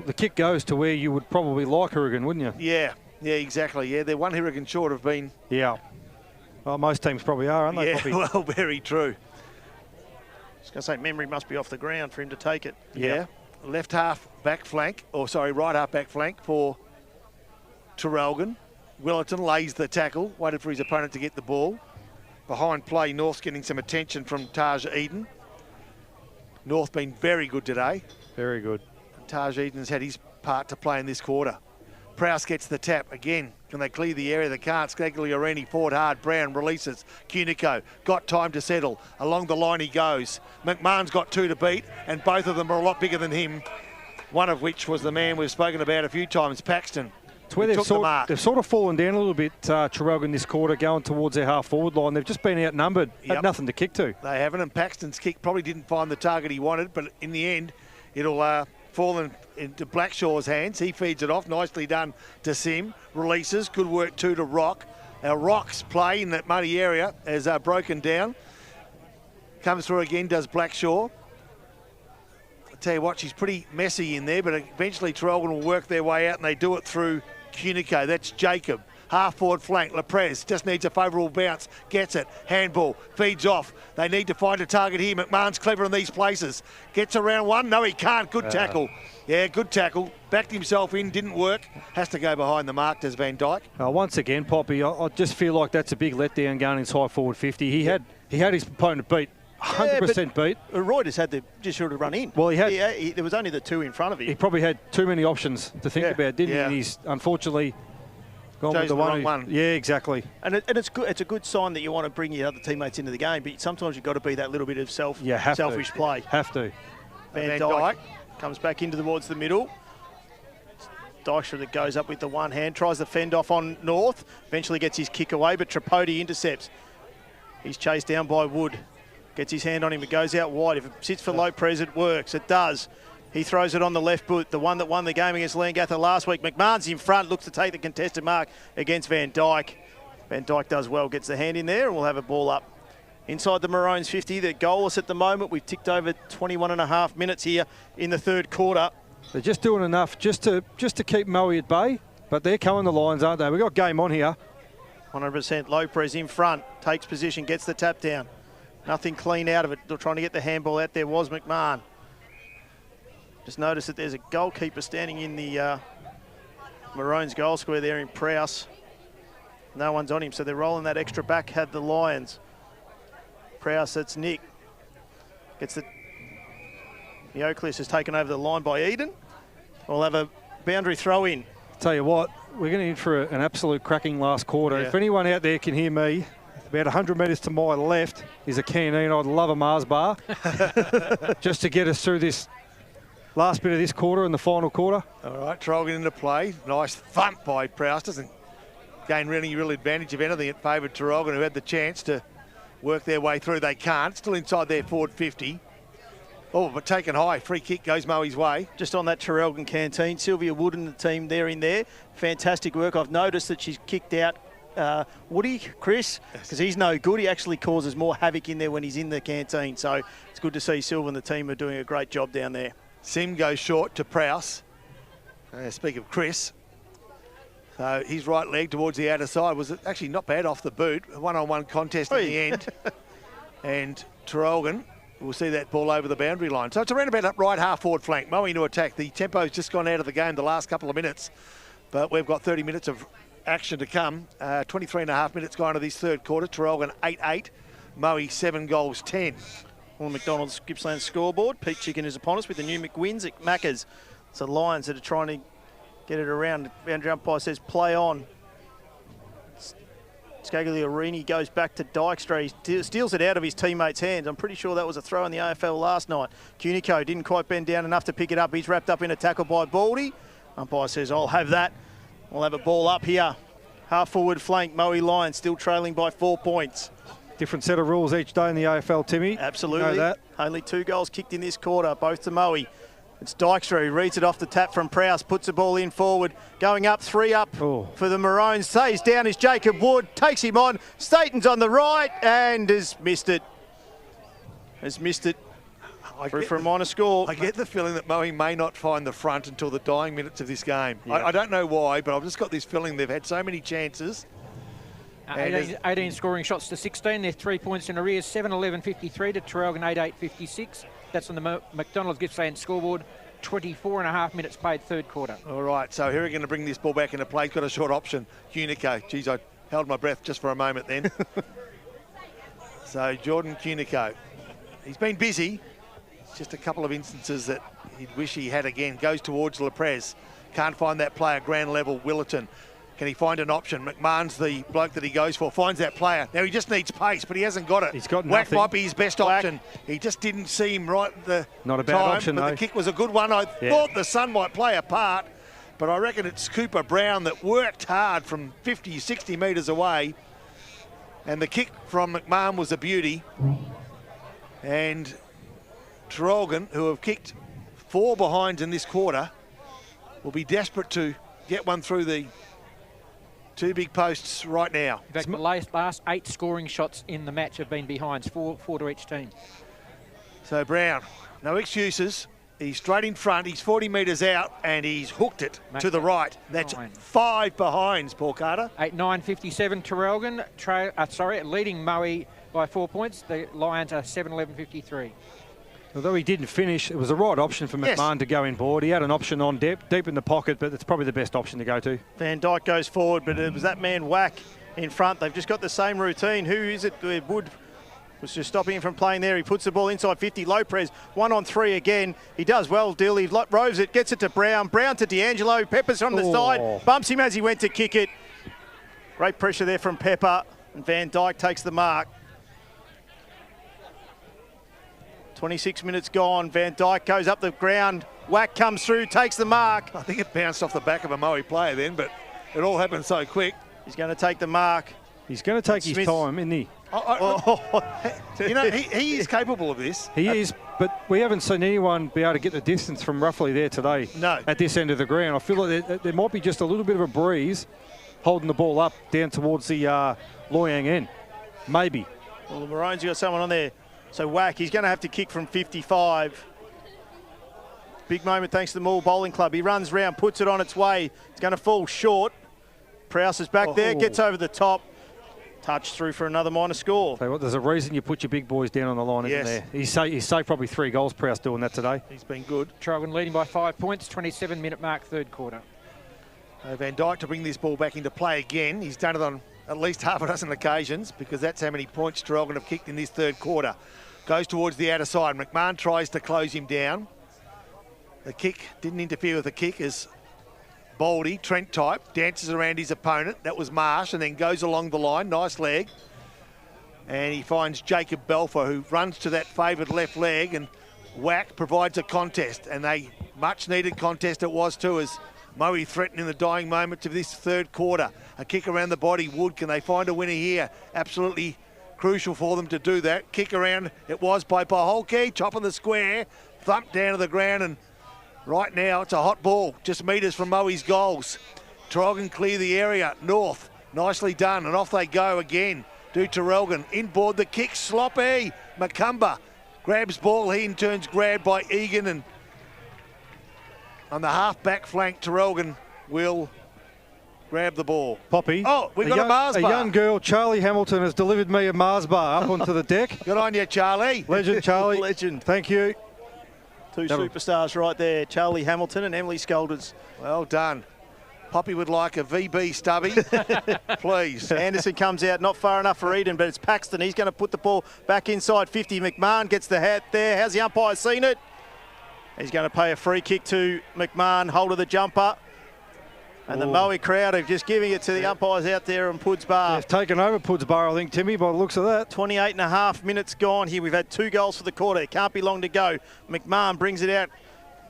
the kick goes to where you would probably like Hourigan, wouldn't you? Yeah, exactly. Yeah, they're one Hourigan short of being. Yeah. Well, most teams probably are, aren't they? Yeah, well, very true. I was going to say, memory must be off the ground for him to take it. Yeah. Left half back flank, right half back flank for Traralgon. Willerton lays the tackle, waited for his opponent to get the ball. Behind play, North's getting some attention from Taj Eden. North been very good today. Very good. And Taj Eden's had his part to play in this quarter. Prowse gets the tap again. Can they clear the area? They can't. Scagliorini forward hard. Brown releases. Cunico got time to settle. Along the line he goes. McMahon's got 2 to beat, and both of them are a lot bigger than him. One of which was the man we've spoken about a few times, Paxton. It's where they've sort of fallen down a little bit, Traralgon, this quarter, going towards their half-forward line. They've just been outnumbered, had nothing to kick to. They haven't, and Paxton's kick probably didn't find the target he wanted, but in the end, it'll fall into Blackshaw's hands. He feeds it off. Nicely done to Sim. Releases. Good work too to Rock. Our Rock's play in that muddy area has broken down. Comes through again, does Blackshaw. I tell you what, she's pretty messy in there, but eventually Traralgon will work their way out, and they do it through Cunico. That's Jacob. half forward flank. Leprez just needs a favourable bounce, gets it, handball, feeds off. They need to find a target here. McMahon's clever in these places. Gets around one, no he can't, good tackle. Yeah, good tackle. Backed himself in, didn't work. Has to go behind the mark, does Van Dyke. Once again, Poppy, I just feel like that's a big letdown going inside forward 50. He had his opponent beat. 100% beat. Reuters had to just sort of run in. Well, there was only the two in front of him. He probably had too many options to think about, didn't he? And he's unfortunately gone with the wrong one. Yeah, exactly. And it's good. It's a good sign that you want to bring your other teammates into the game, but sometimes you've got to be that little bit of selfish play. Have to. Van Dyke comes back into towards the middle. Dykstra that goes up with the one hand, tries to fend off on North, eventually gets his kick away, but Tripodi intercepts. He's chased down by Wood. Gets his hand on him, it goes out wide. If it sits for Lopez, it works. It does. He throws it on the left boot, the one that won the game against Leongatha last week. McMahon's in front, looks to take the contested mark against Van Dyke. Van Dyke does well, gets the hand in there, and we'll have a ball up. Inside the Maroons 50, they're goalless at the moment. We've ticked over 21.5 minutes here in the third quarter. They're just doing enough just to keep Moe at bay, but they're coming the lines, aren't they? We've got game on here. 100% Lopez in front, takes position, gets the tap down. Nothing clean out of it. They're trying to get the handball out there was McMahon. Just notice that there's a goalkeeper standing in the Maroons goal square there in Prowse. No one's on him, so they're rolling that extra back, had the Lions. Prowse, that's Nick. Gets the Oakleys is taken over the line by Eden. We'll have a boundary throw in. Tell you what, we're going in for an absolute cracking last quarter. If anyone out there can hear me, about 100 metres to my left is a canteen. I'd love a Mars bar just to get us through this last bit of this quarter and the final quarter. All right, Traralgon into play. Nice thump by Prowse. Doesn't gain really real advantage of anything. It favoured Traralgon, who had the chance to work their way through. They can't. Still inside their forward 50. Oh, but taken high. Free kick goes Moe's way. Just on that Traralgon canteen, Sylvia Wood and the team there in there. Fantastic work. I've noticed that she's kicked out Woody, Chris, because he's no good. He actually causes more havoc in there when he's in the canteen. So it's good to see Sylvia and the team are doing a great job down there. Sim goes short to Prowse. Speak of Chris. So his right leg towards the outer side was actually not bad off the boot. A one-on-one contest in the end. And Traralgon will see that ball over the boundary line. So it's around about up right half forward flank. Moe to attack. The tempo's just gone out of the game the last couple of minutes. But we've got 30 minutes of action to come. 23.5 minutes gone to this third quarter. Traralgon 8-8. Moe 7 goals 10. On McDonald's Gippsland scoreboard. Pete Chicken is upon us with the new McWins at Macca's. So Lions that are trying to get it around. Boundary umpire says play on. Scagliarini goes back to Dykstra. He steals it out of his teammate's hands. I'm pretty sure that was a throw in the AFL last night. Cunico didn't quite bend down enough to pick it up. He's wrapped up in a tackle by Baldy. Umpire says, I'll have that. We'll have a ball up here. Half forward flank, Moe Lions still trailing by 4 points. Different set of rules each day in the AFL, Timmy. Absolutely. Know that. Only 2 goals kicked in this quarter, both to Moe. It's Dykstra who reads it off the tap from Prowse, puts the ball in forward, going up, 3 up for the Maroons. Stays down is Jacob Wood, takes him on. Staten's on the right and has missed it. For a minor score. I get the feeling that Moe may not find the front until the dying minutes of this game. Yeah. I don't know why, but I've just got this feeling they've had so many chances. 18 scoring shots to 16. They're 3 points in arrears. 7-11-53 to Traralgon 8-8-56. That's on the McDonald's Gippsland scoreboard. 24.5 minutes played third quarter. All right, so here we're going to bring this ball back into play. He's got a short option. Cunico. Geez, I held my breath just for a moment then. So Jordan Cunico. He's been busy. It's just a couple of instances that he'd wish he had again. Goes towards Leprez. Can't find that player. Ground level, Willerton. Can he find an option? McMahon's the bloke that he goes for. Finds that player. Now he just needs pace, but he hasn't got it. He's got Whack nothing. might be his best option. He just didn't see him right at the Not a bad time, option, but though. the kick was a good one. I thought the sun might play a part, but I reckon it's Cooper Brown that worked hard from 50, 60 metres away. And the kick from McMahon was a beauty. And Traralgon, who have kicked 4 behinds in this quarter, will be desperate to get one through the 2 big posts right now. In fact, the last 8 scoring shots in the match have been behinds, 4 to each team. So Brown, no excuses. He's straight in front. He's 40 metres out, and he's hooked it to the right. That's 9. 5 behinds, Paul Carter. 8-9-57 Traralgon. Leading Moe by 4 points. The Lions are 7-11-53. Although he didn't finish, it was the right option for McMahon to go in board. He had an option on deep in the pocket, but it's probably the best option to go to. Van Dyke goes forward, but it was that man Whack in front. They've just got the same routine. Who is it? Wood was just stopping him from playing there. He puts the ball inside 50. Lopez, 1-on-3 again. He does well, Dill. He roves it, gets it to Brown. Brown to D'Angelo. Pepper's from the side. Bumps him as he went to kick it. Great pressure there from Pepper. And Van Dyke takes the mark. 26 minutes gone. Van Dyke goes up the ground. Whack comes through, takes the mark. I think it bounced off the back of a Moe player then, but it all happened so quick. He's going to take the mark. He's going to take his time, isn't he? You know, he is capable of this. He is, but we haven't seen anyone be able to get the distance from roughly there today. No. At this end of the ground. I feel like there might be just a little bit of a breeze holding the ball up down towards the Loyang end. Maybe. Well, the Maroons, you got someone on there. So Whack, he's going to have to kick from 55. Big moment thanks to the Moore Bowling Club. He runs round, puts it on its way. It's going to fall short. Prowse is back there, gets over the top. Touch through for another minor score. Tell you what, there's a reason you put your big boys down on the line, isn't there? He's saved probably 3 goals, Prowse, doing that today. He's been good. Traralgon leading by 5 points, 27-minute mark, third quarter. Van Dyke to bring this ball back into play again. He's done it on at least half a dozen occasions because that's how many points Traralgon have kicked in this third quarter. Goes towards the outer side. McMahon tries to close him down. The kick didn't interfere with the kick as Baldy, Trent type, dances around his opponent. That was Marsh, and then goes along the line. Nice leg. And he finds Jacob Belfer, who runs to that favoured left leg, and Whack provides a contest. And a much-needed contest it was too, as Moe threatened in the dying moments of this third quarter. A kick around the body. Wood, can they find a winner here? Absolutely crucial for them to do that. Kick around, it was by Paholke, top of the square, thumped down to the ground, and right now it's a hot ball, just metres from Moe's goals. Traralgon clear the area, north, nicely done, and off they go again. Do Traralgon, inboard the kick, sloppy. Macumba grabs ball, he in turns grabbed by Egan, and on the half-back flank, Traralgon will grab the ball. Poppy. Oh, we've got a Mars bar. A young girl, Charlie Hamilton, has delivered me a Mars bar up onto the deck. Good on you, Charlie. Legend, Charlie. Legend. Thank you. Two superstars right there, Charlie Hamilton and Emily Scolders. Well done. Poppy would like a VB stubby, please. Anderson comes out, not far enough for Eden, but it's Paxton. He's going to put the ball back inside 50. McMahon gets the hat there. How's the umpire seen it? He's going to pay a free kick to McMahon, hold of the jumper. And the Moe crowd are just giving it to the umpires out there on Puds Bar. They've taken over Puds Bar, I think, Timmy, by the looks of that. 28.5 minutes gone here. We've had 2 goals for the quarter. It can't be long to go. McMahon brings it out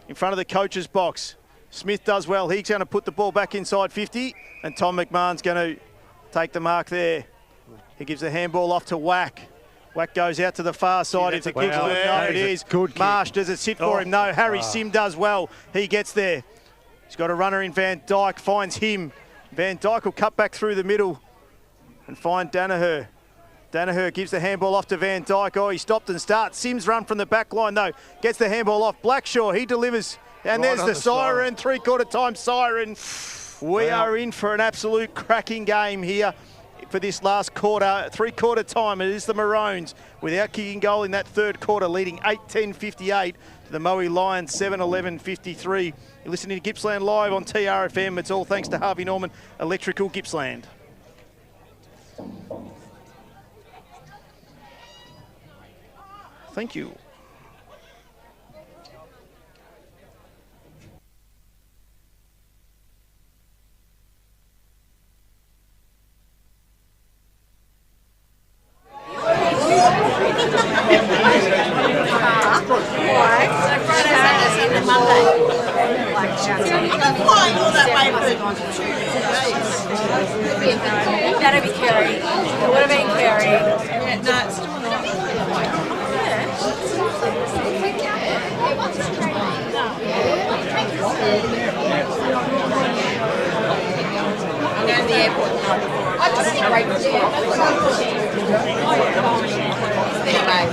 in front of the coach's box. Smith does well. He's going to put the ball back inside 50, and Tom McMahon's going to take the mark there. He gives the handball off to Whack. Whack goes out to the far side. It's a kick. No, it is. Good Marsh, kick. does it sit for him? No. Harry Sim does well. He gets there. He's got a runner in Van Dyke, finds him. Van Dyke will cut back through the middle and find Danaher. Danaher gives the handball off to Van Dyke. Oh, he stopped and starts. Sims run from the back line, though. Gets the handball off. Blackshaw, he delivers. And Right there's the siren, three-quarter time siren. We are in for an absolute cracking game here for this last quarter, three-quarter time. It is the Maroons without kicking goal in that third quarter, leading 8-10-58 to the Moe Lions 7-11-53. You're listening to Gippsland Live on TRFM. It's all thanks to Harvey Norman Electrical Gippsland. Thank you. That'd be Kerry. It would have been Kerry. Yeah, no, it's still not. I'm going to the airport the night before. I just think right there. Anyway,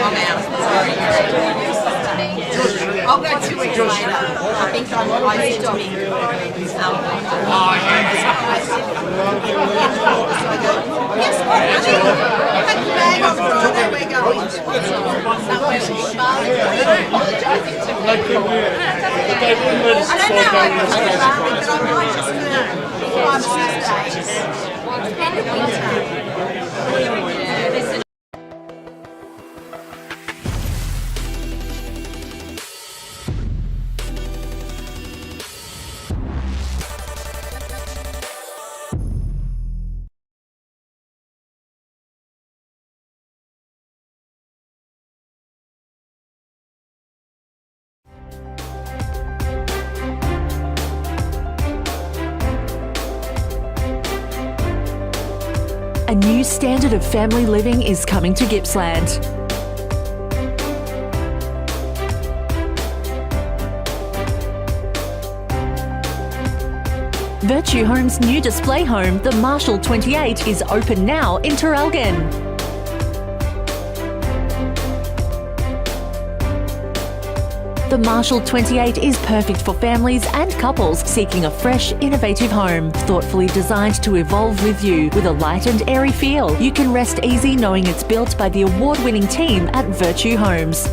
I'm out. Sorry. I'll go 2 weeks later. I think I need to be. Yes, pack the bag on Friday, we're going. Somewhere in Bali. I don't know, I can take it back, but I might just do 5 or 6 days. End of winter. A new standard of family living is coming to Gippsland. Virtue Home's new display home, the Marshall 28, is open now in Traralgon. The Marshall 28 is perfect for families and couples seeking a fresh, innovative home, thoughtfully designed to evolve with you with a light and airy feel. You can rest easy knowing it's built by the award-winning team at Virtue Homes.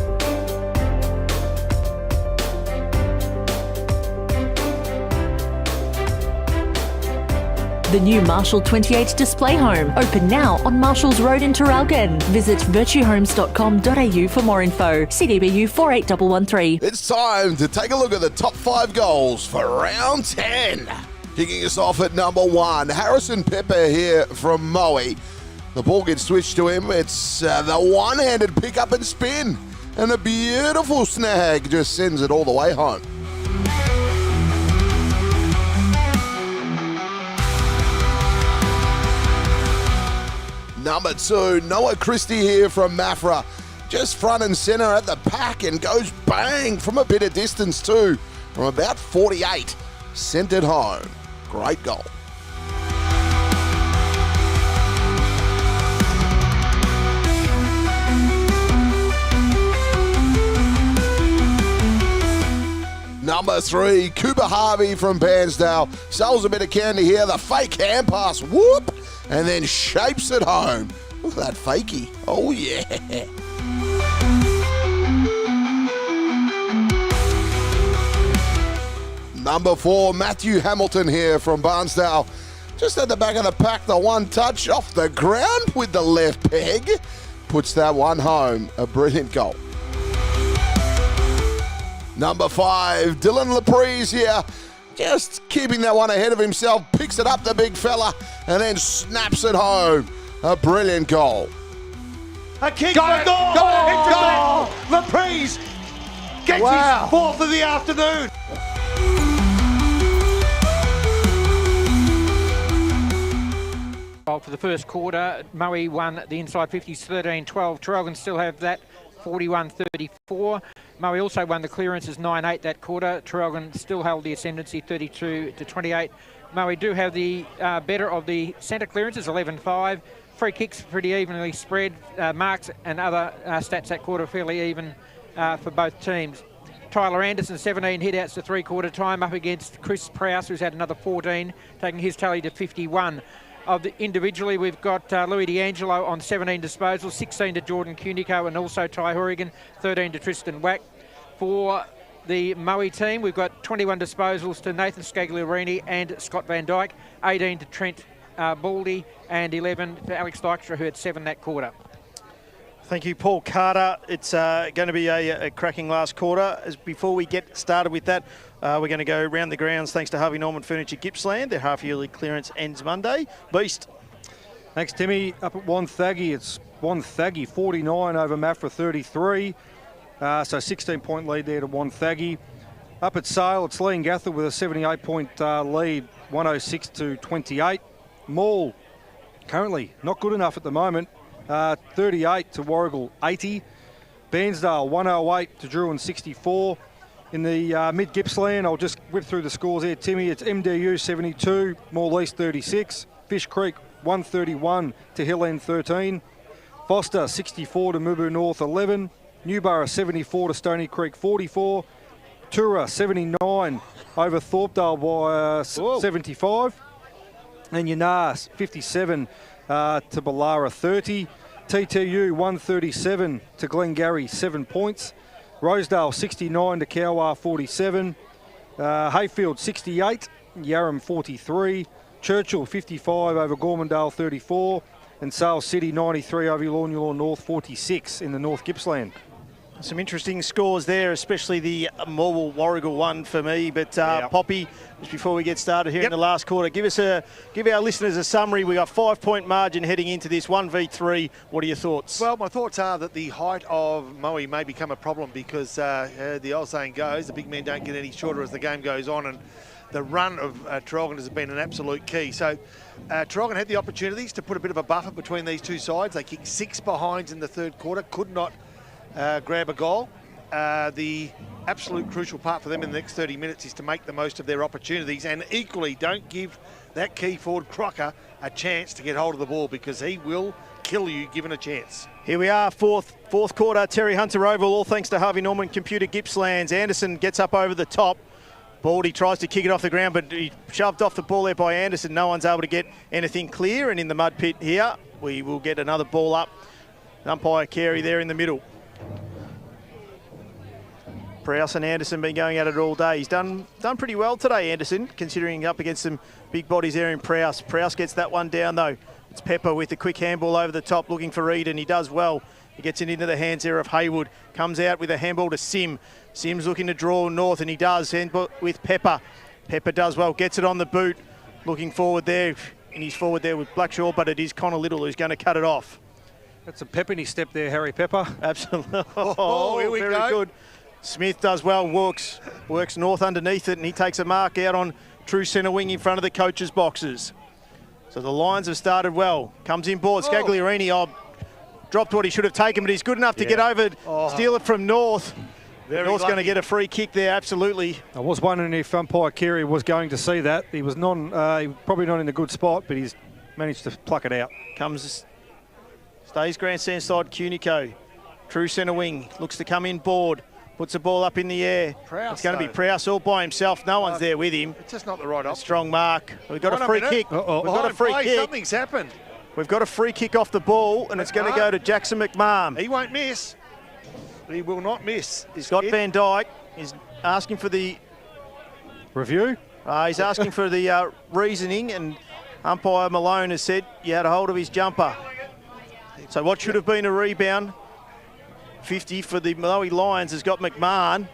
The new Marshall 28 display home, open now on Marshalls Road in Traralgon. Visit virtuehomes.com.au for more info. CDBU 48113. It's time to take a look at the top 5 goals for round 10. Kicking us off at number 1, Harrison Pepper here from Moe. The ball gets switched to him. It's the one-handed pick up and spin. And a beautiful snag just sends it all the way home. Number 2, Noah Christie here from Mafra. Just front and centre at the pack and goes bang from a bit of distance too. From about 48, sent it home. Great goal. Number 3, Cooper Harvey from Bairnsdale. Sells a bit of candy here. The fake hand pass, whoop, and then shapes it home. Look at that fakie. Oh, yeah. Number 4, Matthew Hamilton here from Barnsdale. Just at the back of the pack, the one touch off the ground with the left peg. Puts that one home. A brilliant goal. Number 5, Dylan Laprise here. Just keeping that one ahead of himself. Picks it up, the big fella, and then snaps it home. A brilliant goal. A kick for goal! Goal! Laprise gets his 4th of the afternoon. For the first quarter, Moe won the inside 50s 13-12. Traralgon still have that 41-34. Moe also won the clearances 9-8 that quarter. Traralgon still held the ascendancy 32-28. Moe do have the better of the centre clearances 11-5. Free kicks pretty evenly spread. Marks and other stats that quarter fairly even for both teams. Tyler Anderson, 17 hit-outs to three-quarter time up against Chris Prowse, who's had another 14, taking his tally to 51. Individually, we've got Louis D'Angelo on 17 disposals, 16 to Jordan Cunico and also Ty Horrigan, 13 to Tristan Wack. For the Moe team, we've got 21 disposals to Nathan Scagliarini and Scott Van Dyke, 18 to Trent Baldy and 11 to Alex Dykstra, who had 7 that quarter. Thank you, Paul Carter. It's going to be a cracking last quarter. Before we get started with that, we're going to go round the grounds thanks to Harvey Norman Furniture Gippsland. Their half-yearly clearance ends Monday. Beast. Thanks, Timmy. Up at Wonthaggi, it's Wonthaggi 49 over Mafra 33. So 16-point lead there to Wonthaggi. Up at Sale, it's Lee and Gathel with a 78-point lead, 106-28. Maul, currently not good enough at the moment. 38 to Warrigal 80. Bairnsdale 108 to Druin 64. In the mid Gippsland, I'll just whip through the scores here, Timmy. It's MDU 72, Moore East 36. Fish Creek 131 to Hill End 13. Foster 64 to Mubu North 11. Newborough 74 to Stony Creek 44. Tatura 79 over Thorpedale by 75. And Yanar 57 to Ballara 30. TTU 137 to Glengarry 7 points. Rosedale 69 to Cowar 47. Hayfield 68, Yarram 43. Churchill 55 over Gormandale 34. And Sales City 93 over Lornulaw North 46 in the North Gippsland. Some interesting scores there, especially the Morwell Warrigal one for me. But Poppy, just before we get started here in the last quarter, give our listeners a summary. We got 5-point margin heading into this 1v3. What are your thoughts? Well, my thoughts are that the height of Moe may become a problem because the old saying goes, the big men don't get any shorter as the game goes on, and the run of Traralgon has been an absolute key. So Traralgon had the opportunities to put a bit of a buffer between these two sides. They kicked 6 behinds in the third quarter, could not grab a goal. The absolute crucial part for them in the next 30 minutes is to make the most of their opportunities, and equally don't give that key forward Crocker a chance to get hold of the ball, because he will kill you given a chance. Here we are, fourth quarter, Terry Hunter Oval, all thanks to Harvey Norman Computer Gippslands. Anderson gets up over the top. Baldy tries to kick it off the ground, but he shoved off the ball there by Anderson. No one's able to get anything clear, and in the mud pit here, we will get another ball up. Umpire Carey there in the middle. Prowse and Anderson been going at it all day. He's done pretty well today, Anderson, considering up against some big bodies there in Prowse. Prowse gets that one down, though. It's Pepper with the quick handball over the top, looking for Reed, and he does well. He gets it into the hands there of Haywood. Comes out with a handball to Sim. Sim's looking to draw north, and he does. Handball with Pepper. Pepper does well, gets it on the boot. Looking forward there, and he's forward there with Blackshaw, but it is Connor Little who's going to cut it off. That's a pep in his step there, Harry Pepper. Absolutely. Oh, here we go. Very good. Smith does well, works north underneath it, and he takes a mark out on true centre wing in front of the coaches' boxes. So the Lions have started well. Comes in board, Scagliarini dropped what he should have taken, but he's good enough to get over, steal it from North. North's going to get a free kick there, absolutely. I was wondering if umpire Carey was going to see that. He was probably not in a good spot, but he's managed to pluck it out. Stays grandstand side, Cunico. True centre wing, looks to come in board. Puts the ball up in the air. Prowse, it's going to be Prowse all by himself. No one's there with him. It's just not the right option. Strong mark. We've got a free kick. We've got a free kick. Something's happened. We've got a free kick off the ball, and it's going to go to Jackson McMahon. He won't miss. He will not miss. Scott Van Dyke is asking for the review. He's asking for the reasoning, and umpire Malone has said you had a hold of his jumper. So what should have been a rebound, 50 for the Moe Lions, has got McMahon.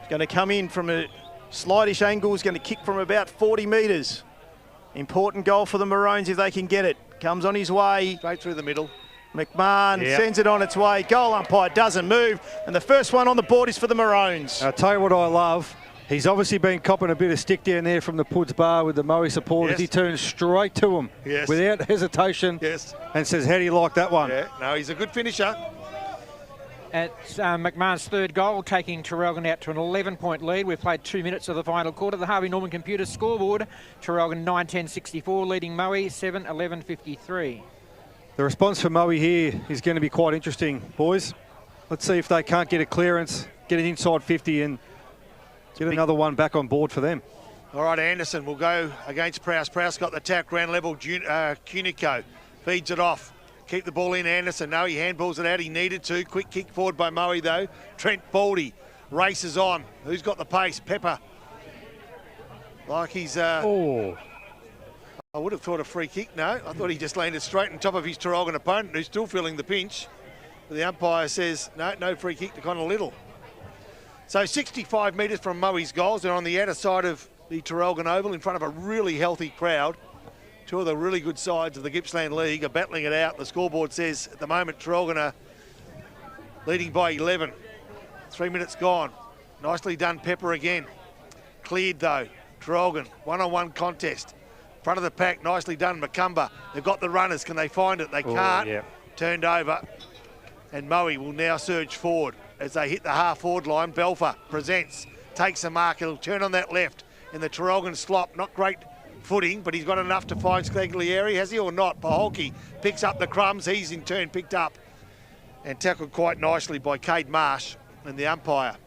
He's going to come in from a slightish angle. He's going to kick from about 40 metres. Important goal for the Maroons if they can get it. Comes on his way. Straight through the middle. McMahon sends it on its way. Goal umpire doesn't move. And the first one on the board is for the Maroons. I'll tell you what I love. He's obviously been copping a bit of stick down there from the Puds bar with the Moe supporters. He turns straight to him without hesitation and says, how do you like that one? Yeah, no, he's a good finisher. It's McMahon's third goal, taking Traralgon out to an 11-point lead. We've played 2 minutes of the final quarter. The Harvey Norman Computer scoreboard, Traralgon 9-10-64, leading Moe 7-11-53. The response for Moe here is going to be quite interesting, boys. Let's see if they can't get a clearance, get it inside 50 and get another one back on board for them. All right, Anderson will go against Prowse. Prowse got the tap, ground level, Cunico feeds it off. Keep the ball in, Anderson. No, he handballs it out. He needed to. Quick kick forward by Moe, though. Trent Baldy races on. Who's got the pace? Pepper. Like he's... I would have thought a free kick. No, I thought he just landed straight on top of his Traralgon opponent, who's still feeling the pinch. But the umpire says, no free kick to Connor Little. So 65 metres from Moe's goals. They're on the outer side of the Traralgon Oval in front of a really healthy crowd. Two of the really good sides of the Gippsland League are battling it out. The scoreboard says at the moment Traralgon are leading by 11. 3 minutes gone. Nicely done, Pepper again. Cleared though. Traralgon, one-on-one contest. Front of the pack, nicely done, Macumba. They've got the runners, can they find it? They can't. Turned over. And Moe will now surge forward as they hit the half-forward line. Belfer presents, takes a mark. He'll turn on that left in the Traralgon slop. Not great footing, but he's got enough to find Scaglieri, has he or not? Paholke picks up the crumbs. He's in turn picked up and tackled quite nicely by Cade Marsh and the umpire.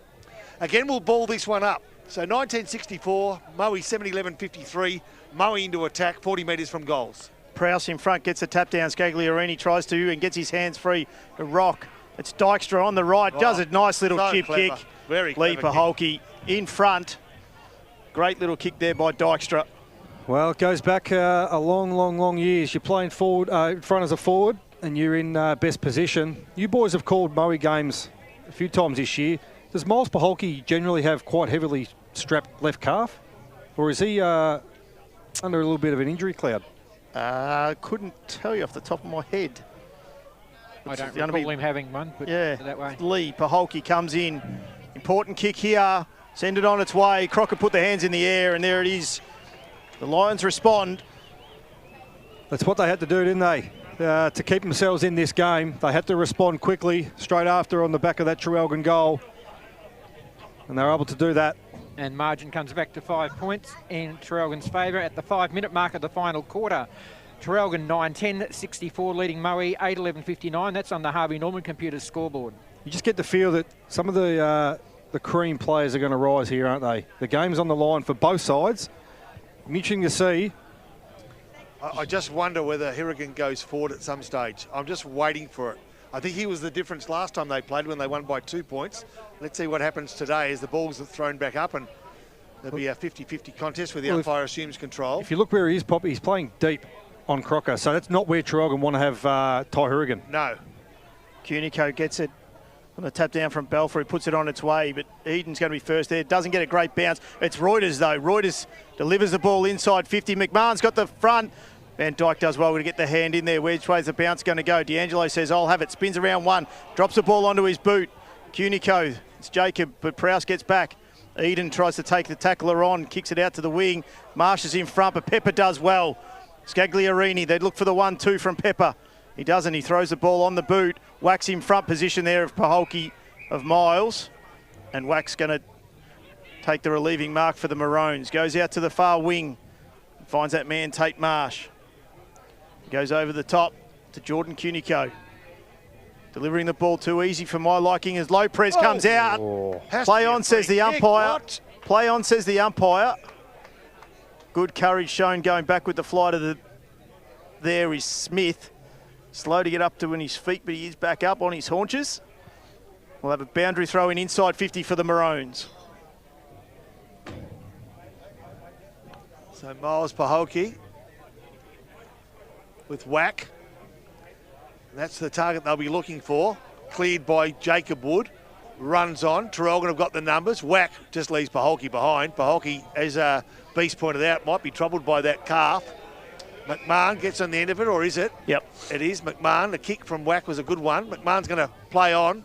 Again, we'll ball this one up. So 1964, Moe 7-11-53, Moe into attack, 40 metres from goals. Prowse in front, gets a tap down. Scagliarini tries to and gets his hands free to rock. It's Dykstra on the right, does a nice little chip clever. kick. Very Lee clever Paholke in front. Great little kick there by Dykstra. Well, it goes back a long years. You're playing forward, in front as a forward, and you're in best position. You boys have called Moe games a few times this year. Does Miles Paholke generally have quite heavily strapped left calf? Or is he under a little bit of an injury cloud? Couldn't tell you off the top of my head. I don't recall him having one, but yeah, that way. Lee Paholke comes in. Important kick here. Send it on its way. Crocker put the hands in the air, and there it is. The Lions respond. That's what they had to do, didn't they? To keep themselves in this game. They had to respond quickly, straight after on the back of that Traralgon goal. And they were able to do that. And margin comes back to 5 points in Traralgon's favour at the 5-minute mark of the final quarter. Traralgon 9-10-64 leading Moe 8-11-59. That's on the Harvey Norman Computers scoreboard. You just get the feel that some of the cream players are going to rise here, aren't they? The game's on the line for both sides. Interesting to see. I just wonder whether Hirrigan goes forward at some stage. I'm just waiting for it. I think he was the difference last time they played when they won by 2 points. Let's see what happens today as the balls are thrown back up and there'll be a 50-50 contest where the umpire assumes control. If you look where he is, Poppy, he's playing deep on Crocker, so that's not where Traralgon want to have Ty Hirrigan. No. Cunico gets it on the tap down from Belfry, puts it on its way, but Eden's going to be first there. Doesn't get a great bounce. It's Reuters, though. Reuters delivers the ball inside 50. McMahon's got the front. Van Dijk does well to get the hand in there. Which way's the bounce going to go? D'Angelo says, I'll have it. Spins around one. Drops the ball onto his boot. Cunico, it's Jacob, but Prowse gets back. Eden tries to take the tackler on, kicks it out to the wing. Marsh is in front, but Pepper does well. Scagliarini, they'd look for the 1-2 from Pepper. He doesn't. He throws the ball on the boot. Wax in front position there of Paholke of Miles. And Wax going to take the relieving mark for the Maroons. Goes out to the far wing. Finds that man, Tate Marsh. Goes over the top to Jordan Cunico. Delivering the ball too easy for my liking as Lopez comes out. Play on, says the umpire. Play on, says the umpire. Good courage shown going back with the fly to the... There is Smith. Slow to get up to his feet, but he is back up on his haunches. We'll have a boundary throw in inside 50 for the Maroons. So Miles Paholke with whack. And that's the target they'll be looking for. Cleared by Jacob Wood. Runs on. Traralgon have got the numbers. Whack just leaves Paholke behind. Paholke, as Beast pointed out, might be troubled by that calf. McMahon gets on the end of it, or is it? Yep. It is. McMahon. The kick from Whack was a good one. McMahon's going to play on.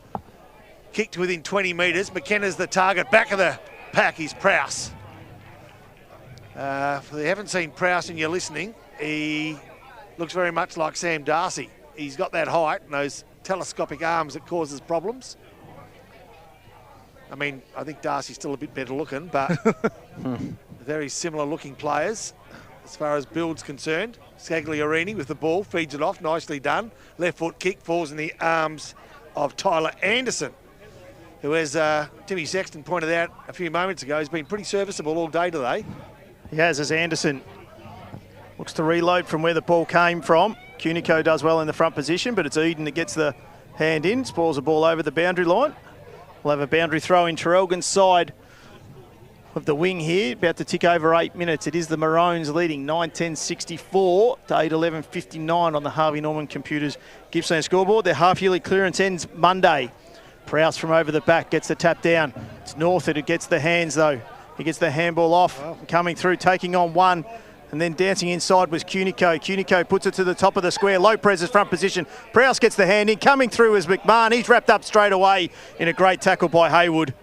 Kicked within 20 metres. McKenna's the target. Back of the pack is Prowse. If you haven't seen Prowse and you're listening, he looks very much like Sam Darcy. He's got that height and those telescopic arms that causes problems. I mean, I think Darcy's still a bit better looking, but very similar looking players as far as build's concerned. Scagliarini with the ball, feeds it off, nicely done. Left foot kick falls in the arms of Tyler Anderson, who, as Timmy Sexton pointed out a few moments ago, has been pretty serviceable all day today. He has, as Anderson looks to reload from where the ball came from. Cunico does well in the front position, but it's Eden that gets the hand in, spoils the ball over the boundary line. We'll have a boundary throw in Traralgon's side of the wing here, about to tick over 8 minutes. It is the Maroons leading 9-10-64 to 8-11-59 on the Harvey Norman Computers Gippsland scoreboard. Their half-yearly clearance ends Monday. Prowse from over the back gets the tap down. It's Northwood who gets the hands though. He gets the handball off, coming through, taking on one, and then dancing inside was Cunico. Cunico puts it to the top of the square. Lopez's front position. Prowse gets the hand in. Coming through is McMahon. He's wrapped up straight away in a great tackle by Haywood.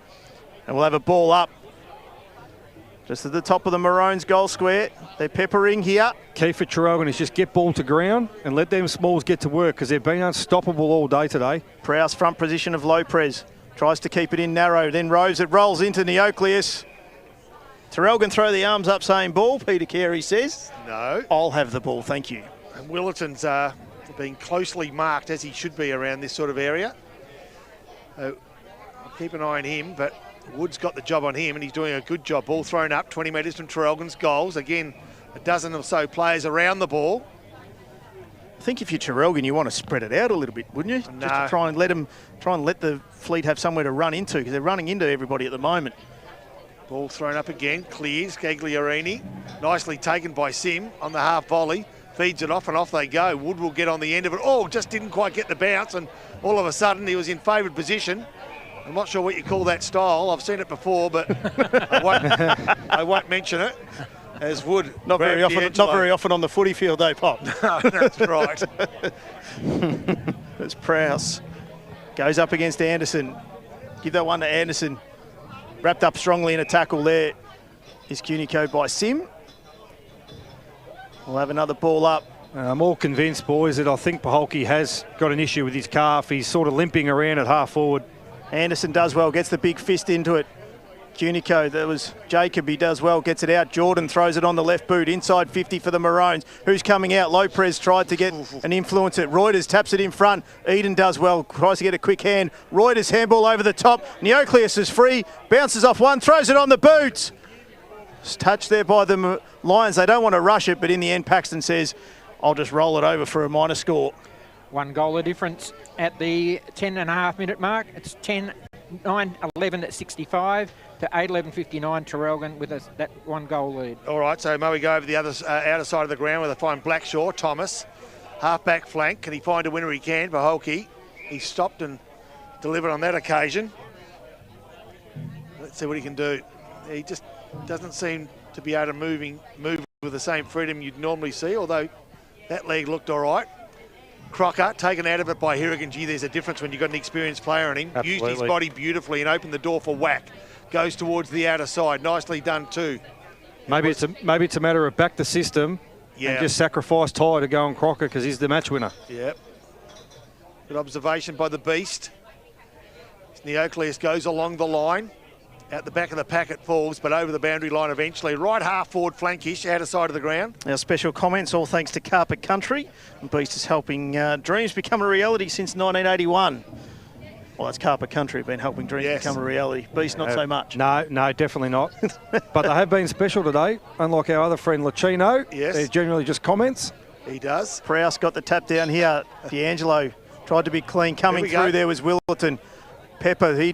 And we'll have a ball up just at the top of the Maroons goal square. They're peppering here. Key for Traralgon is just get ball to ground and let them smalls get to work because they've been unstoppable all day today. Prowse front position of Lopez. Tries to keep it in narrow. Then Rose, it rolls into Neocleus. Traralgon throw the arms up saying ball, Peter Carey says. No. I'll have the ball, thank you. And Willerton's being closely marked, as he should be around this sort of area. I'll keep an eye on him, but Wood's got the job on him, and he's doing a good job. Ball thrown up, 20 metres from Traralgon's goals. Again, a dozen or so players around the ball. I think if you're Traralgon, you want to spread it out a little bit, wouldn't you? No. Just to try and let the fleet have somewhere to run into, because they're running into everybody at the moment. Ball thrown up again, clears, Gagliarini. Nicely taken by Sim on the half volley. Feeds it off and off they go. Wood will get on the end of it. Oh, just didn't quite get the bounce, and all of a sudden he was in favoured position. I'm not sure what you call that style. I've seen it before, but I won't mention it. As Wood Not very often on the footy field, though, Pop. No, that's right. It's Prowse. Goes up against Anderson. Give that one to Anderson. Wrapped up strongly in a tackle there is Cunico by Sim. We'll have another ball up. I'm all convinced, boys, that I think Paholke has got an issue with his calf. He's sort of limping around at half forward. Anderson does well, gets the big fist into it. Cunico, that was Jacob, he does well, gets it out. Jordan throws it on the left boot, inside 50 for the Maroons. Who's coming out? Lopez tried to get an influence at Reuters, taps it in front. Eden does well, tries to get a quick hand. Reuters handball over the top. Neocleus is free, bounces off one, throws it on the boot. It's touched there by the Lions. They don't want to rush it, but in the end, Paxton says, I'll just roll it over for a minor score. 1 goal of difference at the 10.5-minute mark. It's 10-9-11 at 65 to 8-11-59 Traralgon with that 1 goal lead. All right, so Moe go over the other outer side of the ground where they find Blackshaw, Thomas, half-back flank. Can he find a winner? He can. Paholke, he stopped and delivered on that occasion. Let's see what he can do. He just doesn't seem to be able to move with the same freedom you'd normally see, although that leg looked all right. Crocker taken out of it by Hirrigan. Gee, there's a difference when you've got an experienced player on him. Absolutely. Used his body beautifully and opened the door for Whack. Goes towards the outer side. Nicely done too. Maybe it's a matter of back the system and just sacrifice Ty to go on Crocker because he's the match winner. Yep. Good observation by the Beast. Neocleus goes along the line. Out the back of the pack it falls, but over the boundary line eventually. Right half forward flankish, outer side of the ground. Our special comments, all thanks to Carpet Country. And Beast is helping dreams become a reality since 1981. Well, that's Carpet Country, been helping dreams become a reality. Beast, not so much. No, definitely not. But they have been special today, unlike our other friend Lucchino. Yes. They're generally just comments. He does. Prowse got the tap down here. D'Angelo tried to be clean. Coming through there was Willerton. Pepper, he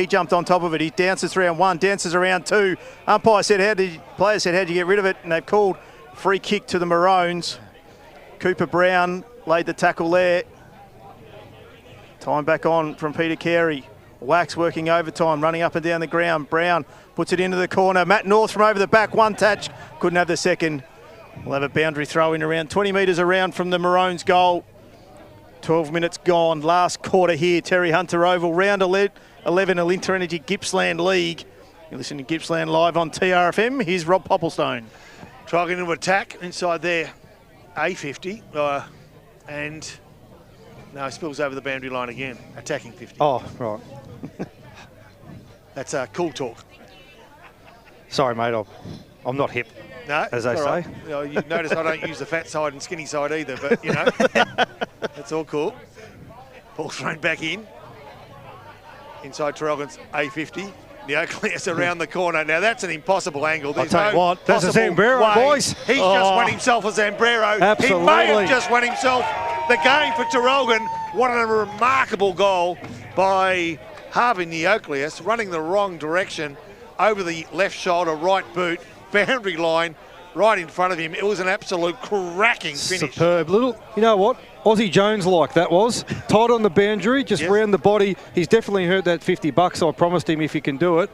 jumped on top of it. He dances around 1, dances around 2. Umpire said, player said, how'd you get rid of it? And they've called free kick to the Maroons. Cooper Brown laid the tackle there. Time back on from Peter Carey. Wax working overtime, running up and down the ground. Brown puts it into the corner. Matt North from over the back, 1 touch. Couldn't have the second. We'll have a boundary throw in around 20 metres around from the Maroons' goal. 12 minutes gone, last quarter here. Terry Hunter Oval, round 11, Alinta Energy Gippsland League. You're listening to Gippsland live on TRFM. Here's Rob Popplestone. Trying to attack inside there, A50, and no, spills over the boundary line again, attacking 50. Oh, right. That's cool talk. Sorry, mate, I'm not hip, as they say. Right. You know, you notice I don't use the fat side and skinny side either, but, you know, that's all cool. Ball thrown back in. Inside Traralgon's A50. Neocleus around the corner. Now, that's an impossible angle. I'll tell you what, that's a Zambrero, way. boys. He's just won himself a Zambrero. Absolutely. He may have just won himself the game for Traralgon. What a remarkable goal by Harvey Neocleus, running the wrong direction over the left shoulder, right boot, boundary line, right in front of him. It was an absolute cracking finish. Superb. Little, you know what? Aussie Jones-like that was. Tight on the boundary, just round the body. He's definitely hurt that $50. I promised him if he can do it.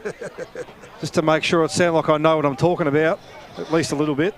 Just to make sure it sounds like I know what I'm talking about, at least a little bit.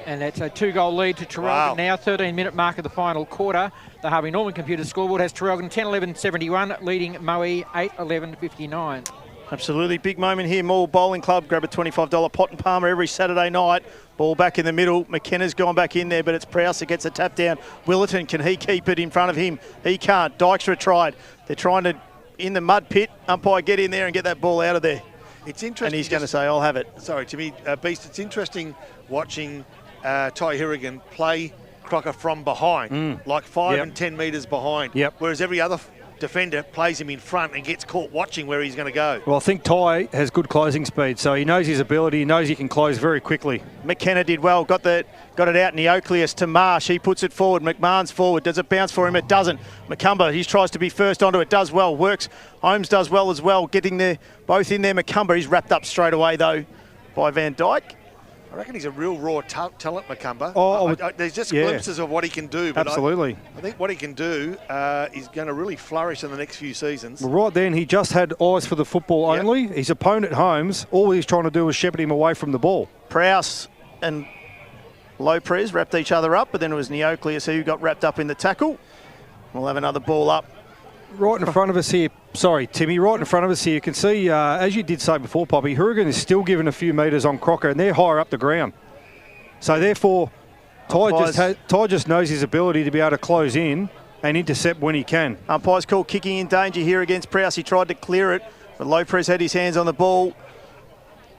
And that's a 2-goal lead to Traralgon now, 13-minute mark of the final quarter. The Harvey Norman computer scoreboard has Traralgon 10-11-71, leading Moe 8-11-59. Absolutely. Big moment here. Moore Bowling Club. Grab a $25 pot and palmer every Saturday night. Ball back in the middle. McKenna's gone back in there, but it's Prowse that gets a tap down. Willerton, can he keep it in front of him? He can't. Dykstra tried. They're trying to, in the mud pit, umpire get in there and get that ball out of there. It's interesting. And he's going to say, I'll have it. Sorry, to me, Beast, it's interesting watching Ty Hirrigan play Crocker from behind, like 5 and 10 metres behind. Yep. Whereas every other defender plays him in front and gets caught watching where he's going to go. Well, I think Ty has good closing speed, so he knows his ability. He knows he can close very quickly. McKenna did well. Got it out. Neocleus to Marsh. He puts it forward. McMahon's forward. Does it bounce for him? It doesn't. McCumber, he tries to be first onto it. Does well. Works. Holmes does well as well. Getting there, both in there. McCumber, he's wrapped up straight away though by Van Dyke. I reckon he's a real raw talent, McCumber. There's just yeah. glimpses of what he can do. But Absolutely. I think what he can do is going to really flourish in the next few seasons. Well, right then, he just had eyes for the football only. His opponent, Holmes, all he's trying to do is shepherd him away from the ball. Prowse and Lopez wrapped each other up, but then it was Neocleus who got wrapped up in the tackle. We'll have another ball up. Right in front of us here, sorry, Timmy, right in front of us here, you can see, as you did say before, Poppy, Hourigan is still given a few metres on Crocker, and they're higher up the ground. So therefore, Ty just knows his ability to be able to close in and intercept when he can. Umpire's called kicking in danger here against Prowse. He tried to clear it, but Lopez had his hands on the ball.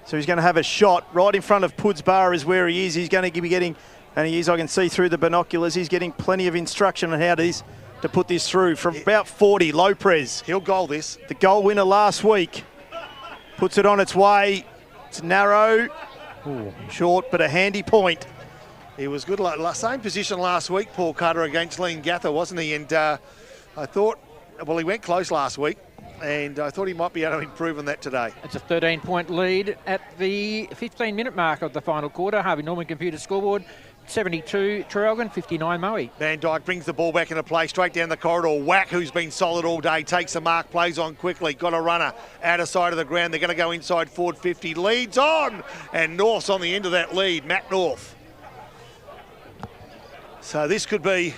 So he's going to have a shot right in front of Puds Bar is where he is. He's going to be getting, and he is, I can see through the binoculars, he's getting plenty of instruction on how to put this through from about 40. Lopez. He'll goal this. The goal winner last week. Puts it on its way. It's narrow. Ooh. Short, but a handy point. He was good. Same position last week, Paul Carter, against Lean Gather, wasn't he? And I thought, well, he went close last week, and I thought he might be able to improve on that today. It's a 13-point lead at the 15-minute mark of the final quarter. Harvey Norman computer scoreboard. 72 Traralgon, 59 Moe. Van Dyke brings the ball back into play, straight down the corridor. Whack, who's been solid all day, takes the mark, plays on quickly. Got a runner out of side of the ground. They're going to go inside forward 50. Leads on, and North's on the end of that lead. Matt North. So this could be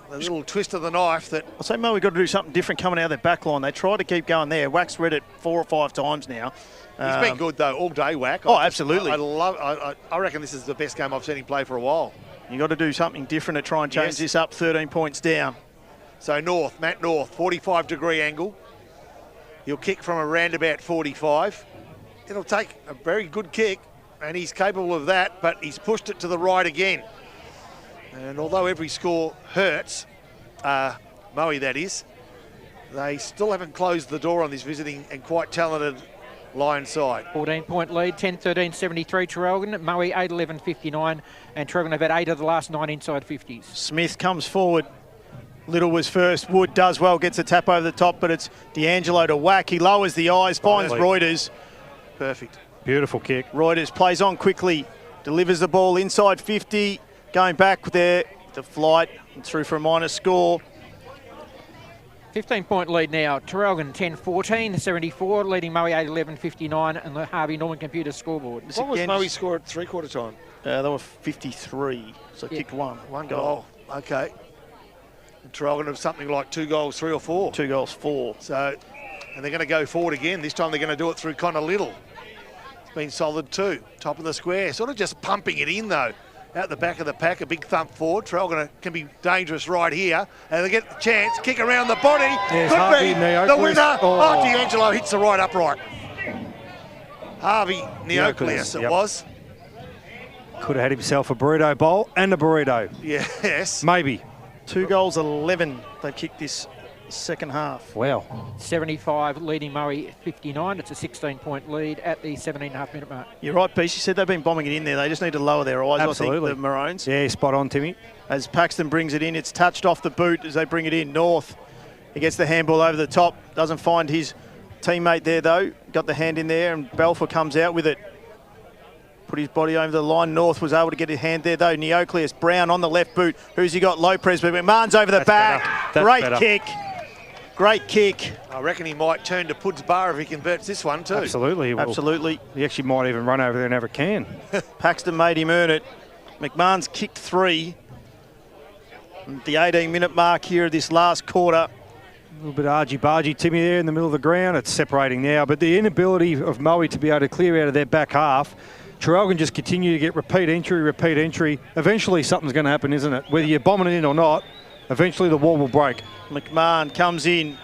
a little twist of the knife that... I'll say, Mo, we've got to do something different coming out of their back line. They try to keep going there. Wack's read it 4 or 5 times now. He's been good, though, all day, Wack. Absolutely. I reckon this is the best game I've seen him play for a while. You've got to do something different to try and change this up, 13 points down. So Matt North, 45-degree angle. He'll kick from around about 45. It'll take a very good kick, and he's capable of that, but he's pushed it to the right again. And although every score hurts, Moe that is, they still haven't closed the door on this visiting and quite talented Lion side. 14-point lead, 10-13, 73 Traralgon, Moe 8-11, 59, and Traralgon have had 8 of the last 9 inside 50s. Smith comes forward. Little was first. Wood does well, gets a tap over the top, but it's D'Angelo to Whack. He lowers the eyes, finds Reuters. Perfect. Beautiful kick. Reuters plays on quickly, delivers the ball inside 50, going back there, the flight, and through for a minor score. 15-point lead now. Traralgon 10-14, 74, leading Moe 8-11, 59, and the Harvey Norman computer scoreboard. What was Moe's score at three-quarter time? They were 53, so kicked one. One goal. Okay. And Traralgon have something like 2 goals, 3 or 4. 2 goals, 4. So, and they're going to go forward again. This time they're going to do it through Connor Little. It's been solid too. Top of the square. Sort of just pumping it in though. Out the back of the pack, a big thump forward. Traralgon can be dangerous right here. And they get the chance, kick around the body. There's Could Harvey be Neocleus. the winner. Oh, D'Angelo hits the right upright. Harvey Neocleus it was. Could have had himself a burrito bowl and a burrito. Yes. Maybe. 2 goals, 11 they've kicked this second half. Wow. 75 leading Moe 59. It's a 16-point lead at the 17.5-minute mark. You're right, Beast. You said they've been bombing it in there. They just need to lower their eyes, Absolutely. I think, the Maroons. Yeah, spot on, Timmy. As Paxton brings it in, it's touched off the boot as they bring it in. North, he gets the handball over the top. Doesn't find his teammate there, though. Got the hand in there, and Balfour comes out with it. Put his body over the line. North was able to get his hand there, though. Neocleus, Brown on the left boot. Who's he got? Lopez, but McMahon's over the back. Great kick. Great kick. I reckon he might turn to Puds Bar if he converts this one too. Absolutely. Absolutely. He actually might even run over there and have a can. Paxton made him earn it. McMahon's kicked 3. The 18-minute mark here of this last quarter. A little bit argy-bargy, Timmy, there in the middle of the ground. It's separating now. But the inability of Moe to be able to clear out of their back half, Traralgon just continue to get repeat entry. Eventually something's going to happen, isn't it? Whether you're bombing it in or not, eventually the wall will break. McMahon comes in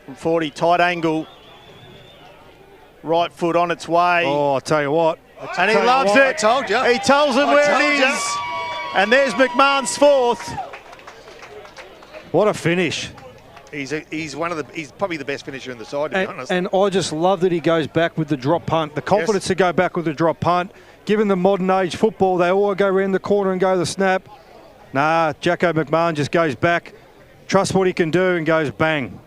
from 40, tight angle. Right foot on its way. Oh, I'll tell you what. And he loves it. I told you. He tells them where it is. And there's McMahon's 4th. What a finish. He's probably the best finisher in the side, to be honest. And I just love that he goes back with the drop punt. The confidence to go back with the drop punt. Given the modern age football, they all go around the corner and go the snap. Nah, Jacko McMahon just goes back, trusts what he can do and goes bang.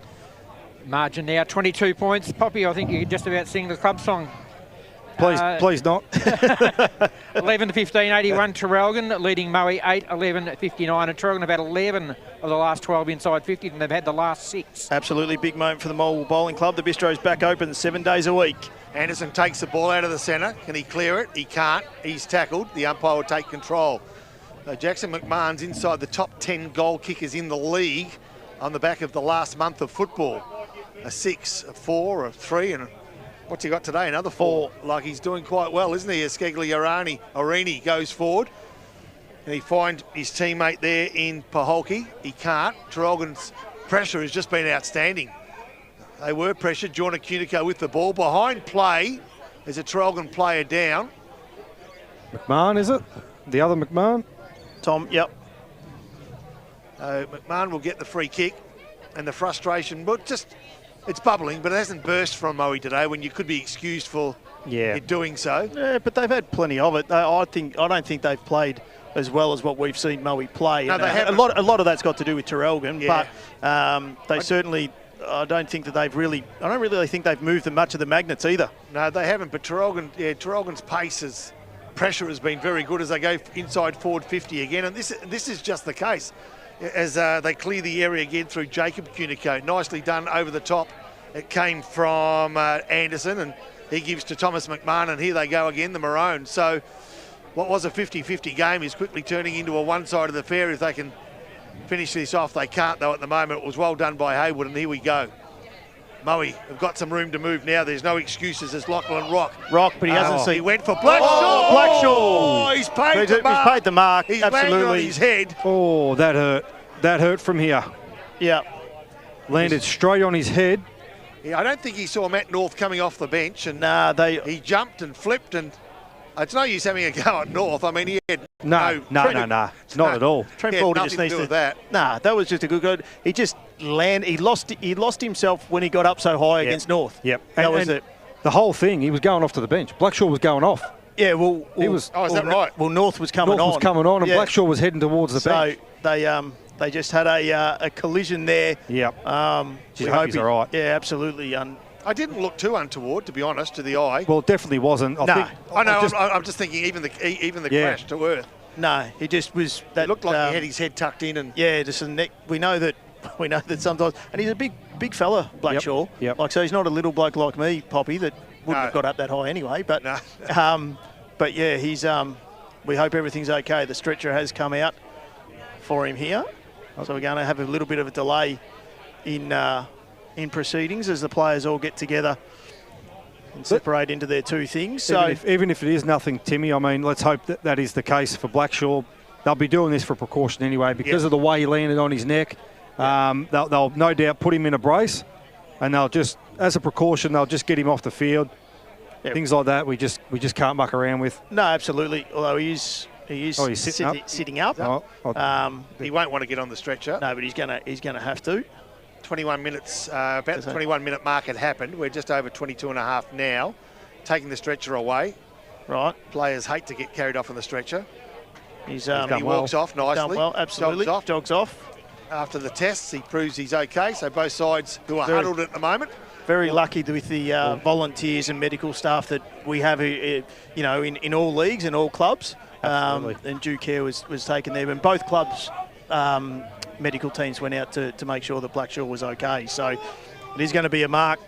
Margin now 22 points. Poppy, I think you could just about sing the club song. Please not. 11-15, 81 Traralgon, leading Moe 8-11-59. And Traralgon have had 11 of the last 12 inside 50, and they've had the last 6. Absolutely big moment for the Mole Bowling Club. The bistro's back open 7 days a week. Anderson takes the ball out of the centre. Can he clear it? He can't. He's tackled. The umpire will take control. Jackson McMahon's inside the top 10 goal kickers in the league on the back of the last month of football. A 6, a 4, a 3, and what's he got today? Another 4. Like, he's doing quite well, isn't he? Arini goes forward. And he finds his teammate there in Paholke. He can't. Traralgon's pressure has just been outstanding. They were pressured. Jorna Cunico with the ball. Behind play, there's a Traralgon player down. McMahon, is it? The other McMahon? Tom, yep. McMahon will get the free kick. And the frustration, but it's bubbling, but it hasn't burst from Moe today when you could be excused for it doing so. Yeah, but they've had plenty of it. I don't think they've played as well as what we've seen Moe play. No, they haven't. A lot of that's got to do with Traralgon, but they certainly. I don't really think they've moved much of the magnets either. No, they haven't. But Traralgon's pace pressure has been very good as they go inside forward 50 again, and this is just the case. As they clear the area again through Jacob Cunico. Nicely done over the top. It came from Anderson, and he gives to Thomas McMahon, and here they go again, the Maroon. So what was a 50-50 game is quickly turning into a one-sided affair if they can finish this off. They can't, though, at the moment. It was well done by Haywood, and here we go. Moe have got some room to move now. There's no excuses as Lachlan Rock, but he hasn't seen. He went for Blackshaw. Blackshaw. Oh, he's paid the mark. He's paid the mark. He's absolutely landed on his head. Oh, that hurt. That hurt from here. Yeah. Landed straight on his head. Yeah, I don't think he saw Matt North coming off the bench, and he jumped and flipped, and it's no use having a go at North. I mean, he had no, not at all. Trent Baldy just needs to do that. That was just a good. He just He lost himself when he got up so high against North. Yep. That was it. The whole thing. He was going off to the bench. Blackshaw was going off. Yeah. Well, he was. Oh, is that right? Well, North was coming on. North was coming on, and Blackshaw was heading towards the bench. So they just had a collision there. Yep. We hope he's all right. Yeah, absolutely. I didn't look too untoward, to be honest, to the eye. Well, it definitely wasn't. I'm just thinking even the crash to earth. No, he just was. That it looked like he had his head tucked in, and just a neck. We know that sometimes, and he's a big fella, Blackshaw. Yep. Like, so he's not a little bloke like me, Poppy, that wouldn't have got up that high anyway. But but yeah, he's. We hope everything's okay. The stretcher has come out for him here, so we're going to have a little bit of a delay in proceedings as the players all get together and separate into their two things. So even if it is nothing, Timmy, I mean, let's hope that is the case for Blackshaw. They'll be doing this for precaution anyway because of the way he landed on his neck. They'll no doubt put him in a brace, and they'll just, as a precaution, they'll just get him off the field. Yep. Things like that we just can't muck around with. No, absolutely. Although he's sitting up. He won't want to get on the stretcher. No, but he's gonna have to. 21 minutes, about the 21-minute mark had happened. We're just over 22 and a half now. Taking the stretcher away. Right. Players hate to get carried off on the stretcher. He walks off nicely. Done well, absolutely. Jogs off. After the tests, he proves he's okay. So both sides who are huddled at the moment. Very lucky with the volunteers and medical staff that we have, in all leagues and all clubs. And due care was taken there. And both clubs' medical teams went out to make sure that Blackshaw was okay. So it is going to be a mark.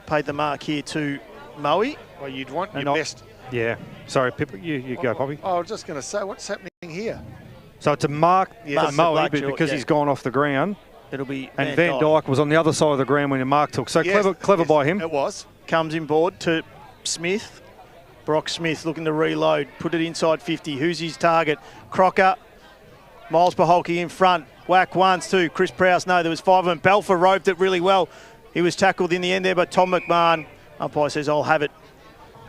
Paid the mark here to Moe. Well, you'd want your best. Yeah. Sorry, Pippa, you go, Poppy. I was just going to say, what's happening here? So it's a mark for Moe, but because he's gone off the ground. It'll be and Van Dyke was on the other side of the ground when the mark took. So clever by him. It was. Comes in board to Smith. Brock Smith looking to reload. Put it inside 50. Who's his target? Crocker. Miles Paholke in front. Whack once, two. Chris Prowse. No, there was 5 of them. Balfour roped it really well. He was tackled in the end there by Tom McMahon. Umpire says, I'll have it.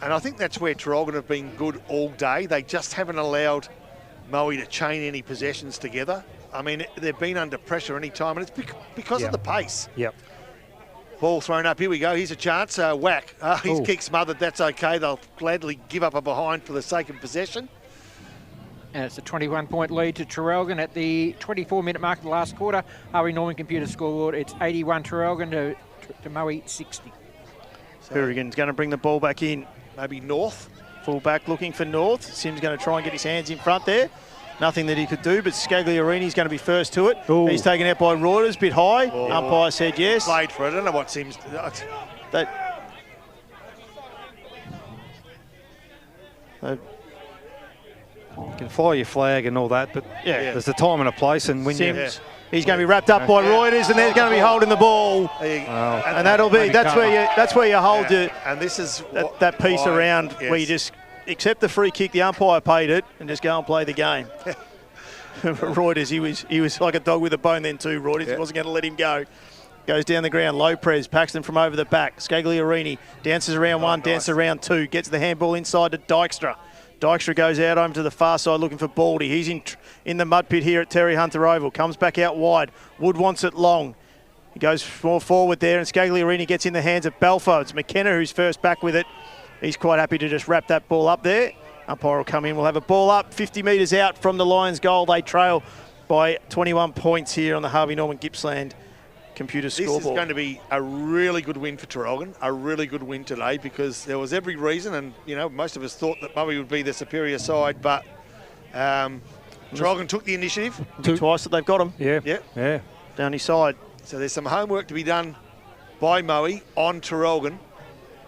And I think that's where Traralgon have been good all day. They just haven't allowed Moe to chain any possessions together. I mean, they've been under pressure any time, and it's because of the pace. Yep. Ball thrown up. Here we go. Here's a chance. Whack. His kick smothered. That's okay. They'll gladly give up a behind for the sake of possession. And it's a 21-point lead to Traralgon at the 24-minute mark of the last quarter. Harvey Norman computer scoreboard. It's 81 Traralgon to Moe 60. Hourigan's going to bring the ball back in. Maybe North. Full back looking for North. Sim's going to try and get his hands in front there. Nothing that he could do, but Scagliarini's going to be first to it. Ooh. He's taken out by Reuters, bit high. Umpire said yes. Played for it. I don't know what Sim's... You can fly your flag and all that, but there's a time and a place, and when Sims, he's going to be wrapped up by Reuters, and they're going to be holding the ball, and that'll be that's where you hold and this is that piece around where you just accept the free kick. The umpire paid it, and just go and play the game. Reuters, he was like a dog with a bone then too. Reuters, he wasn't going to let him go. Goes down the ground, low press, Paxton from over the back. Scagliarini dances around one, dances around two, gets the handball inside to Dykstra. Dykstra goes out over to the far side looking for Baldy. He's in the mud pit here at Terry Hunter Oval. Comes back out wide. Wood wants it long. He goes more forward there, and Scagliarini gets in the hands of Balfour. It's McKenna who's first back with it. He's quite happy to just wrap that ball up there. Umpire will come in. We'll have a ball up 50 metres out from the Lions goal. They trail by 21 points here on the Harvey Norman Gippsland computer scoreboard. This is going to be a really good win for Traralgon, a really good win today, because there was every reason, and you know, most of us thought that Moe would be the superior side, but Traralgon took the initiative. Twice that they've got him. Yeah. Down his side. So there's some homework to be done by Moe on Traralgon.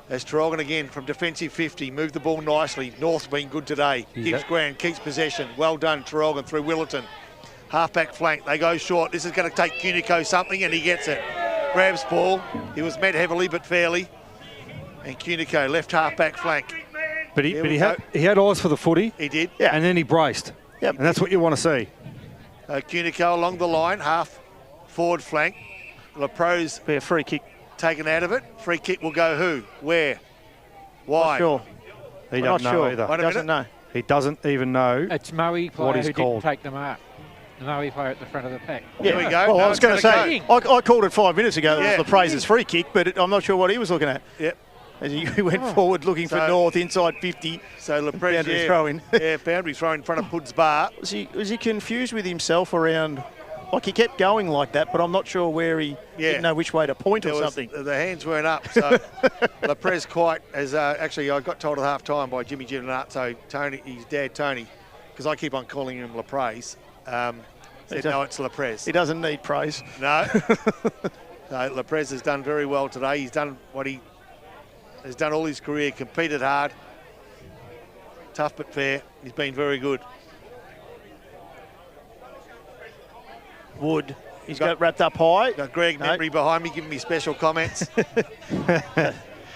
As Traralgon again from defensive 50, moved the ball nicely. North's been good today. Gibbs ground, keeps possession. Well done, Traralgon through Willerton. Half-back flank, they go short. This is going to take Cunico something, and he gets it. Grabs ball. He was met heavily, but fairly. And Cunico, left half-back flank. But he had eyes for the footy. He did. Yeah. And then he braced. Yep. And that's what you want to see. Cunico along the line, half forward flank. Lepro's be a free kick taken out of it. Free kick will go who? Where? Why? Not sure. He doesn't know either. He doesn't know. He doesn't even know. It's Moe player who didn't take them out. The Moe player at the front of the pack. There we go. Well, I was going to say, I called it 5 minutes ago. It was Leprez's free kick, but I'm not sure what he was looking at. Yep. As he went forward looking for North inside 50. So Leprez, boundary throw in. Boundary throw in front of Pud's bar. Was he confused with himself around? Like, he kept going like that, but I'm not sure where he didn't know which way to point or something. The hands weren't up, so Leprez quite as actually I got told at half time by Jimmy Gennarzo, Tony, his dad Tony, because I keep on calling him Leprez. Said no, it's Leprez. He doesn't need praise. No. So Leprez has done very well today. He's done what he has done all his career, competed hard, tough but fair. He's been very good. Wood. He's got wrapped up high. Got Greg Membry behind me giving me special comments.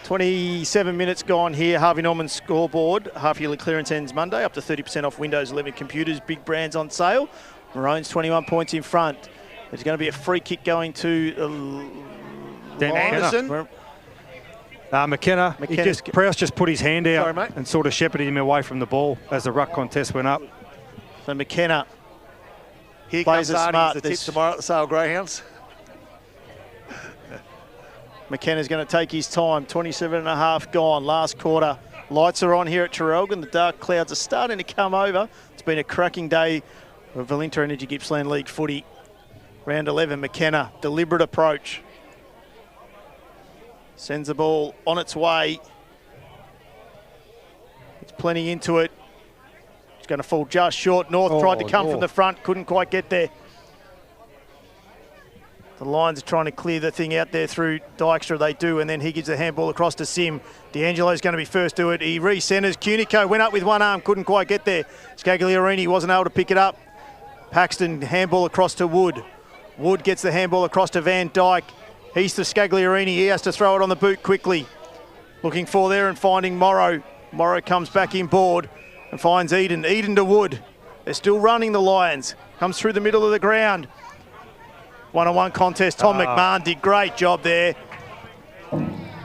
27 minutes gone here. Harvey Norman scoreboard. Half-yearly clearance ends Monday. Up to 30% off Windows 11 computers. Big brands on sale. Maroons 21 points in front. There's going to be a free kick going to Anderson. McKenna. Prowse just put his hand out and sort of shepherded him away from the ball as the ruck contest went up. So McKenna. Here comes Arnie's the tip tomorrow at the Sale Greyhounds. McKenna's going to take his time. 27 and a half gone. Last quarter. Lights are on here at Traralgon. The dark clouds are starting to come over. It's been a cracking day of Alinta Energy Gippsland League footy. Round 11, McKenna. Deliberate approach. Sends the ball on its way. It's plenty into it. It's going to fall just short. North tried to come from the front, couldn't quite get there. The Lions are trying to clear the thing out there through Dykstra. They do, and then he gives the handball across to Sim. D'Angelo's going to be first to it. He re-centres. Cunico went up with one arm, couldn't quite get there. Scagliarini wasn't able to pick it up. Paxton, handball across to Wood. Wood gets the handball across to Van Dyke. He's to Scagliarini. He has to throw it on the boot quickly. Looking for there and finding Morrow. Morrow comes back inboard and finds Eden. Eden to Wood. They're still running, the Lions. Comes through the middle of the ground. One-on-one contest. Tom McMahon did great job there.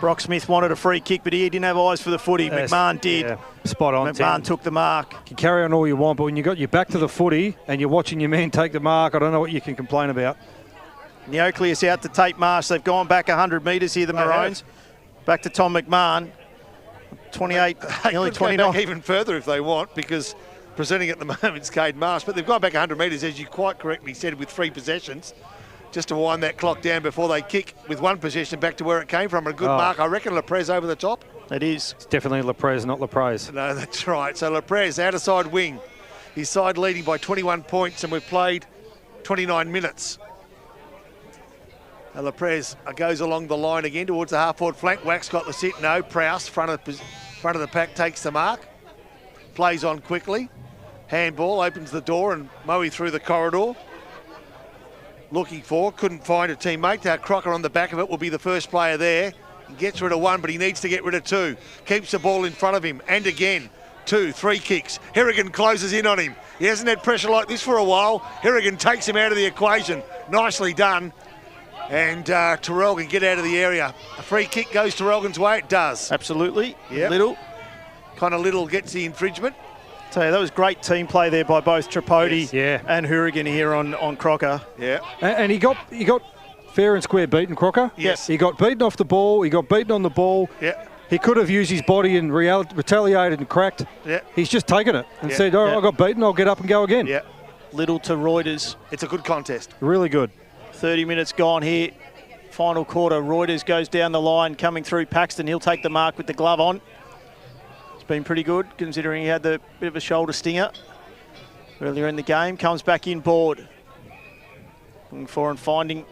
Brock Smith wanted a free kick, but he didn't have eyes for the footy. McMahon did. Yeah, spot on. McMahon took the mark. You can carry on all you want, but when you got your back to the footy and you're watching your man take the mark, I don't know what you can complain about. Neocleus out to Tate Marsh. They've gone back 100 metres here, the Maroons. Back to Tom McMahon. 28, nearly 29. Even further if they want, because presenting at the moment is Cade Marsh, but they've gone back 100 metres, as you quite correctly said, with 3 possessions, just to wind that clock down before they kick with 1 possession back to where it came from. A good mark, I reckon. Lapres over the top. It is. It's definitely Lapres, not Lapres. No, that's right. So Lapres, outer side wing. His side leading by 21 points, and we've played 29 minutes. Lapres goes along the line again towards the half-forward flank. Wax got the sit. No, Prowse, front of the pack, takes the mark. Plays on quickly. Handball, opens the door, and Moe through the corridor. Looking for, couldn't find a teammate. Crocker on the back of it will be the first player there. He gets rid of 1, but he needs to get rid of 2. Keeps the ball in front of him, and again, 2, 3 kicks. Harrigan closes in on him. He hasn't had pressure like this for a while. Harrigan takes him out of the equation. Nicely done. And Traralgon get out of the area. A free kick goes Traralgon's way. It does. Absolutely. Yep. Little gets the infringement. Tell you, that was great team play there by both Tripodi and Hourigan here on Crocker. Yeah. And he got fair and square beaten, Crocker. Yes. He got beaten off the ball. He got beaten on the ball. Yeah. He could have used his body and retaliated and cracked. Yeah. He's just taken it and said, I got beaten, I'll get up and go again. Yeah. Little to Reuters. It's a good contest. Really good. 30 minutes gone here. Final quarter. Reuters goes down the line, coming through Paxton. He'll take the mark with the glove on. It's been pretty good, considering he had the bit of a shoulder stinger earlier in the game. Comes back in board. Looking for and finding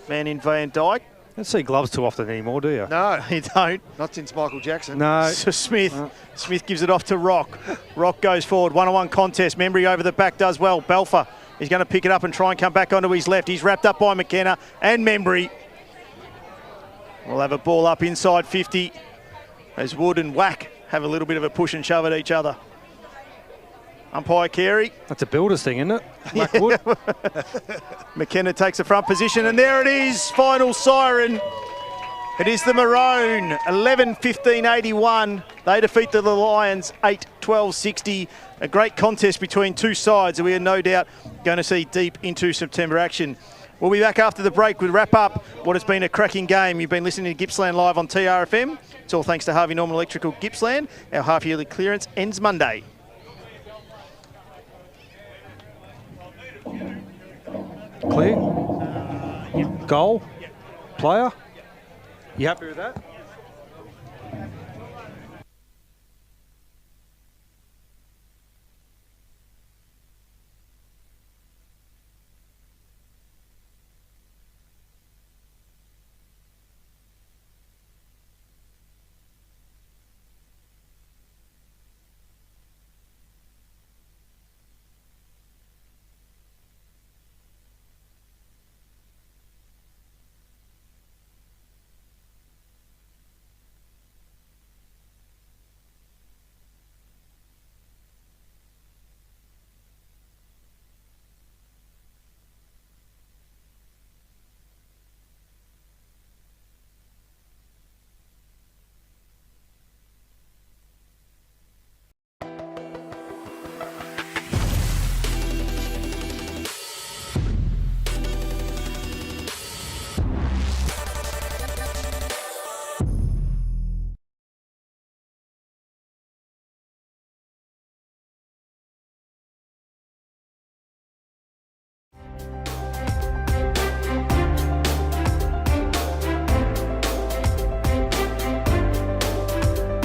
man in Van Dyke. Don't see gloves too often anymore, do you? No, you don't. Not since Michael Jackson. No. So Smith. Smith gives it off to Rock. Rock goes forward. 1-on-1 contest. Membry over the back does well. Belfer. He's going to pick it up and try and come back onto his left. He's wrapped up by McKenna and Membry. We'll have a ball up inside 50 as Wood and Whack have a little bit of a push and shove at each other. Umpire Carey. That's a builder's thing, isn't it? Whack Wood. McKenna takes the front position, and there it is. Final siren. It is the Maroon, 11-15-81. They defeat the Lions, 8-12-60. A great contest between two sides that we are no doubt going to see deep into September action. We'll be back after the break. We'll wrap up what has been a cracking game. You've been listening to Gippsland Live on TRFM. It's all thanks to Harvey Norman Electrical Gippsland. Our half-yearly clearance ends Monday. Clear? Goal? Player? You happy with that?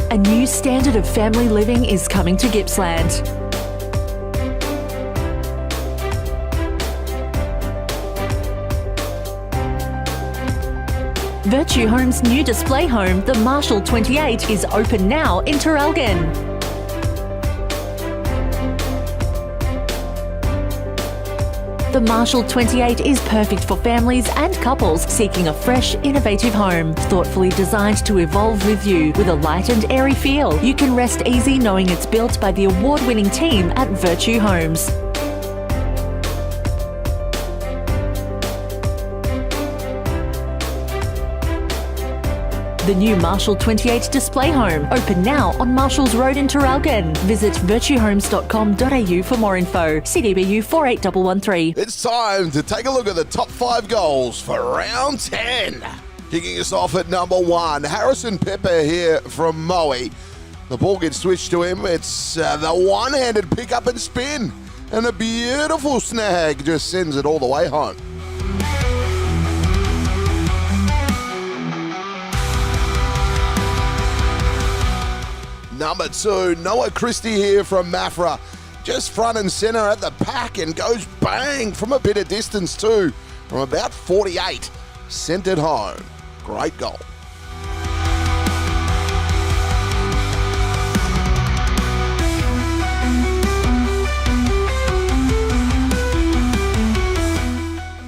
A new standard of family living is coming to Gippsland. Virtue Home's new display home, the Marshall 28, is open now in Traralgon. The Marshall 28 is perfect for families and couples seeking a fresh, innovative home. Thoughtfully designed to evolve with you with a light and airy feel. You can rest easy knowing it's built by the award-winning team at Virtue Homes. The new Marshall 28 display home, open now on Marshalls Road in Traralgon. Visit virtuehomes.com.au for more info. CDBU 48113. It's time to take a look at the top 5 goals for round 10. Kicking us off at number 1, Harrison Pepper here from Moe. The ball gets switched to him. It's the one-handed pick up and spin. And a beautiful snag just sends it all the way home. Number 2, Noah Christie here from Mafra. Just front and centre at the pack and goes bang from a bit of distance too. From about 48. Sent it home. Great goal.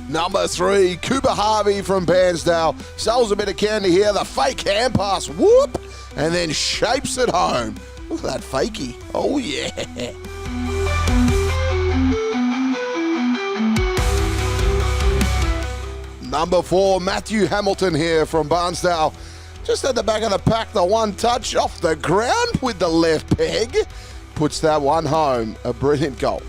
Number 3, Cooper Harvey from Bairnsdale. Sells a bit of candy here. The fake hand pass. Whoop! And then shapes it home. Look at that fakie. Oh, yeah. Number 4, Matthew Hamilton here from Barnsdale. Just at the back of the pack, the one touch off the ground with the left peg. Puts that one home. A brilliant goal.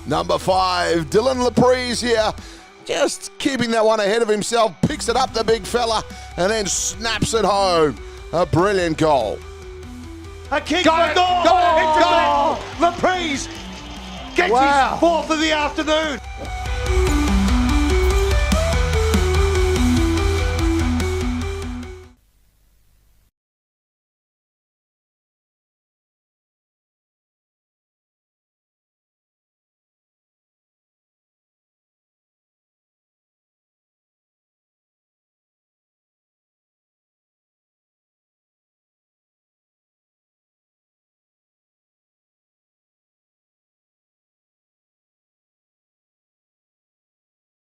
Number 5, Dylan Laprise here. Just keeping that one ahead of himself. Picks it up, the big fella, and then snaps it home. A brilliant goal. A kick for goal! Laprise gets his 4th of the afternoon.